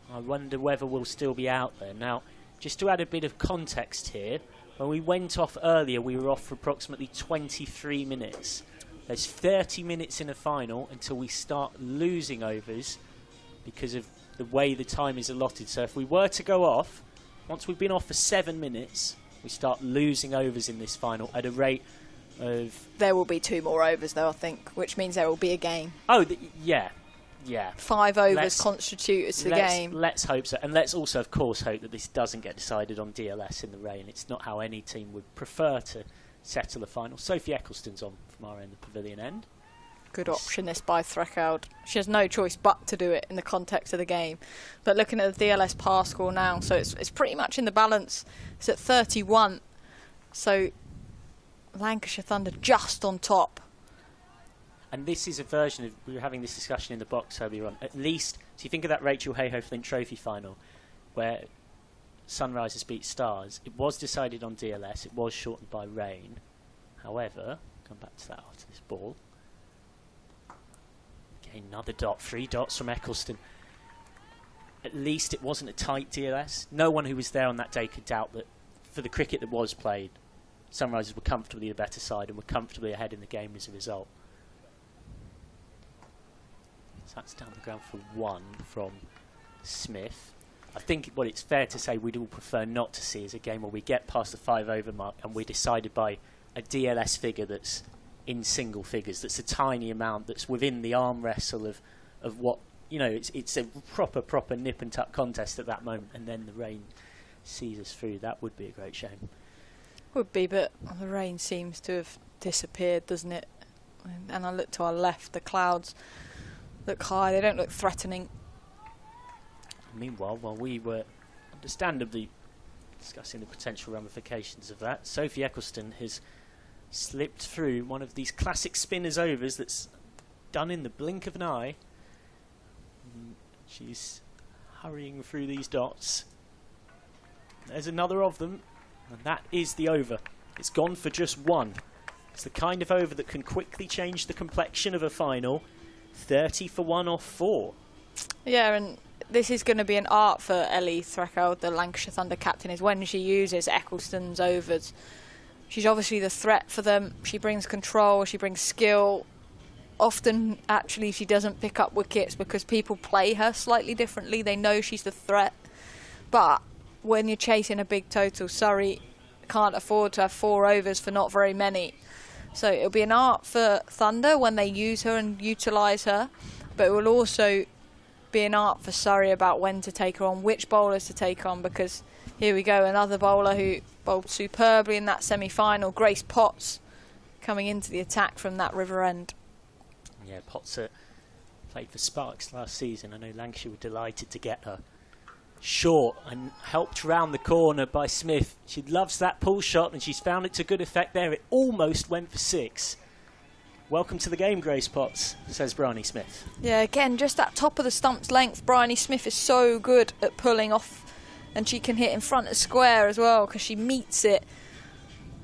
I wonder whether we'll still be out there. Now, just to add a bit of context here, when we went off earlier, we were off for approximately 23 minutes. There's 30 minutes in a final until we start losing overs because of the way the time is allotted. So if we were to go off, once we've been off for 7 minutes, we start losing overs in this final at a rate of... There will be 2 more overs, though, I think, which means there will be a game. Oh, yeah. 5 overs constitute as a game. Let's hope so. And let's also, of course, hope that this doesn't get decided on DLS in the rain. It's not how any team would prefer to settle a final. Sophie Eccleston's on from our end, the pavilion end. Good option, this by Threkoud. She has no choice but to do it in the context of the game. But looking at the DLS par score now, so it's pretty much in the balance. It's at 31. So Lancashire Thunder just on top. And this is a version of, we were having this discussion in the box earlier on, at least, so you think of that Rachel Hayhoe Flint Trophy final, where Sunrisers beat Stars. It was decided on DLS, it was shortened by rain. However, come back to that after this ball. Okay, another dot, 3 dots from Eccleston. At least it wasn't a tight DLS. No one who was there on that day could doubt that for the cricket that was played, Sunrisers were comfortably the better side and were comfortably ahead in the game as a result. So that's down the ground for 1 from Smith. I think what it's fair to say we'd all prefer not to see is a game where we get past the 5-over mark and we're decided by a DLS figure that's in single figures, that's a tiny amount, that's within the arm wrestle of what, you know, it's a proper nip and tuck contest at that moment, and then the rain sees us through. That would be a great shame. Would be, but the rain seems to have disappeared, doesn't it? And I look to our left, the clouds look high, they don't look threatening. Meanwhile, while we were understandably discussing the potential ramifications of that, Sophie Eccleston has slipped through one of these classic spinners overs that's done in the blink of an eye. She's hurrying through these dots. There's another of them, and that is the over. It's gone for just 1. It's the kind of over that can quickly change the complexion of a final. 30 for 1 off 4. Yeah, and this is going to be an art for Ellie Threckeld, the Lancashire Thunder captain, is when she uses Eccleston's overs. She's obviously the threat for them. She brings control, she brings skill. Often, actually, she doesn't pick up wickets because people play her slightly differently. They know she's the threat. But when you're chasing a big total, Surrey can't afford to have 4 overs for not very many. So it'll be an art for Thunder when they use her and utilise her. But it will also be an art for Surrey about when to take her on, which bowlers to take on, because here we go, another bowler who bowled superbly in that semi-final, Grace Potts, coming into the attack from that river end. Yeah, Potts played for Sparks last season. I know Lancashire were delighted to get her. Short and helped round the corner by Smith. She loves that pull shot and she's found it to good effect there. It almost went for 6. Welcome to the game, Grace Potts, says Bryony Smith. Yeah, again, just that top of the stump's length. Bryony Smith is so good at pulling off, and she can hit in front of square as well because she meets it.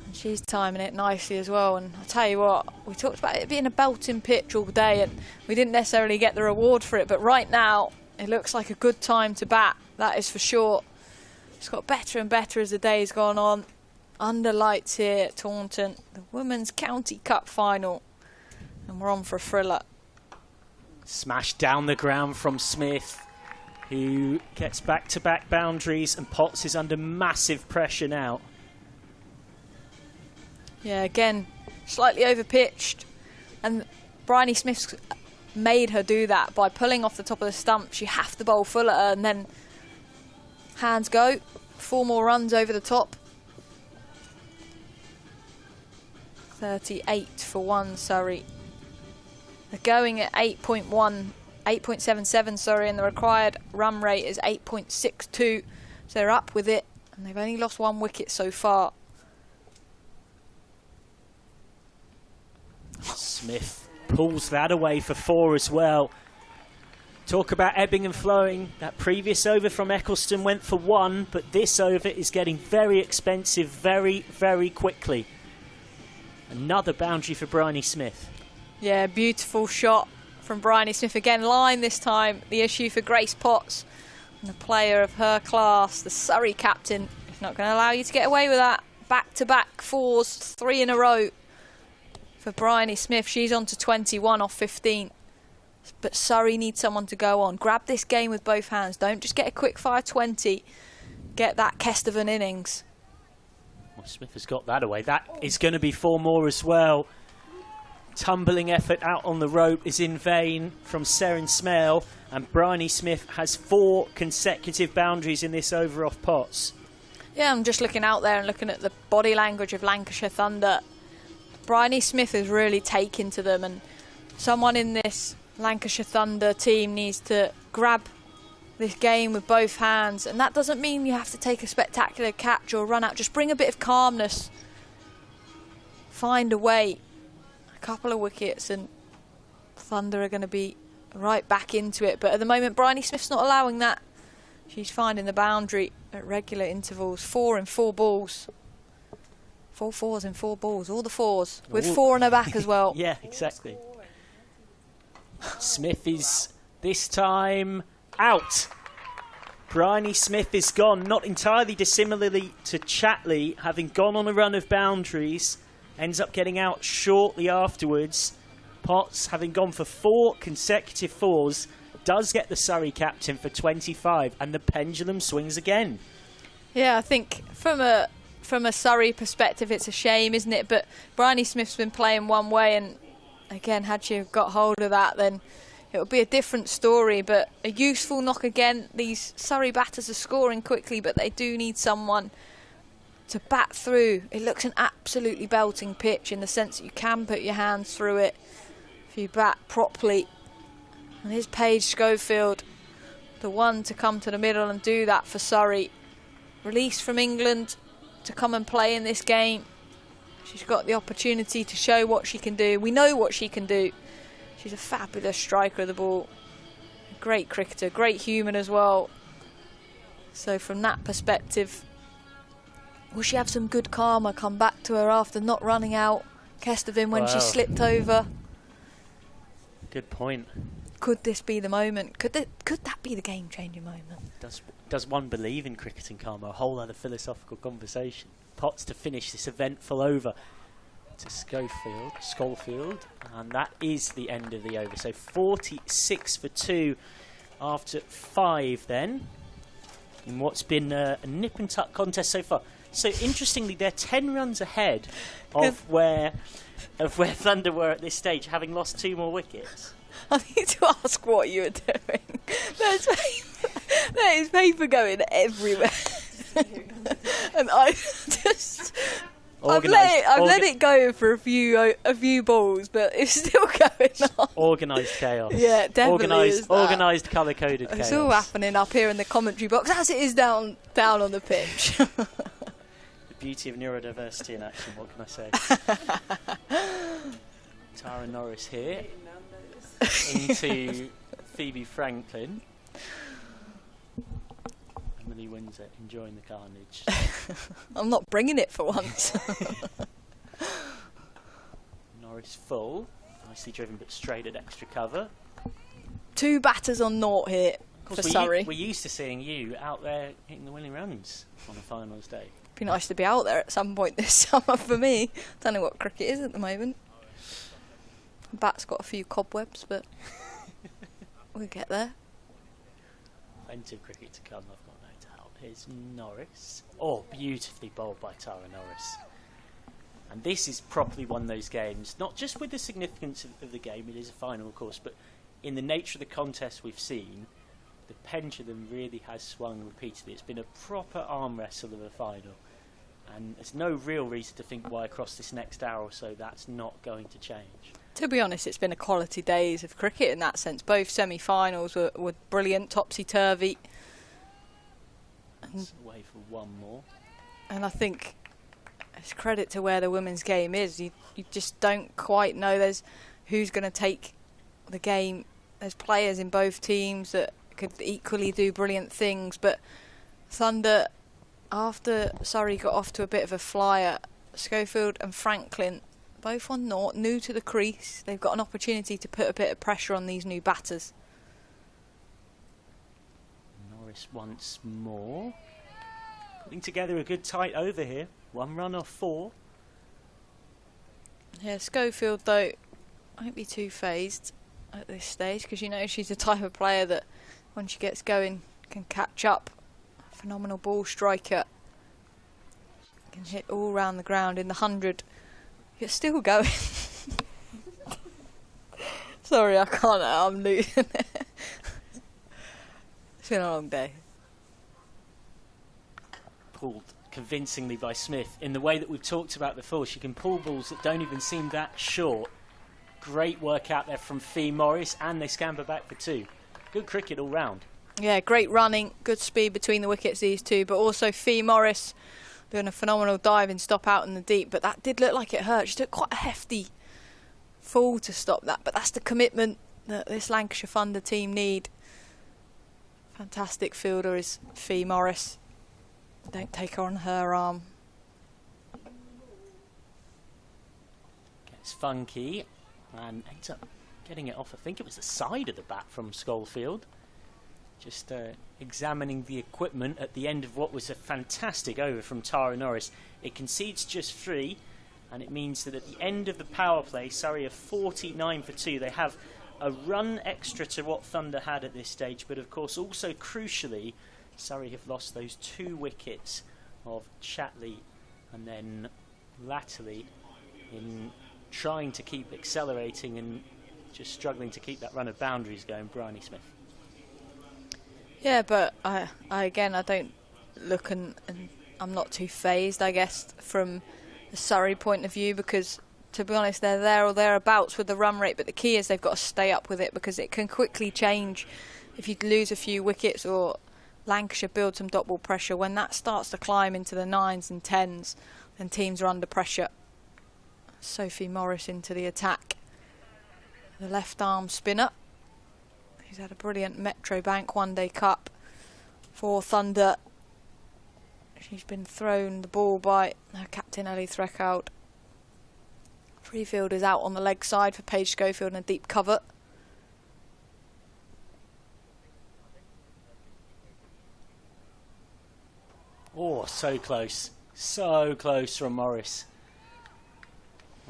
And she's timing it nicely as well. And I'll tell you what, we talked about it being a belting pitch all day, and we didn't necessarily get the reward for it. But right now, it looks like a good time to bat, that is for sure. It's got better and better as the day's gone on. Under lights here at Taunton, the Women's County Cup final. And we're on for a thriller. Smash down the ground from Smith, who gets back-to-back boundaries, and Potts is under massive pressure now. Yeah, again, slightly over-pitched. And Bryony Smith's made her do that by pulling off the top of the stumps. You have to bowl full at her, and then hands go. 4 more runs over the top. 38 for 1, Surrey. They're going at 8.77, sorry, and the required run rate is 8.62. So they're up with it, and they've only lost 1 wicket so far. Smith pulls that away for 4 as well. Talk about ebbing and flowing. That previous over from Eccleston went for 1, but this over is getting very expensive very, very quickly. Another boundary for Bryony Smith. Yeah, beautiful shot from Bryony Smith. Again, line this time. The issue for Grace Potts. And a player of her class, the Surrey captain, is not going to allow you to get away with that. Back-to-back 4s, 3 in a row for Bryony Smith. She's on to 21 off 15. But Surrey needs someone to go on. Grab this game with both hands. Don't just get a quick fire 20. Get that Kestevan innings. Well, Smith has got that away. That is going to be 4 more as well. Tumbling effort out on the rope is in vain from Seren Smale, and Bryony Smith has 4 consecutive boundaries in this over off Potts. Yeah, I'm just looking out there and looking at the body language of Lancashire Thunder. Bryony Smith has really taken to them, and someone in this Lancashire Thunder team needs to grab this game with both hands, and that doesn't mean you have to take a spectacular catch or run out. Just bring a bit of calmness. Find a way. Couple of wickets and Thunder are going to be right back into it, but at the moment Bryony Smith's not allowing that. She's finding the boundary at regular intervals. 4 in 4 balls. 4 4s in 4 balls, all the 4s with 4 on her back as well. Yeah, exactly. Smith is this time out. Bryony Smith is gone, not entirely dissimilarly to Chatley, having gone on a run of boundaries, ends up getting out shortly afterwards. Potts, having gone for 4 consecutive 4s, does get the Surrey captain for 25, and the pendulum swings again. Yeah, I think from a Surrey perspective, it's a shame, isn't it? But Bryony Smith's been playing one way, and again, had she got hold of that, then it would be a different story. But a useful knock again. These Surrey batters are scoring quickly, but they do need someone to bat through. It looks an absolutely belting pitch in the sense that you can put your hands through it if you bat properly. And here's Paige Schofield, the one to come to the middle and do that for Surrey. Released from England to come and play in this game. She's got the opportunity to show what she can do. We know what she can do. She's a fabulous striker of the ball. A great cricketer, great human as well. So from that perspective, will she have some good karma come back to her after not running out Kestervin when she slipped over? Good point. Could this be the moment? Could that be the game-changing moment? Does one believe in cricketing karma? A whole other philosophical conversation. Potts to finish this eventful over to Schofield, and that is the end of the over. So 46 for 2 after 5 then, in what's been a nip and tuck contest so far. So interestingly, they're 10 runs ahead of where Thunder were at this stage, having lost 2 more wickets. I need to ask what you were doing. There is paper going everywhere. And I just... I've let it go for a few balls, but it's still going on. Organised chaos. Yeah, definitely. Organised colour-coded chaos. It's all happening up here in the commentary box as it is down on the pitch. The beauty of neurodiversity in action, what can I say? Tara Norris here into Phoebe Franklin. Emily Windsor enjoying the carnage. I'm not bringing it for once. Norris full, nicely driven but straight at extra cover. 2 batters on naught here for Surrey. We're used to seeing you out there hitting the winning runs on a finals day. Be nice to be out there at some point this summer for me. Don't know what cricket is at the moment. The bat's got a few cobwebs, but we'll get there. Plenty of cricket to come, I've got no doubt. Here's Norris. Oh, beautifully bowled by Tara Norris. And this is properly one of those games, not just with the significance of the game, it is a final of course, but in the nature of the contest we've seen, the pendulum really has swung repeatedly. It's been a proper arm wrestle of a final. And there's no real reason to think why across this next hour or so that's not going to change. To be honest, it's been a quality days of cricket in that sense. Both semi-finals were brilliant, topsy-turvy. That's away for one more. And I think it's credit to where the women's game is. You just don't quite know who's going to take the game. There's players in both teams that could equally do brilliant things, but Thunder, after Surrey got off to a bit of a flyer, Schofield and Franklin both on naught, new to the crease. They've got an opportunity to put a bit of pressure on these new batters. Norris once more. Putting together a good tight over here. 1 run off 4. Yeah, Schofield though, won't be too phased at this stage because you know she's the type of player that when she gets going can catch up. A phenomenal ball striker. Can hit all round the ground in the 100. You're still going. Sorry, I can't. I'm losing it. It's been a long day. Pulled convincingly by Smith in the way that we've talked about before. She can pull balls that don't even seem that short. Great work out there from Fee Morris, and they scamper back for 2. Good cricket all round. Yeah, great running, good speed between the wickets, these two, but also Fee Morris doing a phenomenal diving stop out in the deep, but that did look like it hurt. She took quite a hefty fall to stop that, but that's the commitment that this Lancashire Thunder team need. Fantastic fielder is Fee Morris. Don't take her on her arm. Gets funky and ends up getting it off. I think it was the side of the bat from Schofield. Just examining the equipment at the end of what was a fantastic over from Tara Norris. It concedes just 3, and it means that at the end of the power play, Surrey are 49 for 2. They have a run extra to what Thunder had at this stage, but of course also crucially, Surrey have lost those 2 wickets of Chatley and then latterly in trying to keep accelerating and just struggling to keep that run of boundaries going, Bryony Smith. Yeah, but I don't look and I'm not too phased, I guess, from the Surrey point of view, because to be honest, they're there or thereabouts with the run rate, but the key is they've got to stay up with it, because it can quickly change if you lose a few wickets or Lancashire build some dot ball pressure. When that starts to climb into the 9s and 10s, then teams are under pressure. Sophie Morris into the attack. The left arm spinner. He's had a brilliant Metro Bank One Day Cup for Thunder. She's been thrown the ball by her captain Ellie Threckhout. Freefield is out on the leg side for Paige Schofield in a deep cover. Oh, so close. So close from Morris.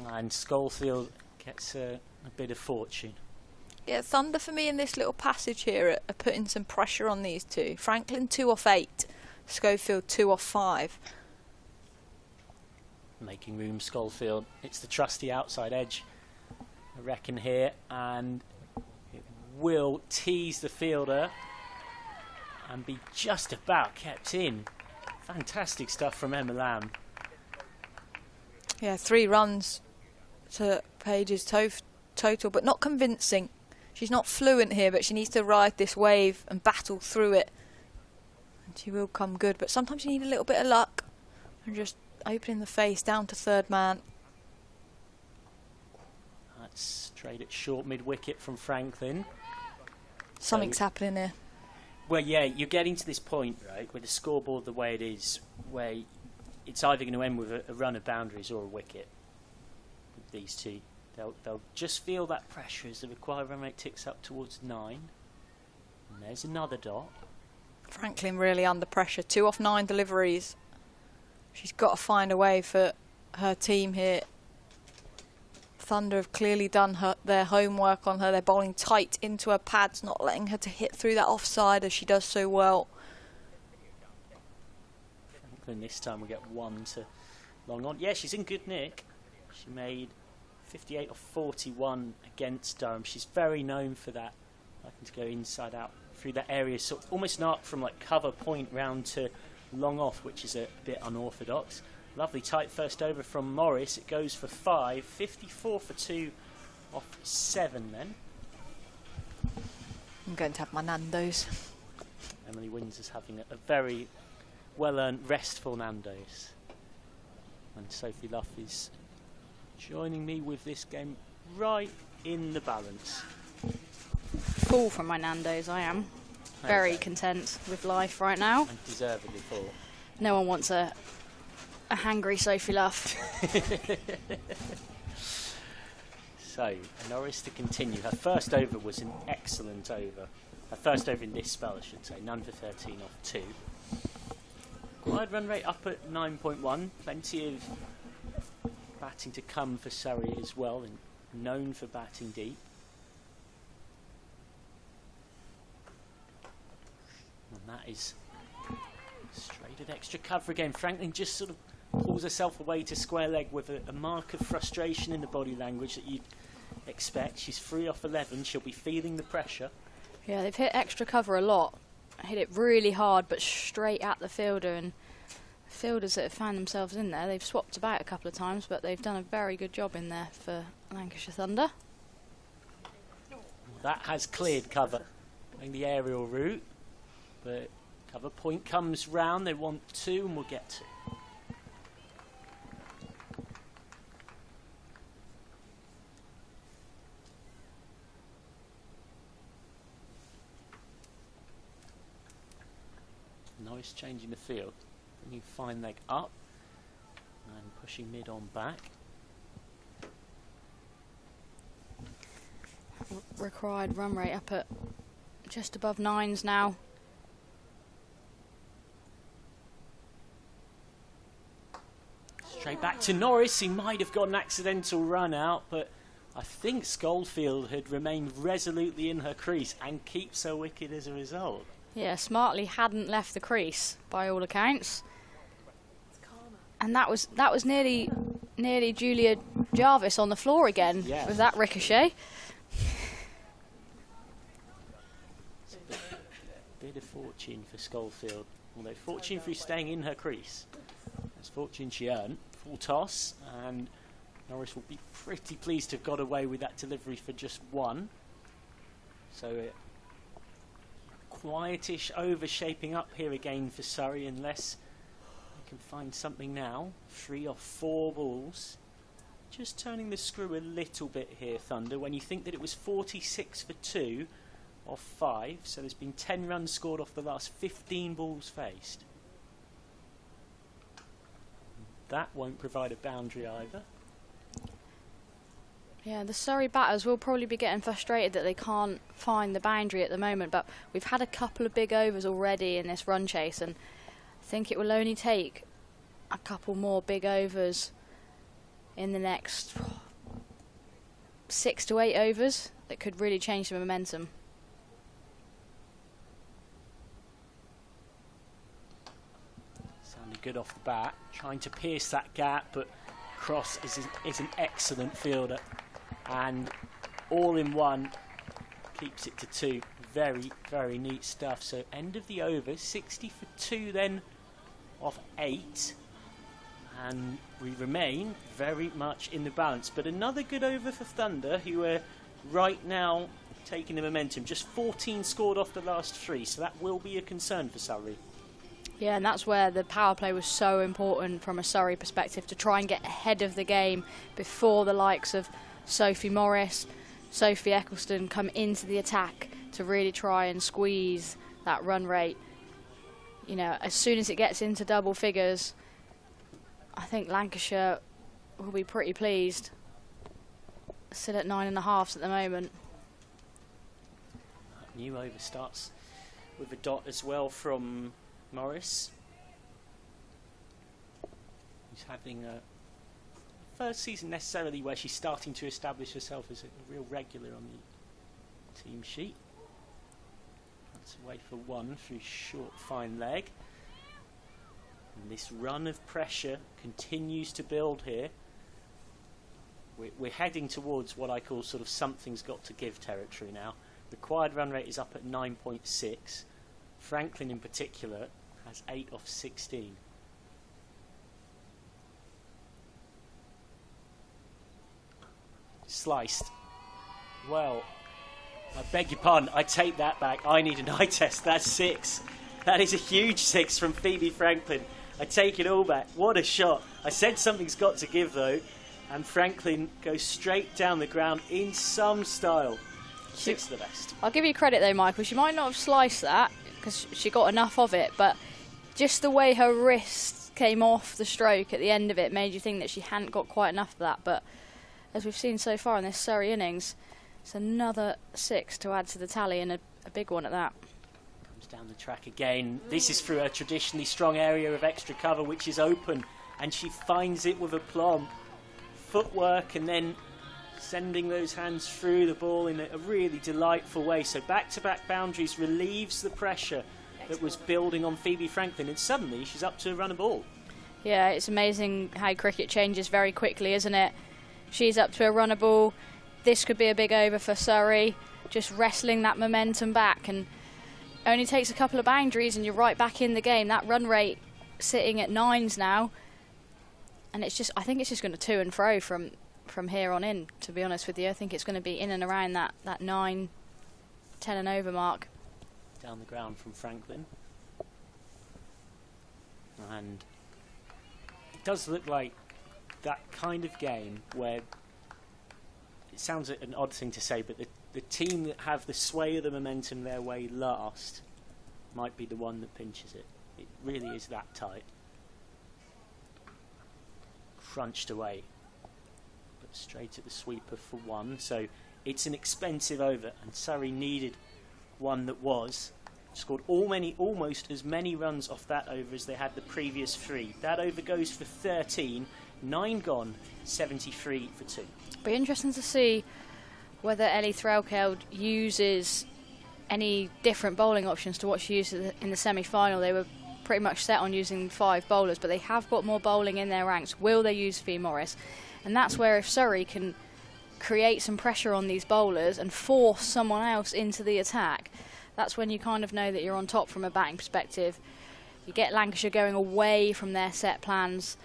And Schofield gets a bit of fortune. Yeah, Thunder for me in this little passage here are putting some pressure on these two. Franklin 2 off 8, Schofield 2 off 5. Making room, Schofield. It's the trusty outside edge, I reckon, here, and it will tease the fielder and be just about kept in. Fantastic stuff from Emma Lamb. Yeah, 3 runs to Paige's total, but not convincing. She's not fluent here, but she needs to ride this wave and battle through it. And she will come good, but sometimes you need a little bit of luck. And just opening the face down to third man. That's straight at short mid-wicket from Franklin. Something's happening here. Well, yeah, you're getting to this point, right, with the scoreboard the way it is, where it's either going to end with a run of boundaries or a wicket. With these two, they'll just feel that pressure as the required run rate ticks up towards 9. And there's another dot. Franklin really under pressure. 2 off 9 deliveries. She's got to find a way for her team here. Thunder have clearly done their homework on her. They're bowling tight into her pads, not letting her to hit through that offside as she does so well. Franklin this time will get 1 to long on. Yeah, she's in good nick. She made 58 off 41 against Durham. She's very known for that. Liking to go inside out through that area, so almost an arc from like cover point round to long off, which is a bit unorthodox. Lovely tight first over from Morris. It goes for 5, 54 for 2 off 7 then. I'm going to have my Nando's. Emily Windsor's having a very well-earned restful Nando's. And Sophie Luff is joining me with this game right in the balance. Full from my Nando's, I am. Very content with life right now. And deservedly full. No one wants a hangry Sophie Luff. So, Norris to continue. Her first over was an excellent over. Her first over in this spell, I should say. None for 13 off 2. Wide run rate up at 9.1. Plenty of batting to come for Surrey as well, and known for batting deep. And that is straight at extra cover again. Franklin just sort of pulls herself away to square leg with a mark of frustration in the body language that you'd expect. She's 3 off 11. She'll be feeling the pressure. Yeah, they've hit extra cover a lot. Hit it really hard, but straight at the fielder. And fielders that have found themselves in there, they've swapped about a couple of times, but they've done a very good job in there for Lancashire Thunder. That has cleared cover, going the aerial route. But cover point comes round. They want 2, and we'll get 2. Norris changing the field, bringing fine leg up and pushing mid on back. Required run rate up at just above 9s now. Straight back to Norris. He might have got an accidental run out, but I think Schofield had remained resolutely in her crease and keeps her wicket as a result. Yeah, Smartley hadn't left the crease by all accounts, and that was nearly Julia Jarvis on the floor again with that ricochet. Bit of fortune for Schofield, although fortune through staying in her crease. That's fortune she earned. Full toss, and Norris will be pretty pleased to have got away with that delivery for just 1. So quietish over shaping up here again for Surrey, unless we can find something now. 3 or 4 balls. Just turning the screw a little bit here, Thunder, when you think that it was 46 for 2 off 5, so there's been 10 runs scored off the last 15 balls faced. That won't provide a boundary either. Yeah, the Surrey batters will probably be getting frustrated that they can't find the boundary at the moment, but we've had a couple of big overs already in this run chase, and I think it will only take a couple more big overs in the next 6 to 8 overs that could really change the momentum. Sounded good off the bat, trying to pierce that gap, but Cross is an excellent fielder, and all in one keeps it to 2. Very, very neat stuff. So end of the over, 60 for 2 then off 8, and we remain very much in the balance. But another good over for Thunder, who are right now taking the momentum. Just 14 scored off the last 3, so that will be a concern for Surrey. Yeah, and that's where the power play was so important from a Surrey perspective, to try and get ahead of the game before the likes of Sophie Morris, Sophie Eccleston come into the attack to really try and squeeze that run rate. You know, as soon as it gets into double figures, I think Lancashire will be pretty pleased. Still at 9.5s at the moment. New over starts with a dot as well from Morris, who's having a first season necessarily where she's starting to establish herself as a real regular on the team sheet. That's away for 1 through short fine leg, and this run of pressure continues to build here. We're heading towards what I call sort of something's got to give territory now. Required run rate is up at 9.6. Franklin in particular has 8 off 16. Sliced. Well, I beg your pardon, I take that back. I need an eye test. That's 6. That is a huge 6 from Phoebe Franklin. I take it all back. What a shot. I said something's got to give though, and Franklin goes straight down the ground in some style. 6 the best. I'll give you credit though, Michael. She might not have sliced that because she got enough of it, but just the way her wrist came off the stroke at the end of it made you think that she hadn't got quite enough of that. But as we've seen so far in this Surrey innings, it's another 6 to add to the tally, and a big one at that. Comes down the track again. This is through a traditionally strong area of extra cover, which is open, and she finds it with aplomb. Footwork and then sending those hands through the ball in a really delightful way. So back-to-back boundaries relieves the pressure that was building on Phoebe Franklin, and suddenly she's up to a run of ball. Yeah, it's amazing how cricket changes very quickly, isn't it? She's up to a run of ball. This could be a big over for Surrey, just wrestling that momentum back, and only takes a couple of boundaries and you're right back in the game. That run rate sitting at 9s now, and it's just, I think it's just going to to and fro from here on in, to be honest with you. I think it's going to be in and around that 9, 10 and over mark. Down the ground from Franklin. And it does look like that kind of game where, it sounds an odd thing to say, but the team that have the sway of the momentum their way last might be the one that pinches it. It really is that tight. Crunched away, but straight at the sweeper for 1. So it's an expensive over, and Surrey needed one that was. Scored almost as many runs off that over as they had the previous 3. That over goes for 13, 9 gone, 73 for 2. Be interesting to see whether Ellie Threlkeld uses any different bowling options to what she used in the semi-final. They were pretty much set on using 5 bowlers, but they have got more bowling in their ranks. Will they use Fee Morris? And that's where if Surrey can create some pressure on these bowlers and force someone else into the attack, that's when you kind of know that you're on top from a batting perspective. You get Lancashire going away from their set plans.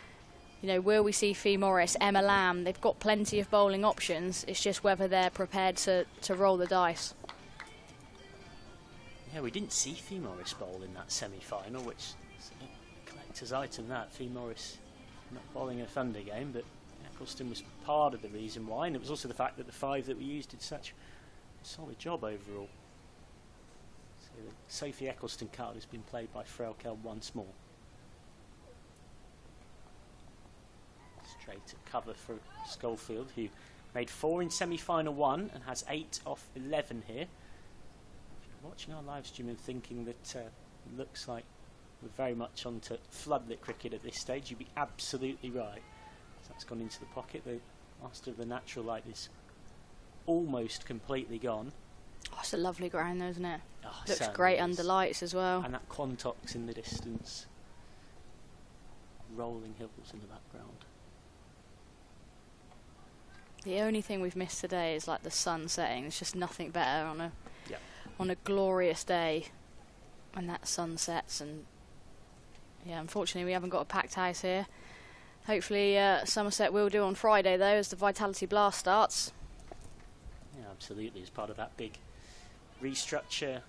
You know, will we see Fee Morris, Emma Lamb? They've got plenty of bowling options. It's just whether they're prepared to roll the dice. Yeah, we didn't see Fee Morris bowl in that semi-final, which is a collector's item, that. Fee Morris not bowling a Thunder game, but Eccleston was part of the reason why, and it was also the fact that the 5 that we used did such a solid job overall. So the Sophie Eccleston card has been played by Threlkeld once more. Straight at cover for Schofield, who made 4 in semi-final 1 and has 8 off 11 here. If you're watching our live stream and thinking that it looks like we're very much onto floodlit cricket at this stage, you'd be absolutely right. So that's gone into the pocket. The Master of the Natural Light is almost completely gone. Oh, it's a lovely ground though, isn't it? Oh, looks great under lights as well. And that Quantox in the distance. Rolling hills in the background. The only thing we've missed today is like the sun setting. There's just nothing better on a glorious day when that sun sets. And yeah, unfortunately we haven't got a packed house here. Hopefully Somerset will do on Friday though, as the Vitality Blast starts. Yeah, absolutely, as part of that big restructure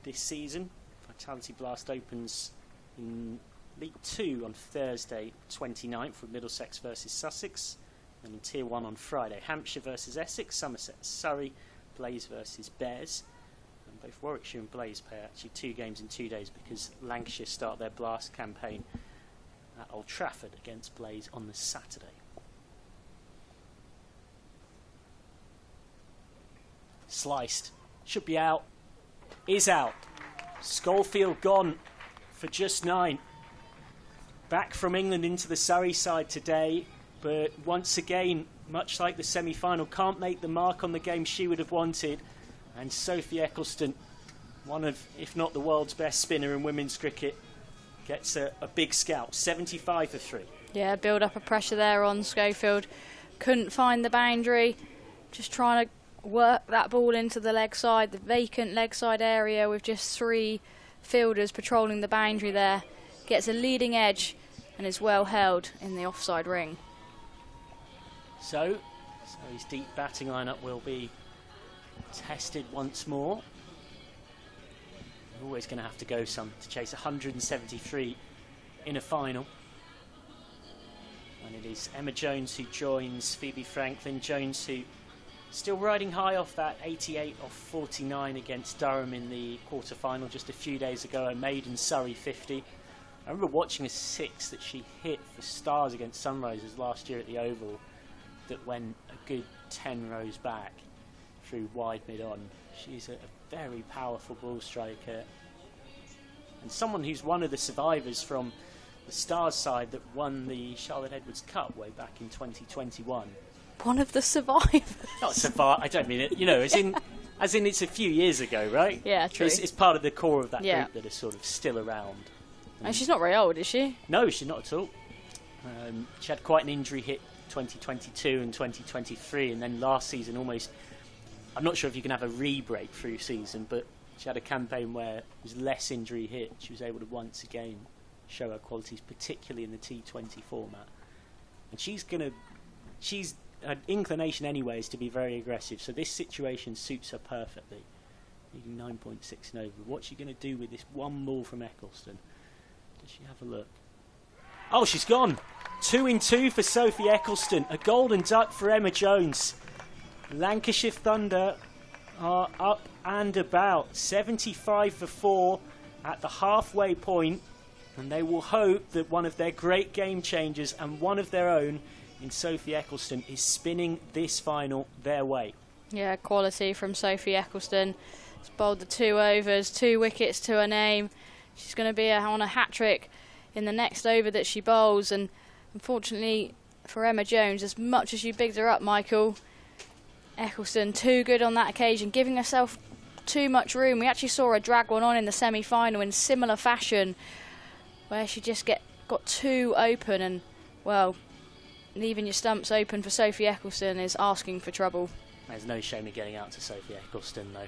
this season. Vitality Blast opens in League 2 on Thursday 29th with Middlesex versus Sussex, and in Tier 1 on Friday Hampshire versus Essex, Somerset Surrey, Blaze versus Bears, and both Warwickshire and Blaze play actually 2 games in 2 days because Lancashire start their Blast campaign at Old Trafford against Blaze on the Saturday. Sliced, should be out, is out. Schofield gone for just 9. Back from England into the Surrey side today, but once again, much like the semi-final, can't make the mark on the game she would have wanted. And Sophie Eccleston, one of, if not the world's best spinner in women's cricket, gets a big scalp, 75 for 3. Yeah, build up a pressure there on Schofield. Couldn't find the boundary, just trying to work that ball into the leg side, the vacant leg side area with just 3 fielders patrolling the boundary there. Gets a leading edge and is well held in the offside ring. So his deep batting lineup will be tested once more. Always going to have to go some to chase 173 in a final. And it is Emma Jones who joins Phoebe Franklin. Jones, who still riding high off that 88 off 49 against Durham in the quarter-final just a few days ago, a maiden Surrey 50. I remember watching a 6 that she hit for Stars against Sunrisers last year at the Oval that went a good 10 rows back through wide mid-on. She's a very powerful ball striker and someone who's one of the survivors from the Stars side that won the Charlotte Edwards Cup way back in 2021. One of the survivors? Not survive, I don't mean it, you know, as in it's a few years ago, right? Yeah, true. It's part of the core of that group that are sort of still around. And she's not very old, is she? No, she's not at all. She had quite an injury hit 2022 and 2023, and then last season almost, I'm not sure if you can have a re-breakthrough season, but she had a campaign where it was less injury hit. She was able to once again show her qualities, particularly in the T20 format. And her inclination anyway is to be very aggressive, so this situation suits her perfectly. Needing 9.6 and over. What's she going to do with this one ball from Eccleston? Does she have a look? Oh, she's gone! 2 in 2 for Sophie Eccleston. A golden duck for Emma Jones. Lancashire Thunder are up and about. 75 for 4 at the halfway point, and they will hope that one of their great game changers and one of their own in Sophie Eccleston is spinning this final their way. Yeah, quality from Sophie Eccleston. She's bowled the 2 overs, 2 wickets to her name. She's going to be on a hat-trick in the next over that she bowls, and unfortunately for Emma Jones, as much as you bigged her up, Michael, Eccleston too good on that occasion, giving herself too much room. We actually saw her drag one on in the semi-final in similar fashion, where she just got too open, and, well, leaving your stumps open for Sophie Eccleston is asking for trouble. There's no shame in getting out to Sophie Eccleston, though.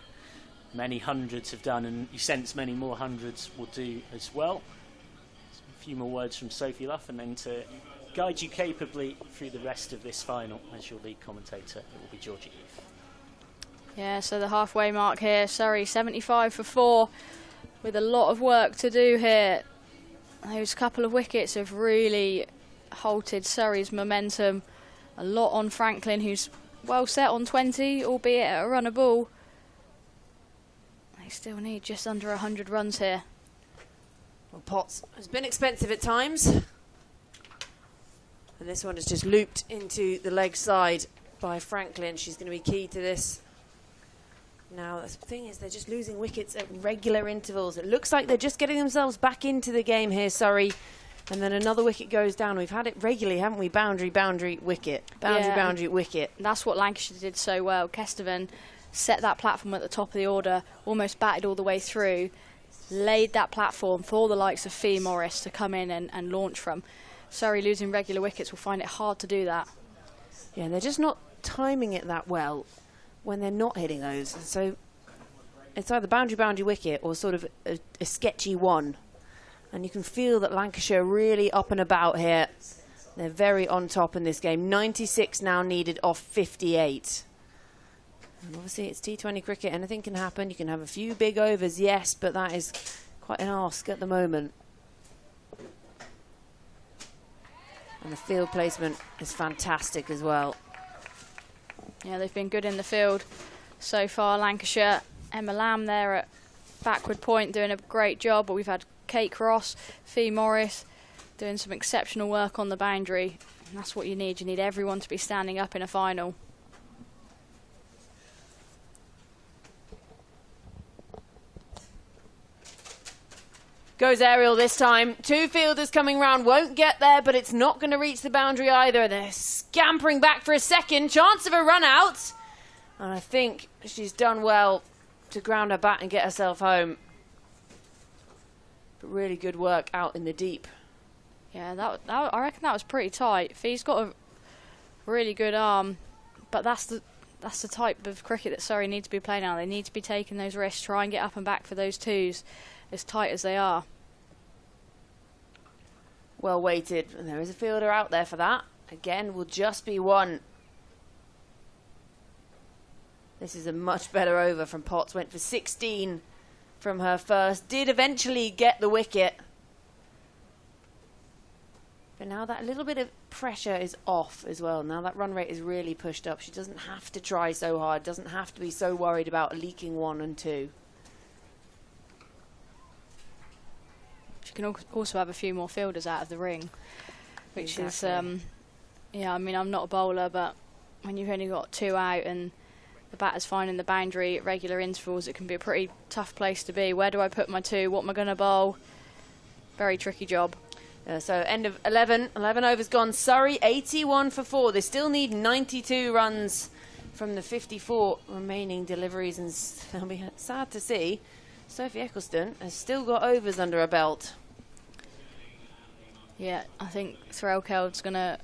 Many hundreds have done, and you sense many more hundreds will do as well. A few more words from Sophie Luff, and then to guide you capably through the rest of this final, as your lead commentator, it will be Georgia Youth. Yeah, so the halfway mark here, Surrey 75 for 4, with a lot of work to do here. Those couple of wickets have really halted Surrey's momentum. A lot on Franklin, who's well set on 20, albeit at a run a ball. They still need just under 100 runs here. Well, Potts has been expensive at times. And this one is just looped into the leg side by Franklin. She's going to be key to this. Now, the thing is, they're just losing wickets at regular intervals. It looks like they're just getting themselves back into the game here, Surrey. And then another wicket goes down. We've had it regularly, haven't we? Boundary, boundary, wicket. Boundary, boundary, wicket. That's what Lancashire did so well. Kesteven set that platform at the top of the order, almost batted all the way through, laid that platform for the likes of Fee Morris to come in and launch from. Surrey losing regular wickets will find it hard to do that. Yeah, and they're just not timing it that well when they're not hitting those. So it's either boundary, boundary, wicket or sort of a sketchy one. And you can feel that Lancashire are really up and about here. They're very on top in this game. 96 now needed off 58. And obviously it's T20 cricket, anything can happen. You can have a few big overs, yes, but that is quite an ask at the moment. And the field placement is fantastic as well. Yeah, they've been good in the field so far, Lancashire. Emma Lamb there at backward point doing a great job, but we've had Kate Cross, Fee Morris doing some exceptional work on the boundary. And that's what you need. You need everyone to be standing up in a final. Goes aerial this time. 2 fielders coming round. Won't get there, but it's not going to reach the boundary either. They're scampering back for a second. Chance of a run out. And I think she's done well to ground her bat and get herself home. But really good work out in the deep. Yeah, that I reckon that was pretty tight. Fee's got a really good arm, but that's the type of cricket that Surrey need to be playing now. They need to be taking those risks, try and get up and back for those 2s, as tight as they are. Well weighted, and there is a fielder out there for that. Again, will just be 1. This is a much better over from Potts. Went for 16 from her first. Did eventually get the wicket. But now that little bit of pressure is off as well. Now that run rate is really pushed up. She doesn't have to try so hard. Doesn't have to be so worried about leaking 1 and 2. She can also have a few more fielders out of the ring, which exactly. is, yeah, I mean, I'm not a bowler, but when you've only got 2 out and the batter's finding the boundary at regular intervals, it can be a pretty tough place to be. Where do I put my 2? What am I going to bowl? Very tricky job. So end of 11 overs gone. Surrey 81 for 4. They still need 92 runs from the 54 remaining deliveries, and it'll be sad to see Sophie Eccleston has still got overs under her belt. Yeah, I think Threlkeld's going to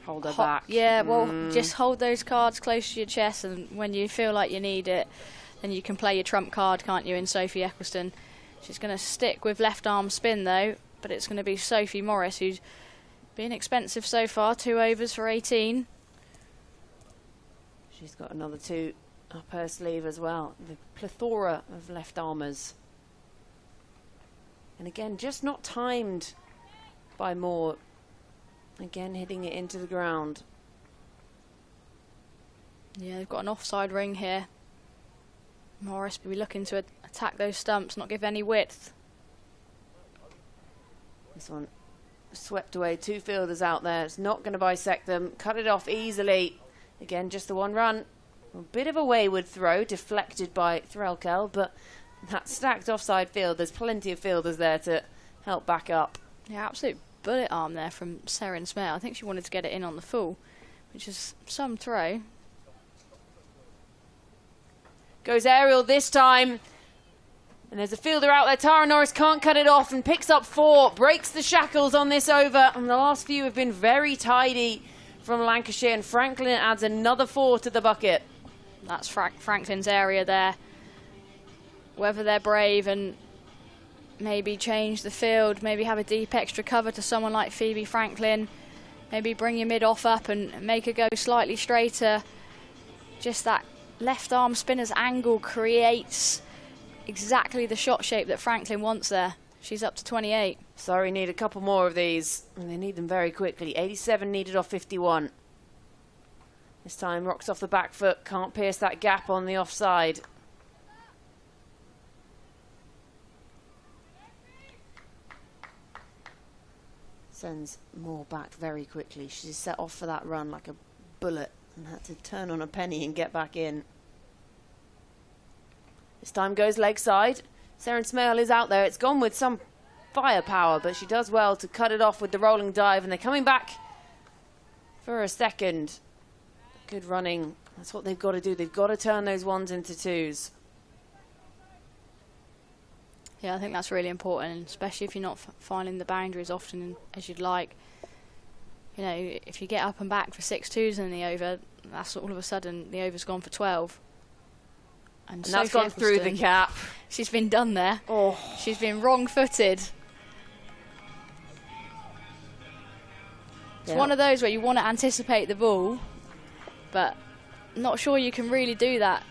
hold her back. Yeah, well, just hold those cards close to your chest, and when you feel like you need it, then you can play your trump card, can't you, in Sophie Eccleston. She's going to stick with left arm spin, though, but it's going to be Sophie Morris, who's been expensive so far. 2 overs for 18. She's got another 2 up her sleeve as well. The plethora of left armers. And again, just not timed by Moore. Again, hitting it into the ground. Yeah, they've got an offside ring here. Morris will be looking to attack those stumps, not give any width. This one swept away. 2 fielders out there. It's not going to bisect them. Cut it off easily. Again, just the 1 run. A bit of a wayward throw, deflected by Threlkel, but that stacked offside field, there's plenty of fielders there to help back up. Yeah, absolute bullet arm there from Seren Smale. I think she wanted to get it in on the full, which is some throw. Goes aerial this time. And there's a fielder out there. Tara Norris can't cut it off and picks up 4. Breaks the shackles on this over. And the last few have been very tidy from Lancashire. And Franklin adds another 4 to the bucket. That's Franklin's area there. Whether they're brave and maybe change the field, maybe have a deep extra cover to someone like Phoebe Franklin, maybe bring your mid-off up and make her go slightly straighter. Just that left arm spinner's angle creates exactly the shot shape that Franklin wants there. She's up to 28. Surrey need a couple more of these, and they need them very quickly. 87 needed off 51. This time rocks off the back foot, can't pierce that gap on the offside. Sends Moore back very quickly. She's set off for that run like a bullet and had to turn on a penny and get back in. This time goes leg side. Seren Smale is out there. It's gone with some firepower, but she does well to cut it off with the rolling dive, and they're coming back for a second. Good running. That's what they've got to do. They've got to turn those 1s into 2s. Yeah, I think that's really important, especially if you're not finding the boundary as often as you'd like. You know, if you get up and back for 6-2s in the over, that's all of a sudden the over's gone for 12. And that's gone through the cap. She's been done there. Oh. She's been wrong-footed. It's one of those where you want to anticipate the ball, but not sure you can really do that,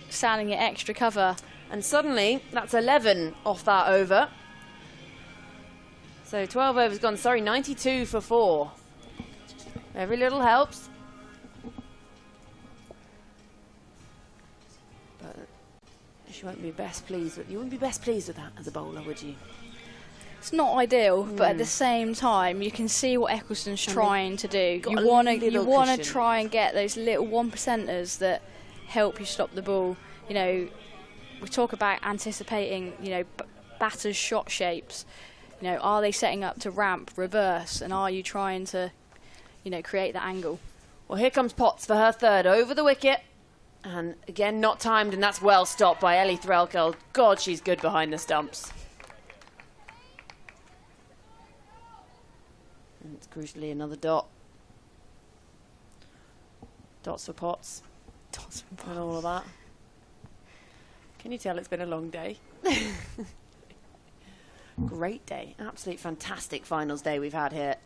standing at extra cover. And suddenly, that's 11 off that over. So 12 overs gone. Sorry, 92 for 4. Every little helps. But she won't be best pleased with. You wouldn't be best pleased with that as a bowler, would you? It's not ideal, but at the same time, you can see what Eccleston's trying to do. You want to try and get those little 1%ers that help you stop the ball. You know, we talk about anticipating, you know, batters' shot shapes. You know, are they setting up to ramp, reverse, and are you trying to, you know, create that angle? Well, here comes Potts for her third over the wicket. And again, not timed, and that's well stopped by Ellie Threlkel. God, she's good behind the stumps. And it's crucially another dot. Dots for Potts. Dots for Potts. And all of that. Can you tell it's been a long day? Great day. Absolute fantastic finals day we've had here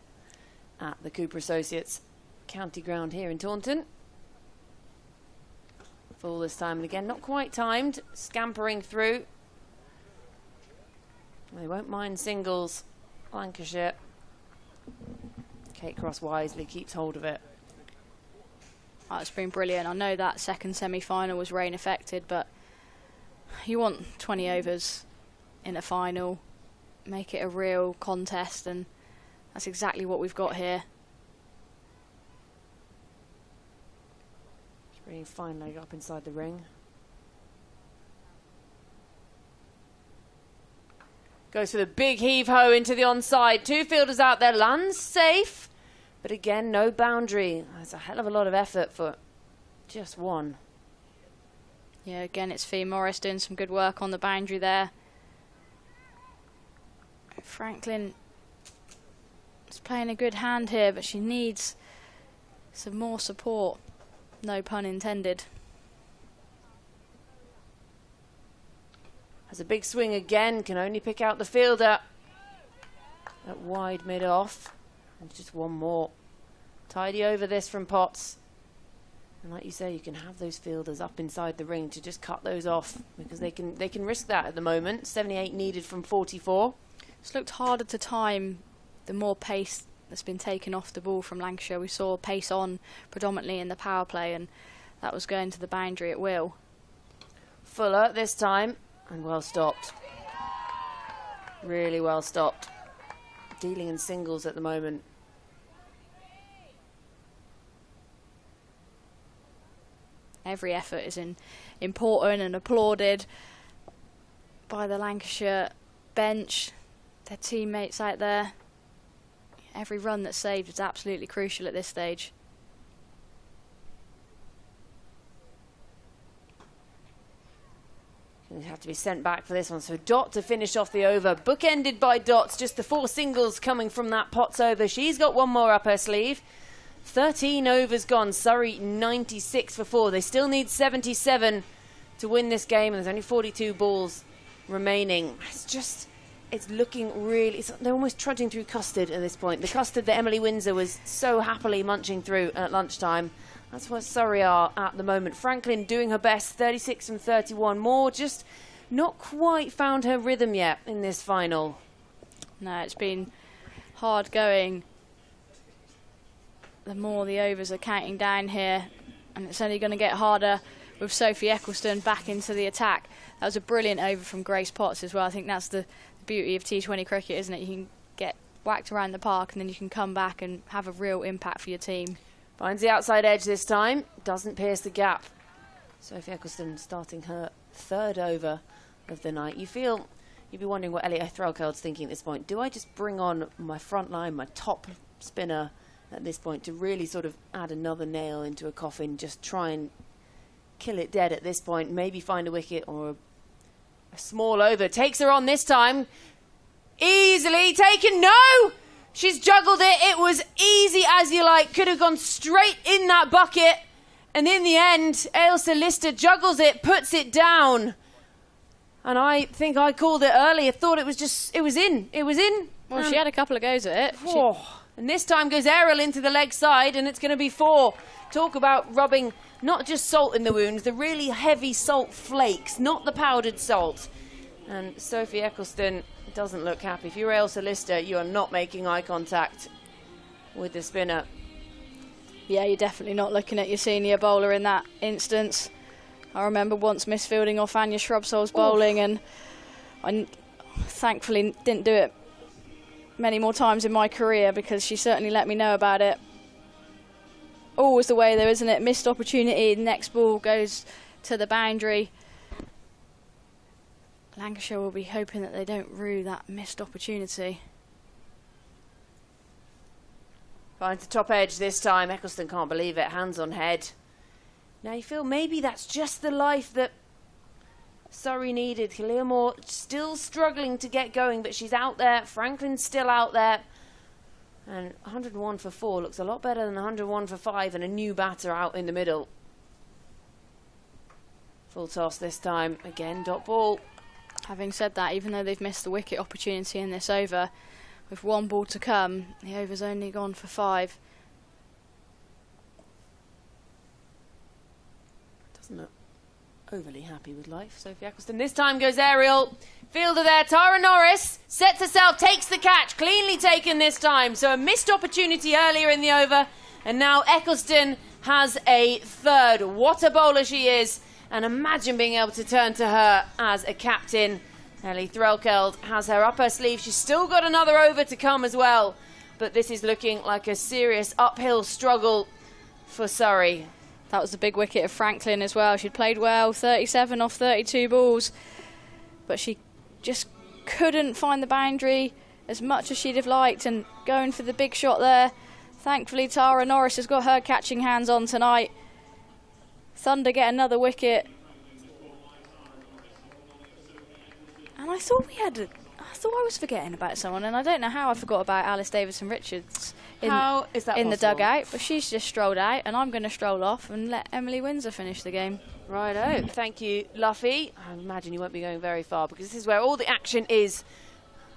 at the Cooper Associates County Ground here in Taunton. Full this time, and again, not quite timed. Scampering through. They won't mind singles. Lancashire. Kate Cross wisely keeps hold of it. Oh, it's been brilliant. I know that second semi-final was rain affected, but you want 20 overs in a final, make it a real contest, and that's exactly what we've got here. She's bringing fine leg up inside the ring. Goes for the big heave-ho into the onside. 2 fielders out there, lands safe, but again, no boundary. That's a hell of a lot of effort for just one. Yeah, again, it's Fee Morris doing some good work on the boundary there. Franklin is playing a good hand here, but she needs some more support. No pun intended. Has a big swing again, can only pick out the fielder at wide mid-off. And just one more. Tidy over this from Potts. And like you say, you can have those fielders up inside the ring to just cut those off, because they can risk that at the moment. 78 needed from 44. It's looked harder to time the more pace that's been taken off the ball from Lancashire. We saw pace on predominantly in the power play, and that was going to the boundary at will. Fuller this time, and well stopped. Really well stopped. Dealing in singles at the moment. Every effort is important and applauded by the Lancashire bench, their teammates out there. Every run that's saved is absolutely crucial at this stage. Going to have to be sent back for this one. So Dot to finish off the over. Bookended by Dots. Just the 4 singles coming from that Potts over. She's got one more up her sleeve. 13 overs gone. Surrey 96 for 4. They still need 77 to win this game. And there's only 42 balls remaining. It's looking really... they're almost trudging through custard at this point. The custard that Emily Windsor was so happily munching through at lunchtime. That's where Surrey are at the moment. Franklin doing her best, 36 and 31 more. Just not quite found her rhythm yet in this final. No, it's been hard going. The more the overs are counting down here, and it's only going to get harder with Sophie Eccleston back into the attack. That was a brilliant over from Grace Potts as well. I think that's the beauty of T20 cricket, isn't it? You can get whacked around the park and then you can come back and have a real impact for your team. Finds the outside edge this time. Doesn't pierce the gap. Sophie Eccleston starting her 3rd over of the night. You'd be wondering what Elliot Threlkeld's thinking at this point. Do I just bring on my front line, my top spinner at this point to really sort of add another nail into a coffin? Just try and kill it dead at this point. Maybe find a wicket or a small over. Takes her on this time. Easily taken. No! She's juggled it. It was easy as you like. Could have gone straight in that bucket. And in the end, Ailsa Lister juggles it, puts it down. And I think I called it earlier. Thought it was in. It was in. Well, she had a couple of goes at it. And this time goes Ariel into the leg side, and it's going to be 4. Talk about rubbing not just salt in the wounds, the really heavy salt flakes, not the powdered salt. And Sophie Eccleston doesn't look happy. If you're Ailsa Lister, you are not making eye contact with the spinner. Yeah, you're definitely not looking at your senior bowler in that instance. I remember once misfielding off Anya Shrubsole's bowling, and I thankfully didn't do it many more times in my career because she certainly let me know about it. Always the way though, isn't it? Missed opportunity, next ball goes to the boundary. Lancashire will be hoping that they don't rue that missed opportunity. Finds the top edge this time. Eccleston can't believe it. Hands on head. Now you feel maybe that's just the life that Surrey needed. Kalia Moore still struggling to get going, but she's out there. Franklin's still out there. And 101 for 4 looks a lot better than 101 for 5 and a new batter out in the middle. Full toss this time. Again, dot ball. Having said that, even though they've missed the wicket opportunity in this over, with 1 ball to come, the over's only gone for 5. Doesn't look overly happy with life. Sophie Eccleston this time goes aerial. Fielder there, Tara Norris sets herself, takes the catch, cleanly taken this time. So a missed opportunity earlier in the over, and now Eccleston has a 3rd. What a bowler she is, and imagine being able to turn to her as a captain. Ellie Threlkeld has her up her sleeve. She's still got another over to come as well, but this is looking like a serious uphill struggle for Surrey. That was the big wicket of Franklin as well. She'd played well, 37 off 32 balls, but she just couldn't find the boundary as much as she'd have liked, and going for the big shot there. Thankfully, Tara Norris has got her catching hands on tonight. Thunder get another wicket. And I thought I was forgetting about someone, and I don't know how I forgot about Alice Davidson-Richards How is that in the possible? dugout, but she's just strolled out, and I'm going to stroll off and let Emily Windsor finish the game. Righto, thank you, Luffy. I imagine you won't be going very far because this is where all the action is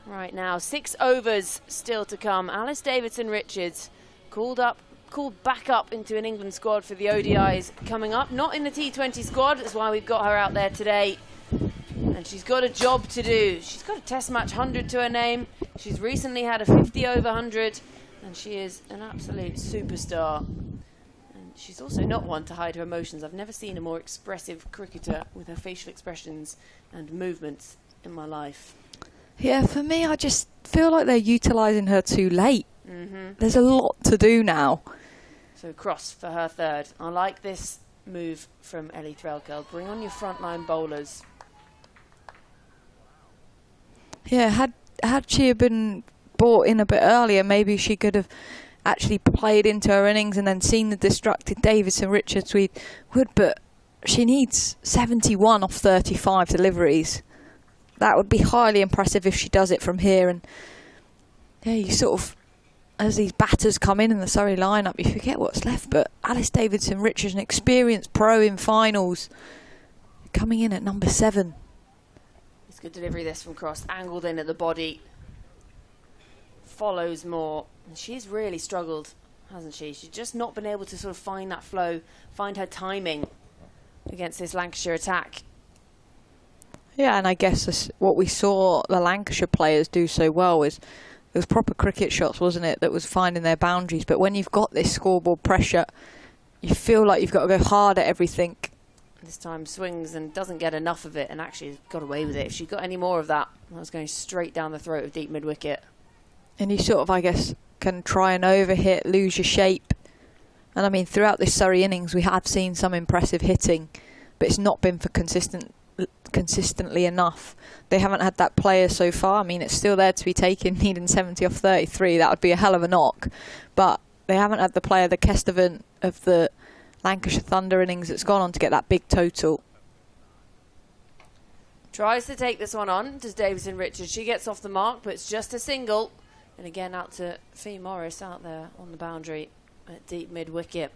right now. 6 overs still to come. Alice Davidson-Richards called back up into an England squad for the ODIs coming up. Not in the T20 squad, that's why we've got her out there today. And she's got a job to do. She's got a Test match 100 to her name. She's recently had a 50 over 100, and she is an absolute superstar. And she's also not one to hide her emotions. I've never seen a more expressive cricketer with her facial expressions and movements in my life. Yeah, for me, I just feel like they're utilising her too late. There's a lot to do now. So Cross for her 3rd. I like this move from Ellie Threlkeld. Bring on your frontline bowlers. Yeah, had she been brought in a bit earlier, maybe she could have actually played into her innings and then seen the distracted Davidson Richards would, but she needs 71 off 35 deliveries. That would be highly impressive if she does it from here. And yeah, you sort of, as these batters come in the Surrey lineup, you forget what's left. But Alice Davidson Richards, an experienced pro in finals, coming in at number 7. It's good delivery this from cross, angled in at the body. Follows more. And she's really struggled, hasn't she? She's just not been able to sort of find that flow, find her timing against this Lancashire attack. Yeah, and I guess this, what we saw the Lancashire players do so well is it was proper cricket shots, wasn't it, that was finding their boundaries. But when you've got this scoreboard pressure, you feel like you've got to go hard at everything. This time swings and doesn't get enough of it, and actually got away with it. If she got any more of that, that was going straight down the throat of deep mid-wicket. And you sort of, I guess, can try and overhit, lose your shape. And I mean, throughout this Surrey innings, we have seen some impressive hitting, but it's not been for consistently enough. They haven't had that player so far. I mean, it's still there to be taken, needing 70 off 33. That would be a hell of a knock. But they haven't had the player, the Kestevan of the Lancashire Thunder innings, that's gone on to get that big total. Tries to take this one on, does Davison Richards. She gets off the mark, but it's just a single. And again, out to Fee Morris out there on the boundary at deep mid-wicket.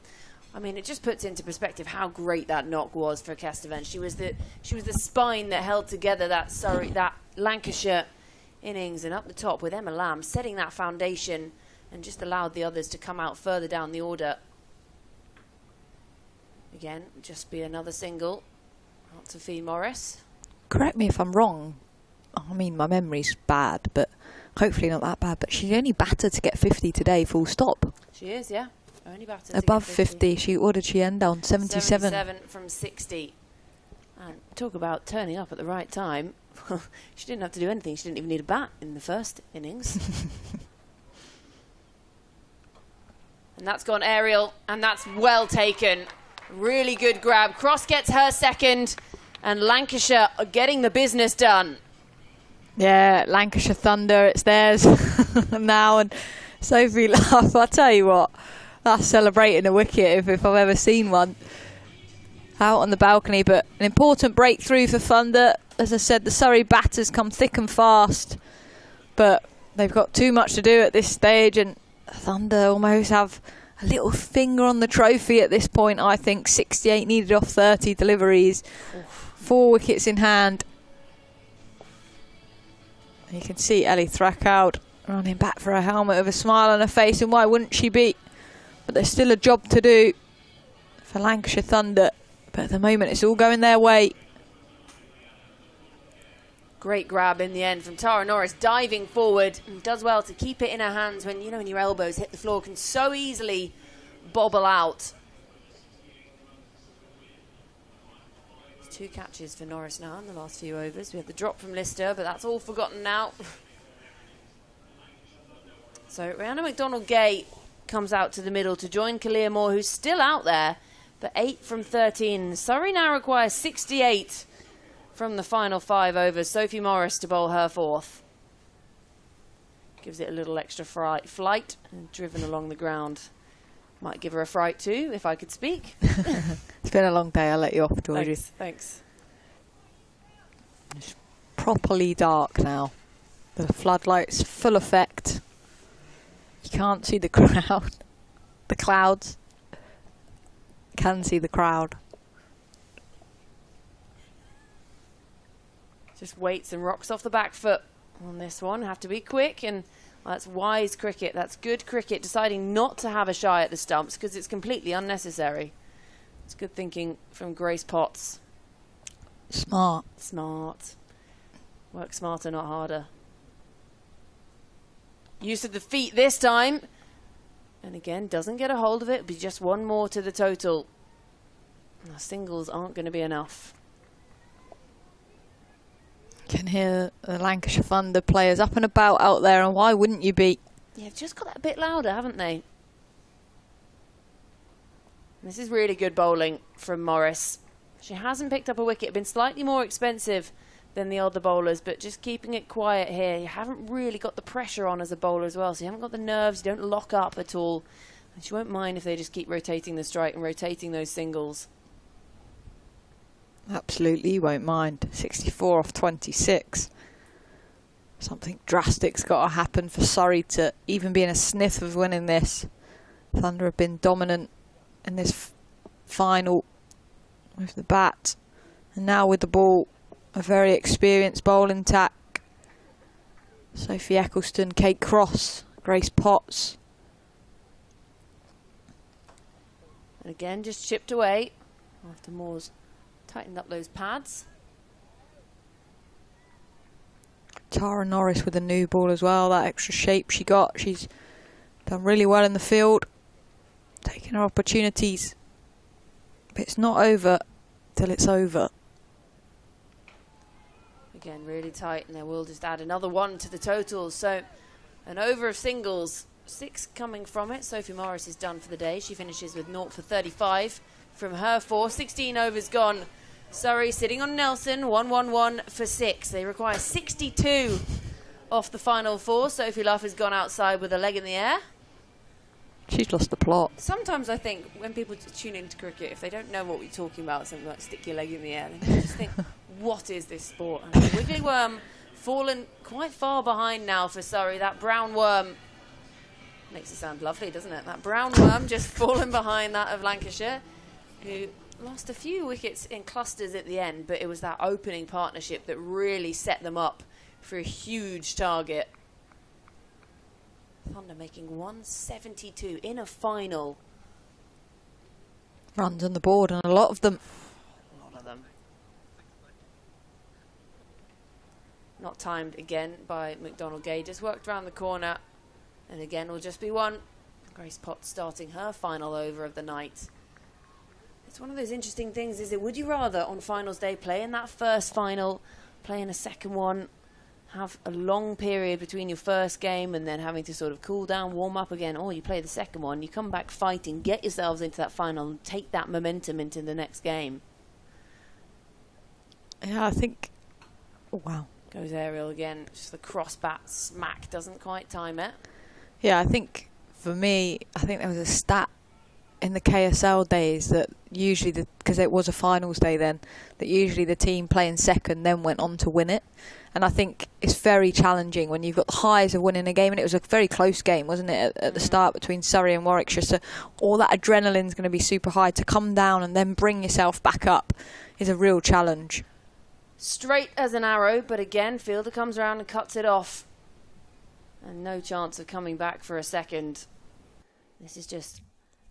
I mean, it just puts into perspective how great that knock was for Kestevan. She was the spine that held together that Lancashire innings, and up the top with Emma Lamb setting that foundation and just allowed the others to come out further down the order. Again, just be another single out to Fee Morris. Correct me if I'm wrong. I mean, my memory's bad, but hopefully not that bad. But she only batted to get 50 today, full stop. She is, yeah. Only batted above to get 50. What did she end on? 77. 77 from 60. And talk about turning up at the right time. She didn't have to do anything. She didn't even need a bat in the first innings. And that's gone aerial, and that's well taken. Really good grab. Cross gets her second, and Lancashire are getting the business done. Yeah, Lancashire Thunder, it's theirs now. And Sophie laugh. I tell you what, that's celebrating a wicket if I've ever seen one. Out on the balcony, but an important breakthrough for Thunder. As I said, the Surrey batters come thick and fast, but they've got too much to do at this stage, and Thunder almost have a little finger on the trophy at this point. I think 68 needed off 30 deliveries. 4 wickets in hand. You can see Ellie Threlkeld running back for her helmet with a smile on her face, and why wouldn't she be? But there's still a job to do for Lancashire Thunder. But at the moment, it's all going their way. Great grab in the end from Tara Norris, diving forward, and does well to keep it in her hands when, you know, when your elbows hit the floor, can so easily bobble out. 2 catches for Norris now in the last few overs. We had the drop from Lister, but that's all forgotten now. So Rihanna McDonald-Gay comes out to the middle to join Kalia Moore, who's still out there, but 8 from 13. Surrey now requires 68 from the final 5 overs. Sophie Morris to bowl her 4th. Gives it a little extra flight and driven along the ground. Might give her a fright too, if I could speak. It's been a long day. I'll let you off, Georgie. Thanks. It's properly dark now. The floodlights full effect. You can't see the crowd. The clouds. Can see the crowd. Just waits and rocks off the back foot on this one. Have to be quick, and that's wise cricket. That's good cricket, deciding not to have a shy at the stumps because it's completely unnecessary. It's good thinking from Grace Potts. Smart. Smart. Work smarter, not harder. Use of the feet this time. And again, doesn't get a hold of it. Be just 1 more to the total. The singles aren't going to be enough. Can hear the Lancashire Thunder players up and about out there, and why wouldn't you be? Yeah, they've just got that a bit louder, haven't they? This is really good bowling from Morris. She hasn't picked up a wicket, been slightly more expensive than the other bowlers, but just keeping it quiet here. You haven't really got the pressure on as a bowler as well, so you haven't got the nerves, you don't lock up at all. And she won't mind if they just keep rotating the strike and rotating those singles. Absolutely won't mind. 64 off 26. Something drastic's got to happen for Surrey to even be in a sniff of winning this. Thunder have been dominant in this final with the bat, and now with the ball, a very experienced bowling attack. Sophie Eccleston, Kate Cross, Grace Potts. And again, just chipped away after Moore's tightened up those pads. Tara Norris with a new ball as well, that extra shape she got. She's done really well in the field, taking her opportunities. But it's not over till it's over. Again, really tight, and they will just add another one to the totals. So an over of singles, 6 coming from it. Sophie Morris is done for the day. She finishes with 0 for 35 from her 4. 16 overs gone. Surrey sitting on Nelson, 1-1-1 for 6. They require 62 off the final 4. Sophie Luff has gone outside with a leg in the air. She's lost the plot. Sometimes I think when people tune into cricket, if they don't know what we're talking about, something like stick your leg in the air, they just think, what is this sport? And the wiggly worm fallen quite far behind now for Surrey. That brown worm makes it sound lovely, doesn't it? That brown worm just fallen behind that of Lancashire, who lost a few wickets in clusters at the end, but it was that opening partnership that really set them up for a huge target. Thunder making 172 in a final. Runs on the board, and a lot of them. A lot of them. Not timed again by McDonald Gay. Just worked around the corner, and again will just be one. Grace Potts starting her final over of the night. It's one of those interesting things, is it? Would you rather on finals day play in that first final, play in a second one, have a long period between your first game and then having to sort of cool down, warm up again, or you play the second one, you come back fighting, get yourselves into that final and take that momentum into the next game? Yeah, I think... Oh, wow. Goes aerial again. Just the cross bat smack, doesn't quite time it. Yeah, I think for me, I think there was a stat in the KSL days that usually, because it was a finals day then, that usually the team playing second then went on to win it. And I think it's very challenging when you've got the highs of winning a game, and it was a very close game, wasn't it, at the start between Surrey and Warwickshire. So all that adrenaline's going to be super high. To come down and then bring yourself back up is a real challenge. Straight as an arrow, but again, fielder comes around and cuts it off. And no chance of coming back for a second. This is just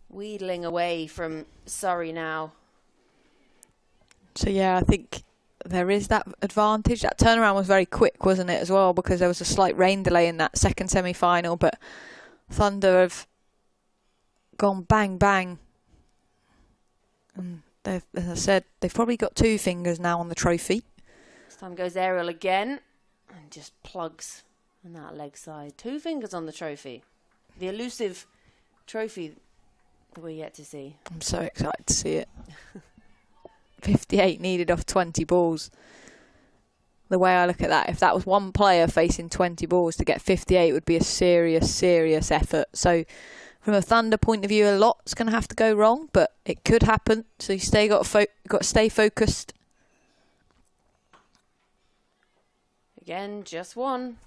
wheedling away from Surrey now. So yeah, I think there is that advantage. That turnaround was very quick, wasn't it, as well, because there was a slight rain delay in that second semi-final, but Thunder have gone bang, bang. And they've, as I said, they've probably got 2 fingers now on the trophy. This time goes aerial again and just plugs on that leg side. 2 fingers on the trophy. The elusive trophy that we're yet to see. I'm so excited to see it. 58 needed off 20 balls. The way I look at that, if that was one player facing 20 balls, to get 58 would be a serious, serious effort. So from a Thunder point of view, a lot's going to have to go wrong, but it could happen. So you got to stay focused. Again, just one.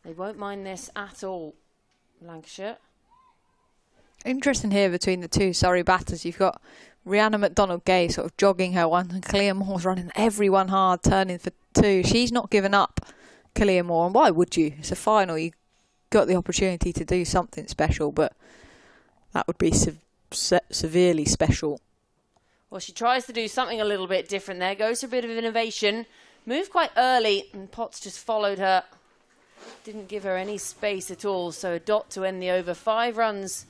They won't mind this at all, Lancashire. Interesting here between the 2 Surrey batters. You've got Rhiannon McDonald-Gay sort of jogging her one, and Clea Moore's running everyone hard, turning for 2. She's not given up, Clea Moore, and why would you? It's a final. You got the opportunity to do something special, but that would be severely special. Well, she tries to do something a little bit different there. Goes for a bit of innovation. Moved quite early, and Potts just followed her. Didn't give her any space at all, so a dot to end the over. 5 runs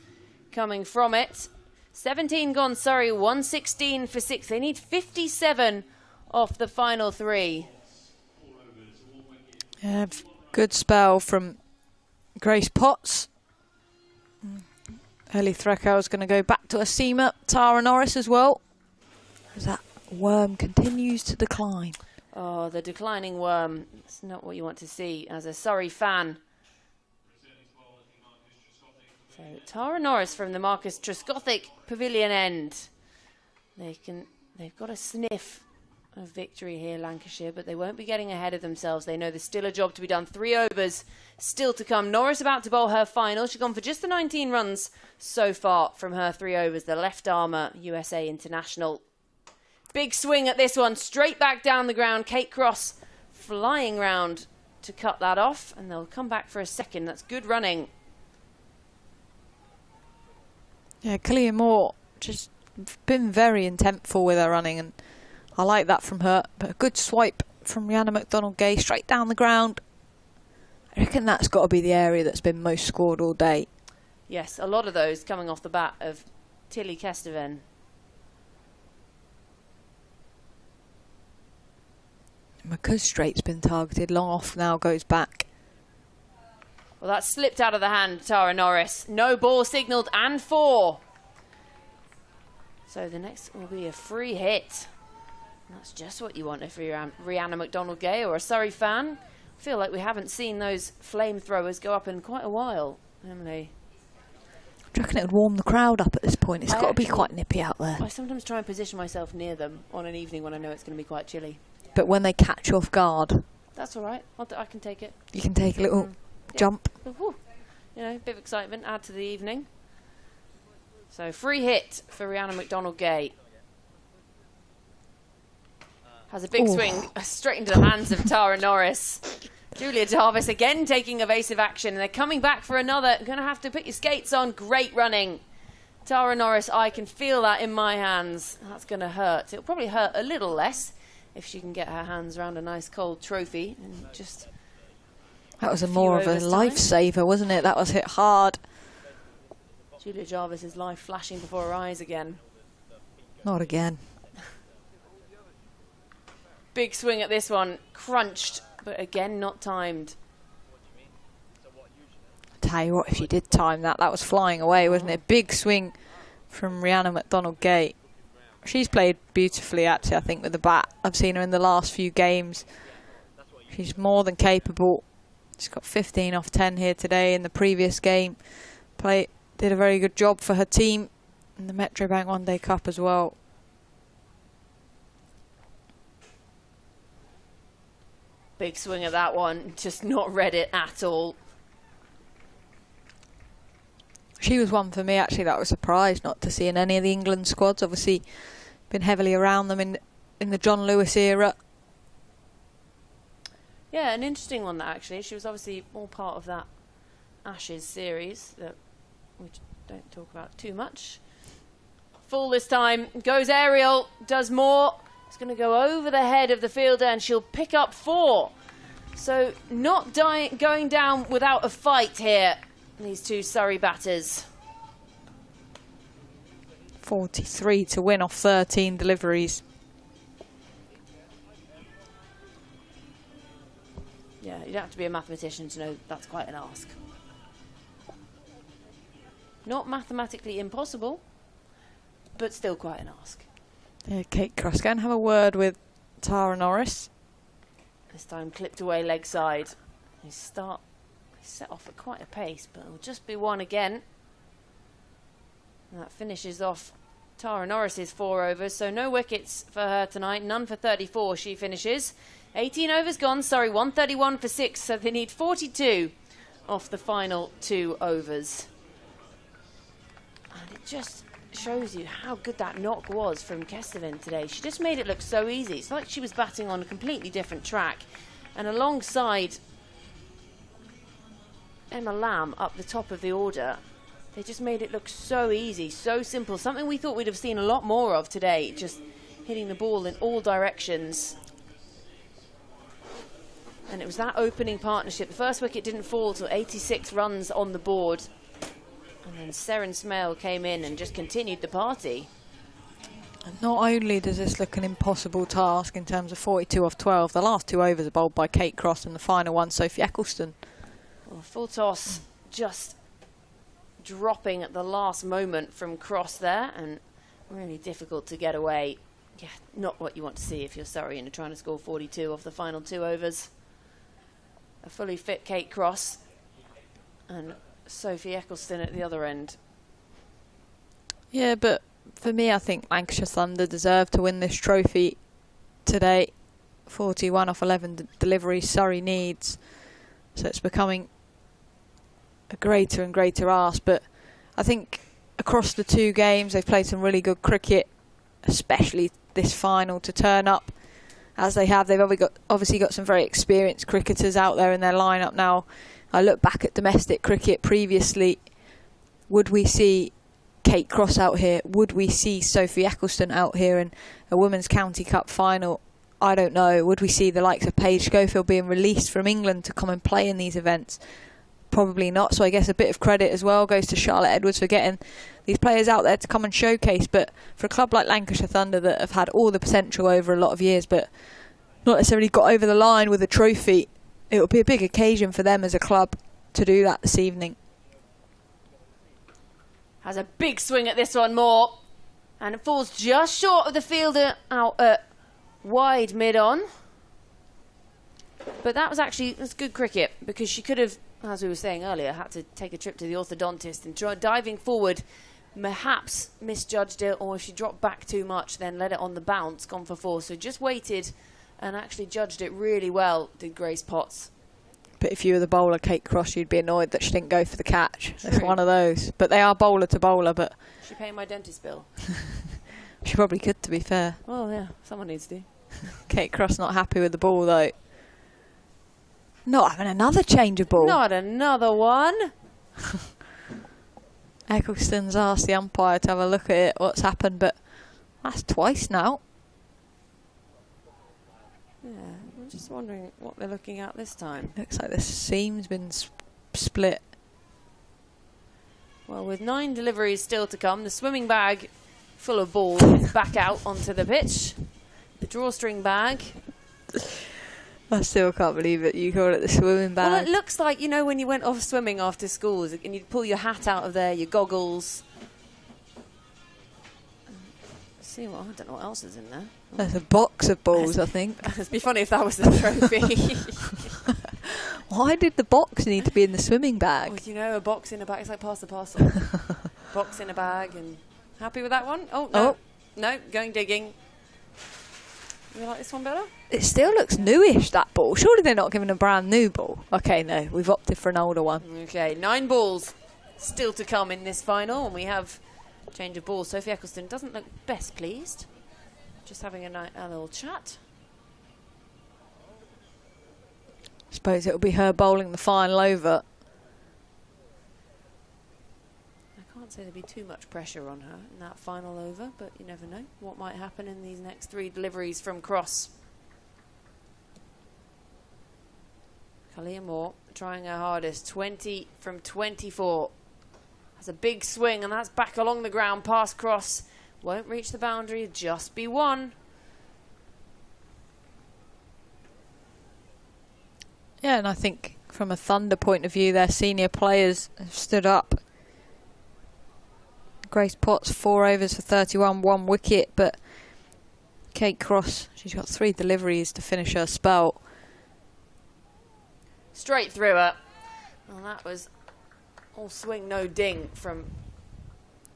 coming from it. 17 gone, Surrey, 116 for 6. They need 57 off the final 3. Yeah, good spell from Grace Potts. Ellie Threco is going to go back to a seamer. Tara Norris as well. As that worm continues to decline. Oh, the declining worm. It's not what you want to see as a Surrey fan. So Tara Norris from the Marcus Trescothick Pavilion end. They've got a sniff of victory here, Lancashire, but they won't be getting ahead of themselves. They know there's still a job to be done. 3 overs still to come. Norris about to bowl her final. She's gone for just the 19 runs so far from her 3 overs. The left armour, USA international. Big swing at this one, straight back down the ground. Kate Cross flying round to cut that off, and they'll come back for a second. That's good running. Yeah, Clea Moore just been very intentful with her running, and I like that from her. But a good swipe from Rhiannon McDonald-Gay straight down the ground. I reckon that's got to be the area that's been most scored all day. Yes, a lot of those coming off the bat of Tilly Kesteven. McCustrate's been targeted. Long off now, goes back. Well, that slipped out of the hand, Tara Norris. No ball signalled and 4. So the next will be a free hit. That's just what you want if you're Rhiannon McDonald-Gay or a Surrey fan. I feel like we haven't seen those flamethrowers go up in quite a while, Emily. Do you reckon it would warm the crowd up at this point? It's got to be quite nippy out there. I sometimes try and position myself near them on an evening when I know it's going to be quite chilly. But when they catch you off guard... That's all right. I can take it. You can take a little jump. Woo. You know, a bit of excitement, add to the evening. So, free hit for Rhiannon McDonald-Gay. Has a big swing straight into the hands of Tara Norris. Julia Jarvis again taking evasive action, and they're coming back for another. Going to have to put your skates on. Great running. Tara Norris, I can feel that in my hands. That's going to hurt. It'll probably hurt a little less if she can get her hands around a nice cold trophy and just... That was more of a lifesaver, wasn't it? That was hit hard. Julia Jarvis's life flashing before her eyes again. Not again. Big swing at this one. Crunched, but again not timed. I tell you what, if you did time that, that was flying away, wasn't it? Big swing from Rhiannon McDonald-Gay. She's played beautifully, actually, I think, with the bat. I've seen her in the last few games. She's more than capable. She's got 15 off 10 here today in the previous game. Did a very good job for her team in the Metrobank One Day Cup as well. Big swing at that one. Just not read it at all. She was one for me, actually, that I was surprised not to see in any of the England squads. Obviously, been heavily around them in the John Lewis era. Yeah, an interesting one, that actually. She was obviously all part of that Ashes series that we don't talk about too much. Full this time. Goes aerial. Does more. It's going to go over the head of the fielder, and she'll pick up 4. So not going down without a fight here. These two Surrey batters. 43 to win off 13 deliveries. Yeah, you don't have to be a mathematician to know that's quite an ask. Not mathematically impossible, but still quite an ask. Yeah, Kate Cross, go and have a word with Tara Norris. This time clipped away leg side. They set off at quite a pace, but it'll just be one again. And that finishes off Tara Norris's 4 overs, so no wickets for her tonight. None for 34 she finishes. 18 overs gone, sorry, 131 for 6, so they need 42 off the final 2 overs. And it just shows you how good that knock was from Kesteven today. She just made it look so easy. It's like she was batting on a completely different track. And alongside Emma Lamb up the top of the order, they just made it look so easy, so simple. Something we thought we'd have seen a lot more of today, just hitting the ball in all directions. And it was that opening partnership. The first wicket didn't fall till 86 runs on the board. And then Seren Smale came in and just continued the party. And not only does this look an impossible task in terms of 42 off 12, the last 2 overs are bowled by Kate Cross and the final one, Sophie Eccleston. Well, full toss just dropping at the last moment from cross there, and really difficult to get away. Yeah, not what you want to see if you're Surrey and you're trying to score 42 off the final 2 overs. A fully fit Kate Cross and Sophie Eccleston at the other end. Yeah, but for me, I think Lancashire Thunder deserve to win this trophy today. 41 off 11 deliveries Surrey needs. So it's becoming a greater and greater ask. But I think across the 2 games, they've played some really good cricket, especially this final, to turn up as they have. They've obviously got some very experienced cricketers out there in their lineup now. I look back at domestic cricket previously. Would we see Kate Cross out here? Would we see Sophie Eccleston out here in a Women's County Cup final? I don't know. Would we see the likes of Paige Schofield being released from England to come and play in these events? Probably not. So I guess a bit of credit as well goes to Charlotte Edwards for getting these players out there to come and showcase. But for a club like Lancashire Thunder that have had all the potential over a lot of years but not necessarily got over the line with a trophy, it will be a big occasion for them as a club to do that this evening. Has a big swing at this one, Moore, and it falls just short of the fielder out at wide mid-on. But that was good cricket, because she could have, as we were saying earlier, had to take a trip to the orthodontist and try diving forward, perhaps misjudged it, or if she dropped back too much, then let it on the bounce, gone for 4. So just waited and actually judged it really well, did Grace Potts. But if you were the bowler, Kate Cross, you'd be annoyed that she didn't go for the catch. True. It's one of those. But they are bowler to bowler, but... Is she paying my dentist bill? She probably could, to be fair. Well, yeah, someone needs to. Kate Cross not happy with the ball, though. Not having another change of ball. Not another one. Eccleston's asked the umpire to have a look at it, what's happened, but that's twice now. Yeah, I'm just wondering what they're looking at this time. Looks like the seam's been split. Well, with 9 deliveries still to come, the swimming bag full of balls is back out onto the pitch. The drawstring bag. I still can't believe it. You call it the swimming bag. Well, it looks like, you know, when you went off swimming after school and you'd pull your hat out of there, your goggles. See, well, I don't know what else is in there. There's a box of balls, I think. It'd be funny if that was the trophy. Why did the box need to be in the swimming bag? Well, you know, a box in a bag. It's like pass the parcel. Box in a bag. And happy with that one? Oh, no. Oh. No, going digging. You like this one better? It still looks newish, that ball. Surely they're not giving a brand new ball. Okay, no, we've opted for an older one. Okay, 9 balls still to come in this final, and we have change of ball. Sophie Eccleston doesn't look best pleased. Just having a little chat. Suppose it'll be her bowling the final over. I can't say there'd be too much pressure on her in that final over, but you never know what might happen in these next 3 deliveries from Cross. Kalia Moore trying her hardest. 20 from 24. Has a big swing, and that's back along the ground past Cross. Won't reach the boundary, just be 1. Yeah, and I think from a Thunder point of view, their senior players have stood up. Grace Potts, 4 overs for 31, 1 wicket, but Kate Cross, she's got 3 deliveries to finish her spell. Straight through her. Well, that was all swing, no ding from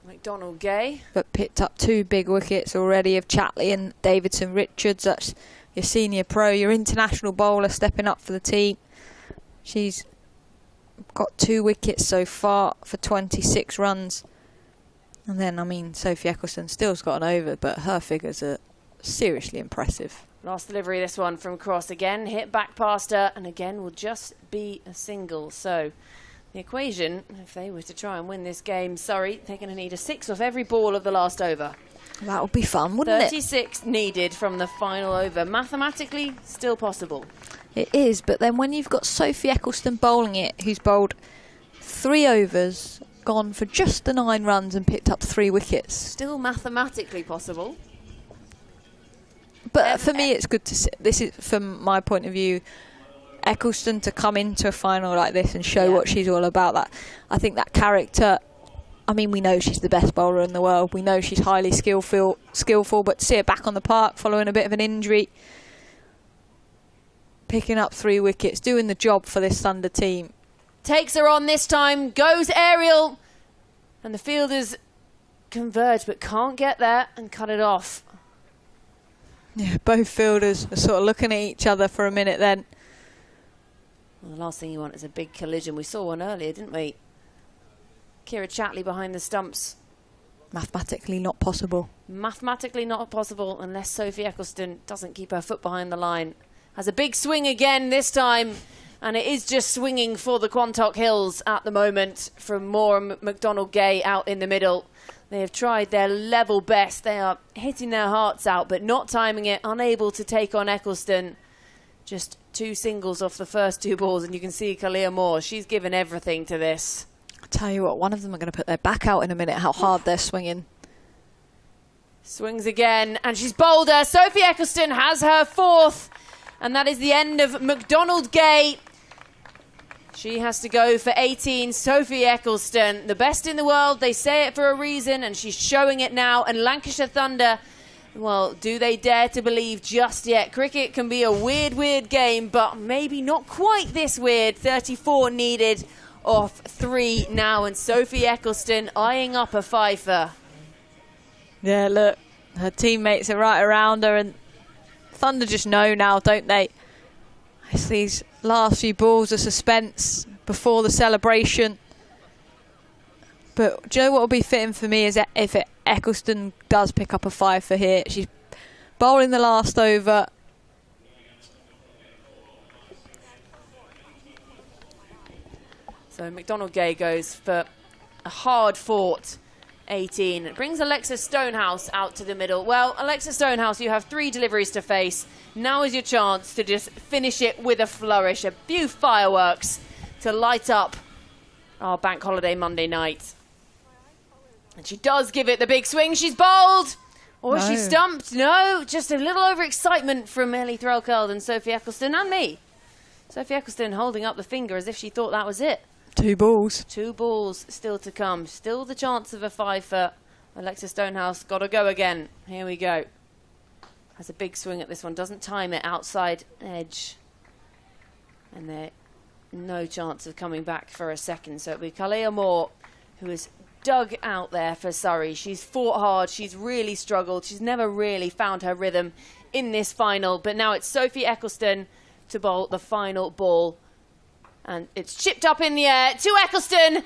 McDonald Gay. But picked up 2 big wickets already of Chatley and Davidson Richards. That's your senior pro, your international bowler stepping up for the team. She's got 2 wickets so far for 26 runs. And then, I mean, Sophie Eccleston still's got an over, but her figures are seriously impressive. Last delivery, this one from Cross again. Hit back past her, and again will just be a single. So the equation, if they were to try and win this game, Surrey, they're going to need a 6 off every ball of the last over. That would be fun, wouldn't 36 needed from the final over. Mathematically, still possible. It is, but then when you've got Sophie Eccleston bowling it, who's bowled 3 overs, gone for just the 9 runs and picked up 3 wickets. Still mathematically possible. But for me, it's good to see. This is, from my point of view, Eccleston to come into a final like this and show what she's all about. That I think that character, I mean, we know she's the best bowler in the world. We know she's highly skillful, but to see her back on the park following a bit of an injury, picking up 3 wickets, doing the job for this Thunder team. Takes her on this time, goes aerial, and the fielders converge but can't get there and cut it off. Yeah, both fielders are sort of looking at each other for a minute then. Well, the last thing you want is a big collision. We saw one earlier, didn't we? Kira Chatley behind the stumps. Mathematically not possible. Mathematically not possible unless Sophie Eccleston doesn't keep her foot behind the line. Has a big swing again this time, and it is just swinging for the Quantock Hills at the moment from Moore and McDonald-Gay out in the middle. They have tried their level best. They are hitting their hearts out, but not timing it, unable to take on Eccleston. Just 2 singles off the first 2 balls, and you can see Kalia Moore. She's given everything to this. I'll tell you what, one of them are going to put their back out in a minute, how hard they're swinging. Swings again, and she's bowled her. Sophie Eccleston has her 4th, and that is the end of McDonald-Gay. She has to go for 18. Sophie Eccleston, the best in the world. They say it for a reason, and she's showing it now. And Lancashire Thunder, well, do they dare to believe just yet? Cricket can be a weird, weird game, but maybe not quite this weird. 34 needed off 3 now, and Sophie Eccleston eyeing up a fifer. Yeah, look, her teammates are right around her, and Thunder just know now, don't they? It's these last few balls of suspense before the celebration. But do you know what will be fitting for me is that if Eccleston does pick up a fifer here. She's bowling the last over. So McDonald-Gay goes for a hard-fought 18. It brings Alexa Stonehouse out to the middle. Well, Alexa Stonehouse, you have 3 deliveries to face. Now is your chance to just finish it with a flourish. A few fireworks to light up our bank holiday Monday night. And she does give it the big swing. She's bowled. Or is she stumped? No, just a little overexcitement from Ellie Threlkeld and Sophie Eccleston and me. Sophie Eccleston holding up the finger as if she thought that was it. 2 balls. 2 balls still to come. Still the chance of a fifer. Alexa Stonehouse got to go again. Here we go. Has a big swing at this one. Doesn't time it outside edge. And there no chance of coming back for a second. So it'll be Kalia Moore who is dug out there for Surrey. She's fought hard. She's really struggled. She's never really found her rhythm in this final. But now it's Sophie Eccleston to bowl the final ball. And it's chipped up in the air to Eccleston.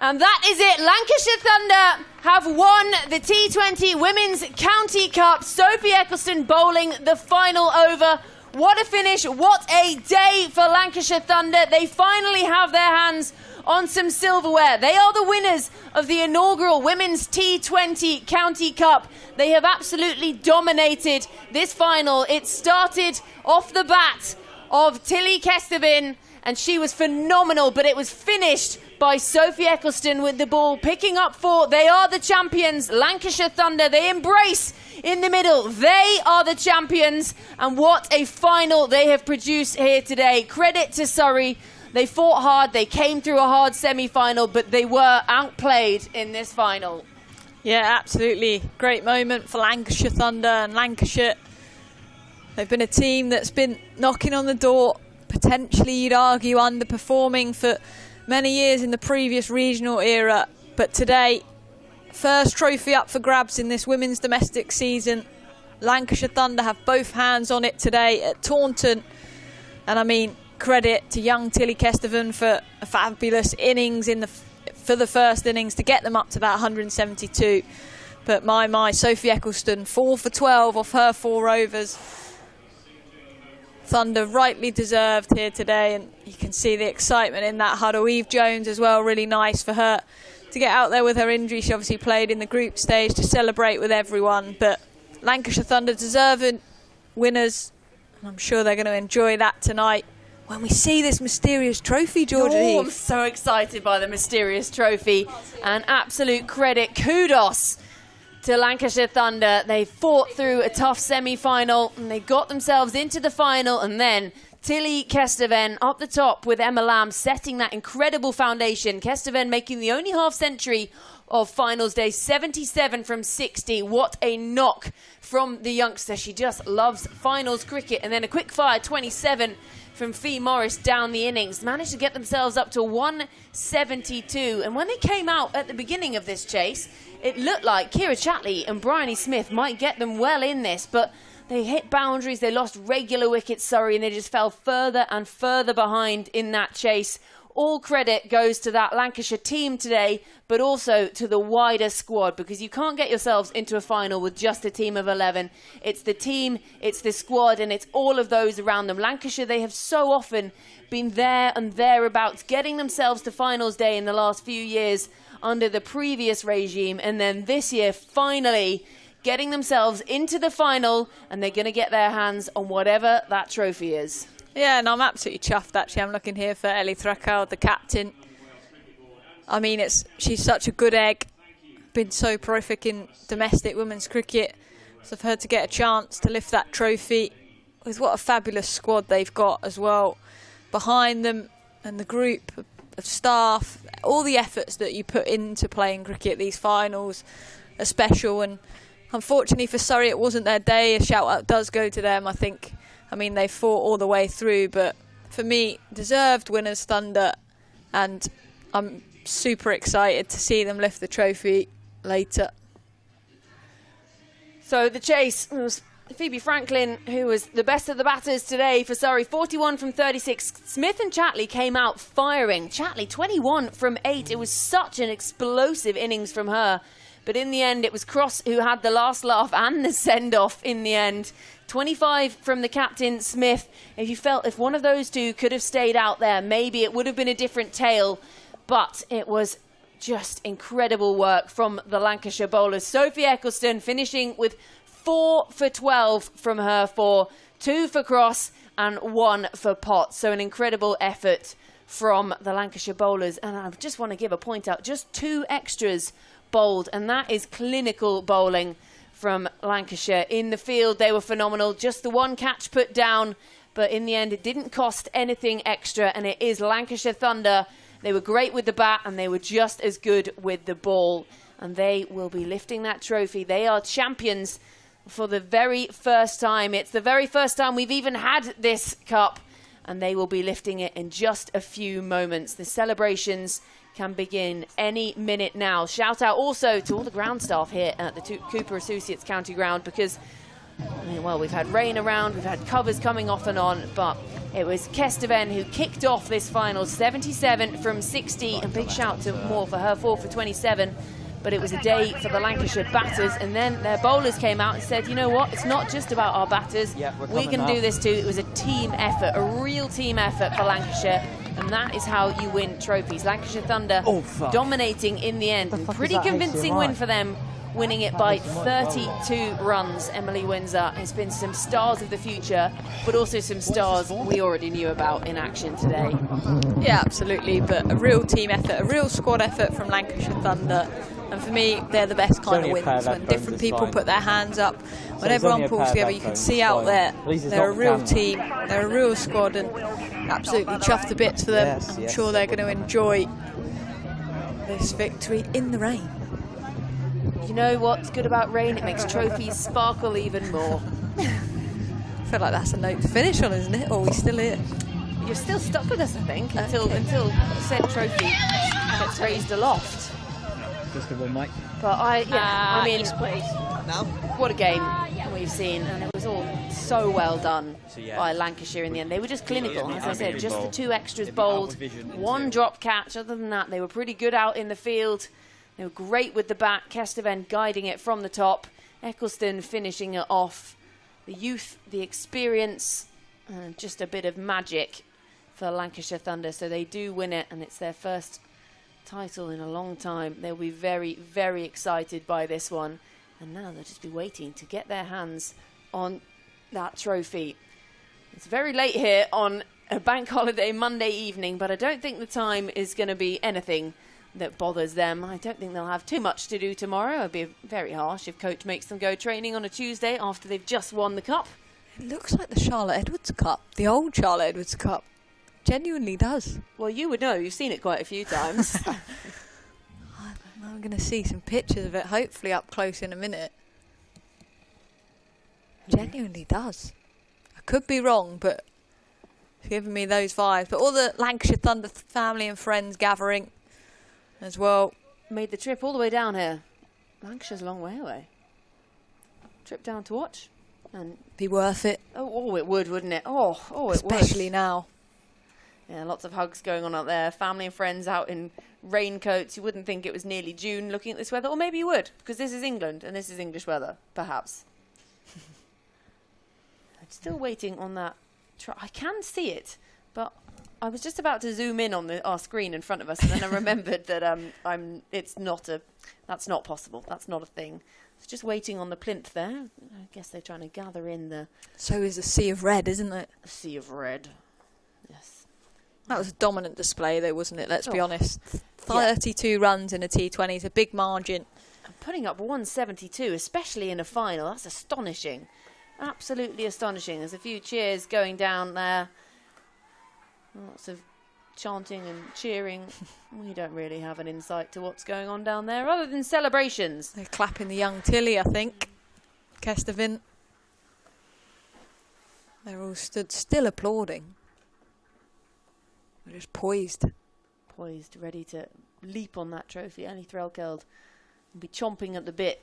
And that is it. Lancashire Thunder have won the T20 Women's County Cup. Sophie Eccleston bowling the final over. What a finish. What a day for Lancashire Thunder. They finally have their hands on some silverware. They are the winners of the inaugural Women's T20 County Cup. They have absolutely dominated this final. It started off the bat of Tilly Kestervin, and she was phenomenal, but it was finished by Sophie Eccleston with the ball picking up 4. They are the champions. Lancashire Thunder, they embrace in the middle. They are the champions, and what a final they have produced here today. Credit to Surrey. They fought hard. They came through a hard semi-final, but they were outplayed in this final. Yeah, absolutely. Great moment for Lancashire Thunder, and Lancashire, they've been a team that's been knocking on the door, potentially you'd argue underperforming for many years in the previous regional era, but today, first trophy up for grabs in this women's domestic season. Lancashire Thunder have both hands on it today at Taunton, and I mean, credit to young Tilly Kestervin for a fabulous innings for the first innings to get them up to that 172. But my, Sophie Eccleston, 4 for 12 off her 4 overs. Thunder rightly deserved here today, and you can see the excitement in that huddle. Eve Jones as well, really nice for her to get out there with her injury. She obviously played in the group stage to celebrate with everyone, but Lancashire Thunder deserving winners, and I'm sure they're going to enjoy that tonight when we see this mysterious trophy, Georgia. Oh, I'm so excited by the mysterious trophy, and absolute credit, kudos to Lancashire Thunder. They fought through a tough semi-final and they got themselves into the final, and then Tilly Kesteven up the top with Emma Lamb setting that incredible foundation. Kesteven making the only half century of finals day, 77 from 60. What a knock from the youngster. She just loves finals cricket. And then a quick fire 27 from Fee Morris down the innings. Managed to get themselves up to 172. And when they came out at the beginning of this chase, it looked like Kira Chatley and Bryony Smith might get them well in this, but they hit boundaries, they lost regular wickets, Surrey, and they just fell further and further behind in that chase. All credit goes to that Lancashire team today, but also to the wider squad, because you can't get yourselves into a final with just a team of 11. It's the team, it's the squad, and it's all of those around them. Lancashire, they have so often been there and thereabouts, getting themselves to finals day in the last few years under the previous regime, and then this year, finally getting themselves into the final, and they're going to get their hands on whatever that trophy is. Yeah, and I'm absolutely chuffed, actually. I'm looking here for Ellie Threkow, the captain. I mean, she's such a good egg, been so prolific in domestic women's cricket. So for her to get a chance to lift that trophy, with what a fabulous squad they've got as well behind them, and the group of staff, all the efforts that you put into playing cricket, these finals are special. And unfortunately for Surrey, it wasn't their day. A shout out does go to them, I think. I mean, they fought all the way through, but for me, deserved winners, Thunder, and I'm super excited to see them lift the trophy later. So the chase was Phoebe Franklin, who was the best of the batters today for Surrey, 41 from 36. Smith and Chatley came out firing. Chatley, 21 from 8. It was such an explosive innings from her. But in the end, it was Cross who had the last laugh and the send-off in the end. 25 from the captain, Smith. If you felt if one of those two could have stayed out there, maybe it would have been a different tale. But it was just incredible work from the Lancashire bowlers. Sophie Eccleston finishing with 4 for 12 from her 4, 2 for Cross and 1 for Potts. So an incredible effort from the Lancashire bowlers. And I just want to give a point out, just 2 extras bowled, and that is clinical bowling from Lancashire. In the field, they were phenomenal. Just the 1 catch put down, but in the end, it didn't cost anything extra, and it is Lancashire Thunder. They were great with the bat, and they were just as good with the ball, and they will be lifting that trophy. They are champions for the very first time. It's the very first time we've even had this cup, and they will be lifting it in just a few moments. The celebrations can begin any minute now. Shout out also to all the ground staff here at the Cooper Associates County Ground, because, well, we've had rain around, we've had covers coming off and on, but it was Kesteven who kicked off this final, 77 from 60, and big shout to Moore for her 4 for 27. But it was a day for the Lancashire batters, and then their bowlers came out and said, you know what, it's not just about our batters, we can do this too. It was a team effort, a real team effort for Lancashire, and that is how you win trophies. Lancashire Thunder dominating in the end, and pretty convincing win for them, winning it by 32 runs. Emily Windsor has been some stars of the future, but also some stars we already knew about in action today. Yeah, absolutely, but a real team effort, a real squad effort from Lancashire Thunder. And for me, they're the best kind of wins, when different people put their hands up, when everyone pulls together. You can see out there, they're a real team, they're a real squad, and absolutely chuffed to bits for them. I'm sure they're going to enjoy this victory in the rain. You know what's good about rain? It makes trophies sparkle even more. I feel like that's a note to finish on, isn't it? Or are we still here? You're still stuck with us, I think, until said trophy gets raised aloft. Just a one, Mike. But I mean, now? What a game we've seen, and it was all so well done by Lancashire in the end. They were just clinical, as I said, just the 2 extras bowled, 1 drop catch. Other than that, they were pretty good out in the field. They were great with the bat. Kesteven guiding it from the top. Eccleston finishing it off. The youth, the experience, and just a bit of magic for Lancashire Thunder. So they do win it, and it's their first title in a long time. They'll be very, very excited by this one, and now they'll just be waiting to get their hands on that trophy. It's very late here on a bank holiday Monday evening, but I don't think the time is going to be anything that bothers them. I don't think they'll have too much to do tomorrow. It'd be very harsh if coach makes them go training on a Tuesday after they've just won the cup. It looks like the Charlotte Edwards Cup, the old Charlotte Edwards Cup. Genuinely does. Well, you would know. You've seen it quite a few times. I'm going to see some pictures of it, hopefully up close in a minute. Genuinely does. I could be wrong, but it's giving me those vibes. But all the Lancashire Thunder family and friends gathering as well. Made the trip all the way down here. Lancashire's a long way away. Trip down to watch. And be worth it. Oh, it would, wouldn't it? Oh, it would. Especially now. Yeah, lots of hugs going on out there. Family and friends out in raincoats. You wouldn't think it was nearly June looking at this weather. Or maybe you would, because this is England and this is English weather, perhaps. I'm still waiting on that. I can see it, but I was just about to zoom in on our screen in front of us, and then I remembered that that's not possible. That's not a thing. It's just waiting on the plinth there. I guess they're trying to gather in the... So is a sea of red, isn't it? A sea of red. Yes. That was a dominant display, though, wasn't it? Let's be honest. 32 runs in a T20 is a big margin. And putting up 172, especially in a final, that's astonishing. Absolutely astonishing. There's a few cheers going down there. Lots of chanting and cheering. We don't really have an insight to what's going on down there, other than celebrations. They're clapping the young Tilly, I think. Kestervin. They're all stood still applauding. They're just poised. Poised, ready to leap on that trophy. Annie Threlkeld will be chomping at the bit.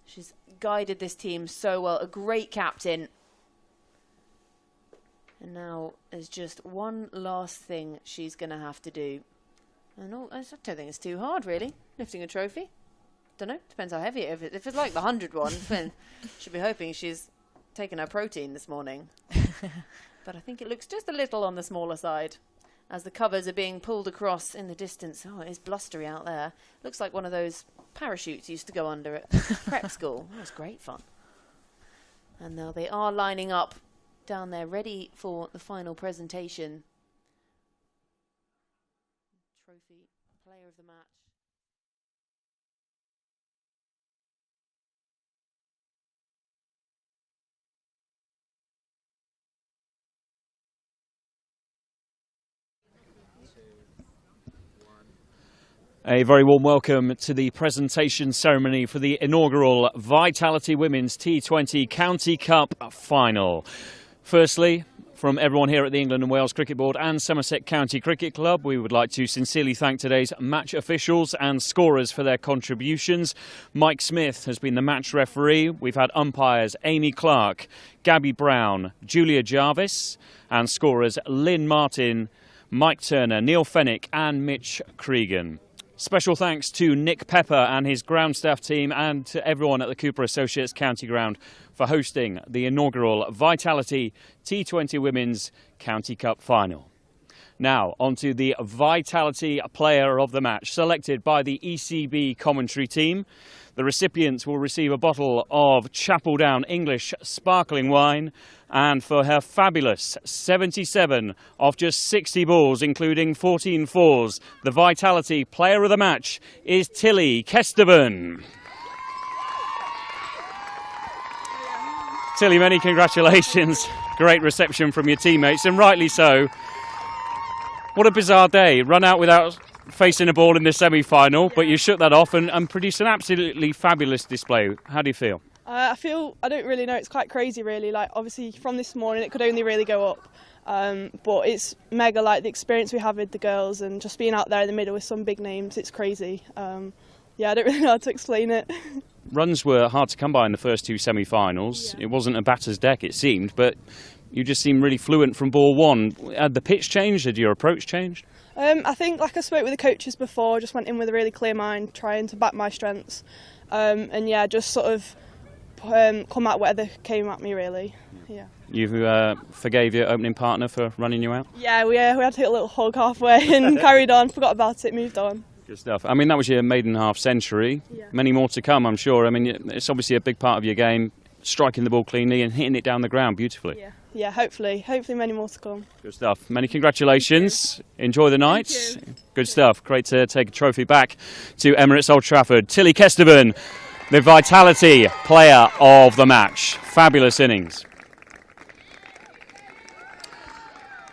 She's guided this team so well. A great captain. And now there's just one last thing she's going to have to do. And I don't think it's too hard, really, lifting a trophy. Don't know. Depends how heavy it is. If it's like the 100 one, then she'll be hoping she's taken her protein this morning. But I think it looks just a little on the smaller side as the covers are being pulled across in the distance. Oh, it is blustery out there. Looks like one of those parachutes used to go under at prep school. That was great fun. And now they are lining up down there ready for the final presentation. Trophy, player of the match. A very warm welcome to the presentation ceremony for the inaugural Vitality Women's T20 County Cup final. Firstly, from everyone here at the England and Wales Cricket Board and Somerset County Cricket Club, we would like to sincerely thank today's match officials and scorers for their contributions. Mike Smith has been the match referee. We've had umpires Amy Clark, Gabby Brown, Julia Jarvis, and scorers Lynn Martin, Mike Turner, Neil Fennick and Mitch Cregan. Special thanks to Nick Pepper and his ground staff team and to everyone at the Cooper Associates County Ground for hosting the inaugural Vitality T20 Women's County Cup final. Now, on to the Vitality Player of the Match, selected by the ECB commentary team. The recipients will receive a bottle of Chapel Down English sparkling wine, and for her fabulous 77 of just 60 balls, including 14 fours, the Vitality Player of the Match is Tilly Kestervin. Tilly, many congratulations. Great reception from your teammates, and rightly so. What a bizarre day. Run out without facing a ball in the semi-final, but you shook that off and produced an absolutely fabulous display. How do you feel? I don't really know, it's quite crazy really, like obviously from this morning it could only really go up, but it's mega, like the experience we have with the girls and just being out there in the middle with some big names, it's crazy. Yeah, I don't really know how to explain it. Runs were hard to come by in the first two semi-finals. Yeah. It wasn't a batter's deck, it seemed, but you just seemed really fluent from ball one. Had the pitch changed? Had your approach changed? I think, like I spoke with the coaches before, just went in with a really clear mind, trying to back my strengths, and yeah, just sort of come out whatever came at me really. Yeah. You forgave your opening partner for running you out? Yeah, we had to take a little hug halfway and carried on, forgot about it, moved on. Good stuff. I mean, that was your maiden half century. Yeah. Many more to come, I'm sure. I mean, it's obviously a big part of your game, striking the ball cleanly and hitting it down the ground beautifully. Yeah, yeah, hopefully many more to come. Good stuff. Many congratulations. Enjoy the night. Good stuff. Great to take a trophy back to Emirates Old Trafford. Tilly Kesteven, the Vitality Player of the Match. Fabulous innings.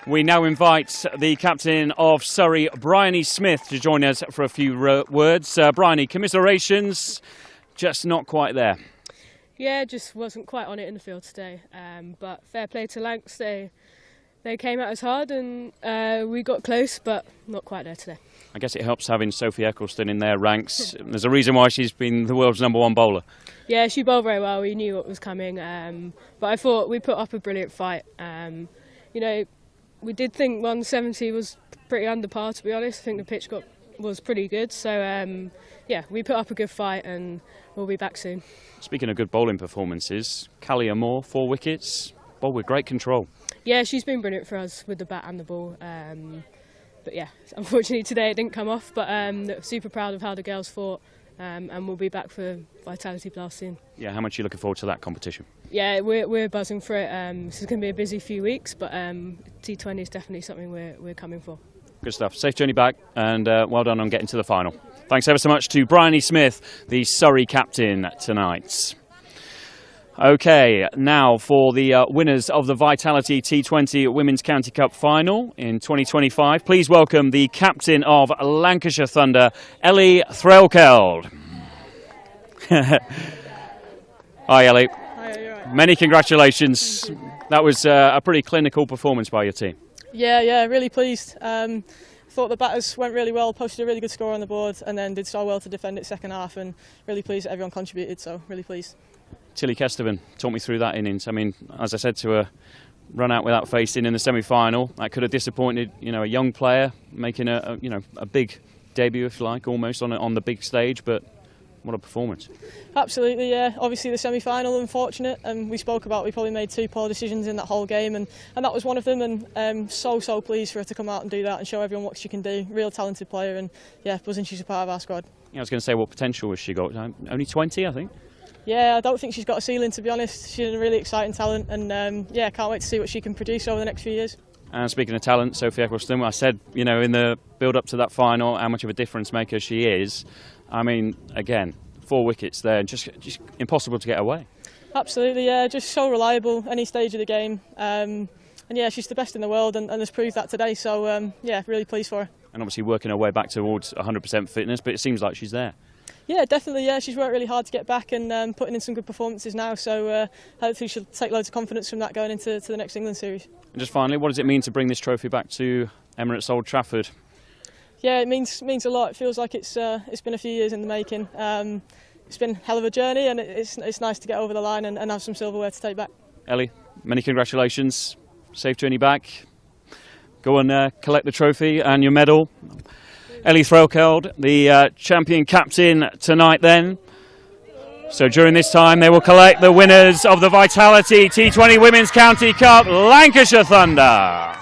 We now invite the captain of Surrey, Bryony Smith, to join us for a few words. Bryony, commiserations, just not quite there. Yeah, just wasn't quite on it in the field today. But fair play to Lancs. They came at us hard and we got close, but not quite there today. I guess it helps having Sophie Eccleston in their ranks. There's a reason why she's been the world's #1 bowler. Yeah, she bowled very well. We knew what was coming. But I thought we put up a brilliant fight. You know, we did think 170 was pretty under par, to be honest. I think the pitch was pretty good. So, yeah, we put up a good fight and we'll be back soon. Speaking of good bowling performances, Callie Moore, 4 wickets, bowled with great control. Yeah, she's been brilliant for us with the bat and the ball. But yeah, unfortunately today it didn't come off. But super proud of how the girls fought, and we'll be back for Vitality Blast soon. Yeah, how much are you looking forward to that competition? Yeah, we're buzzing for it. This is going to be a busy few weeks, but T20 is definitely something we're coming for. Good stuff. Safe journey back, and well done on getting to the final. Thanks ever so much to Bryony Smith, the Surrey captain tonight. OK, now for the winners of the Vitality T20 Women's County Cup final in 2025. Please welcome the captain of Lancashire Thunder, Ellie Threlkeld. Hi, Ellie. Hi, you're right. Many congratulations. That was a pretty clinical performance by your team. Yeah, really pleased. Thought the batters went really well, posted a really good score on the board, and then did so well to defend it second half, and really pleased that everyone contributed, so really pleased. Tilly Kesteven, talk me through that innings. I mean, as I said to her, run out without facing in the semi-final. That could have disappointed, you know, a young player making a big debut, if you like, almost on the big stage, but what a performance. Absolutely, yeah. Obviously the semi-final, unfortunate, and we spoke about we probably made 2 poor decisions in that whole game, and that was one of them, and so pleased for her to come out and do that and show everyone what she can do. Real talented player, and yeah, buzzing she's a part of our squad. Yeah, I was going to say, what potential has she got? Only 20, I think? Yeah, I don't think she's got a ceiling, to be honest. She's a really exciting talent, and yeah, can't wait to see what she can produce over the next few years. And speaking of talent, Sophie Eccleston, I said, you know, in the build-up to that final, how much of a difference maker she is. I mean, again, 4 wickets there, just impossible to get away. Absolutely, yeah, just so reliable any stage of the game. And yeah, she's the best in the world and has proved that today, so yeah, really pleased for her. And obviously working her way back towards 100% fitness, but it seems like she's there. Yeah, definitely, yeah, she's worked really hard to get back and putting in some good performances now, so hopefully she'll take loads of confidence from that going into the next England series. And just finally, what does it mean to bring this trophy back to Emirates Old Trafford? Yeah, it means a lot. It feels like it's been a few years in the making. It's been a hell of a journey, and it's nice to get over the line and have some silverware to take back. Ellie, many congratulations. Safe journey back. Go and collect the trophy and your medal. Ellie Threlkeld, the champion captain tonight then. So during this time they will collect the winners of the Vitality T20 Women's County Cup, Lancashire Thunder.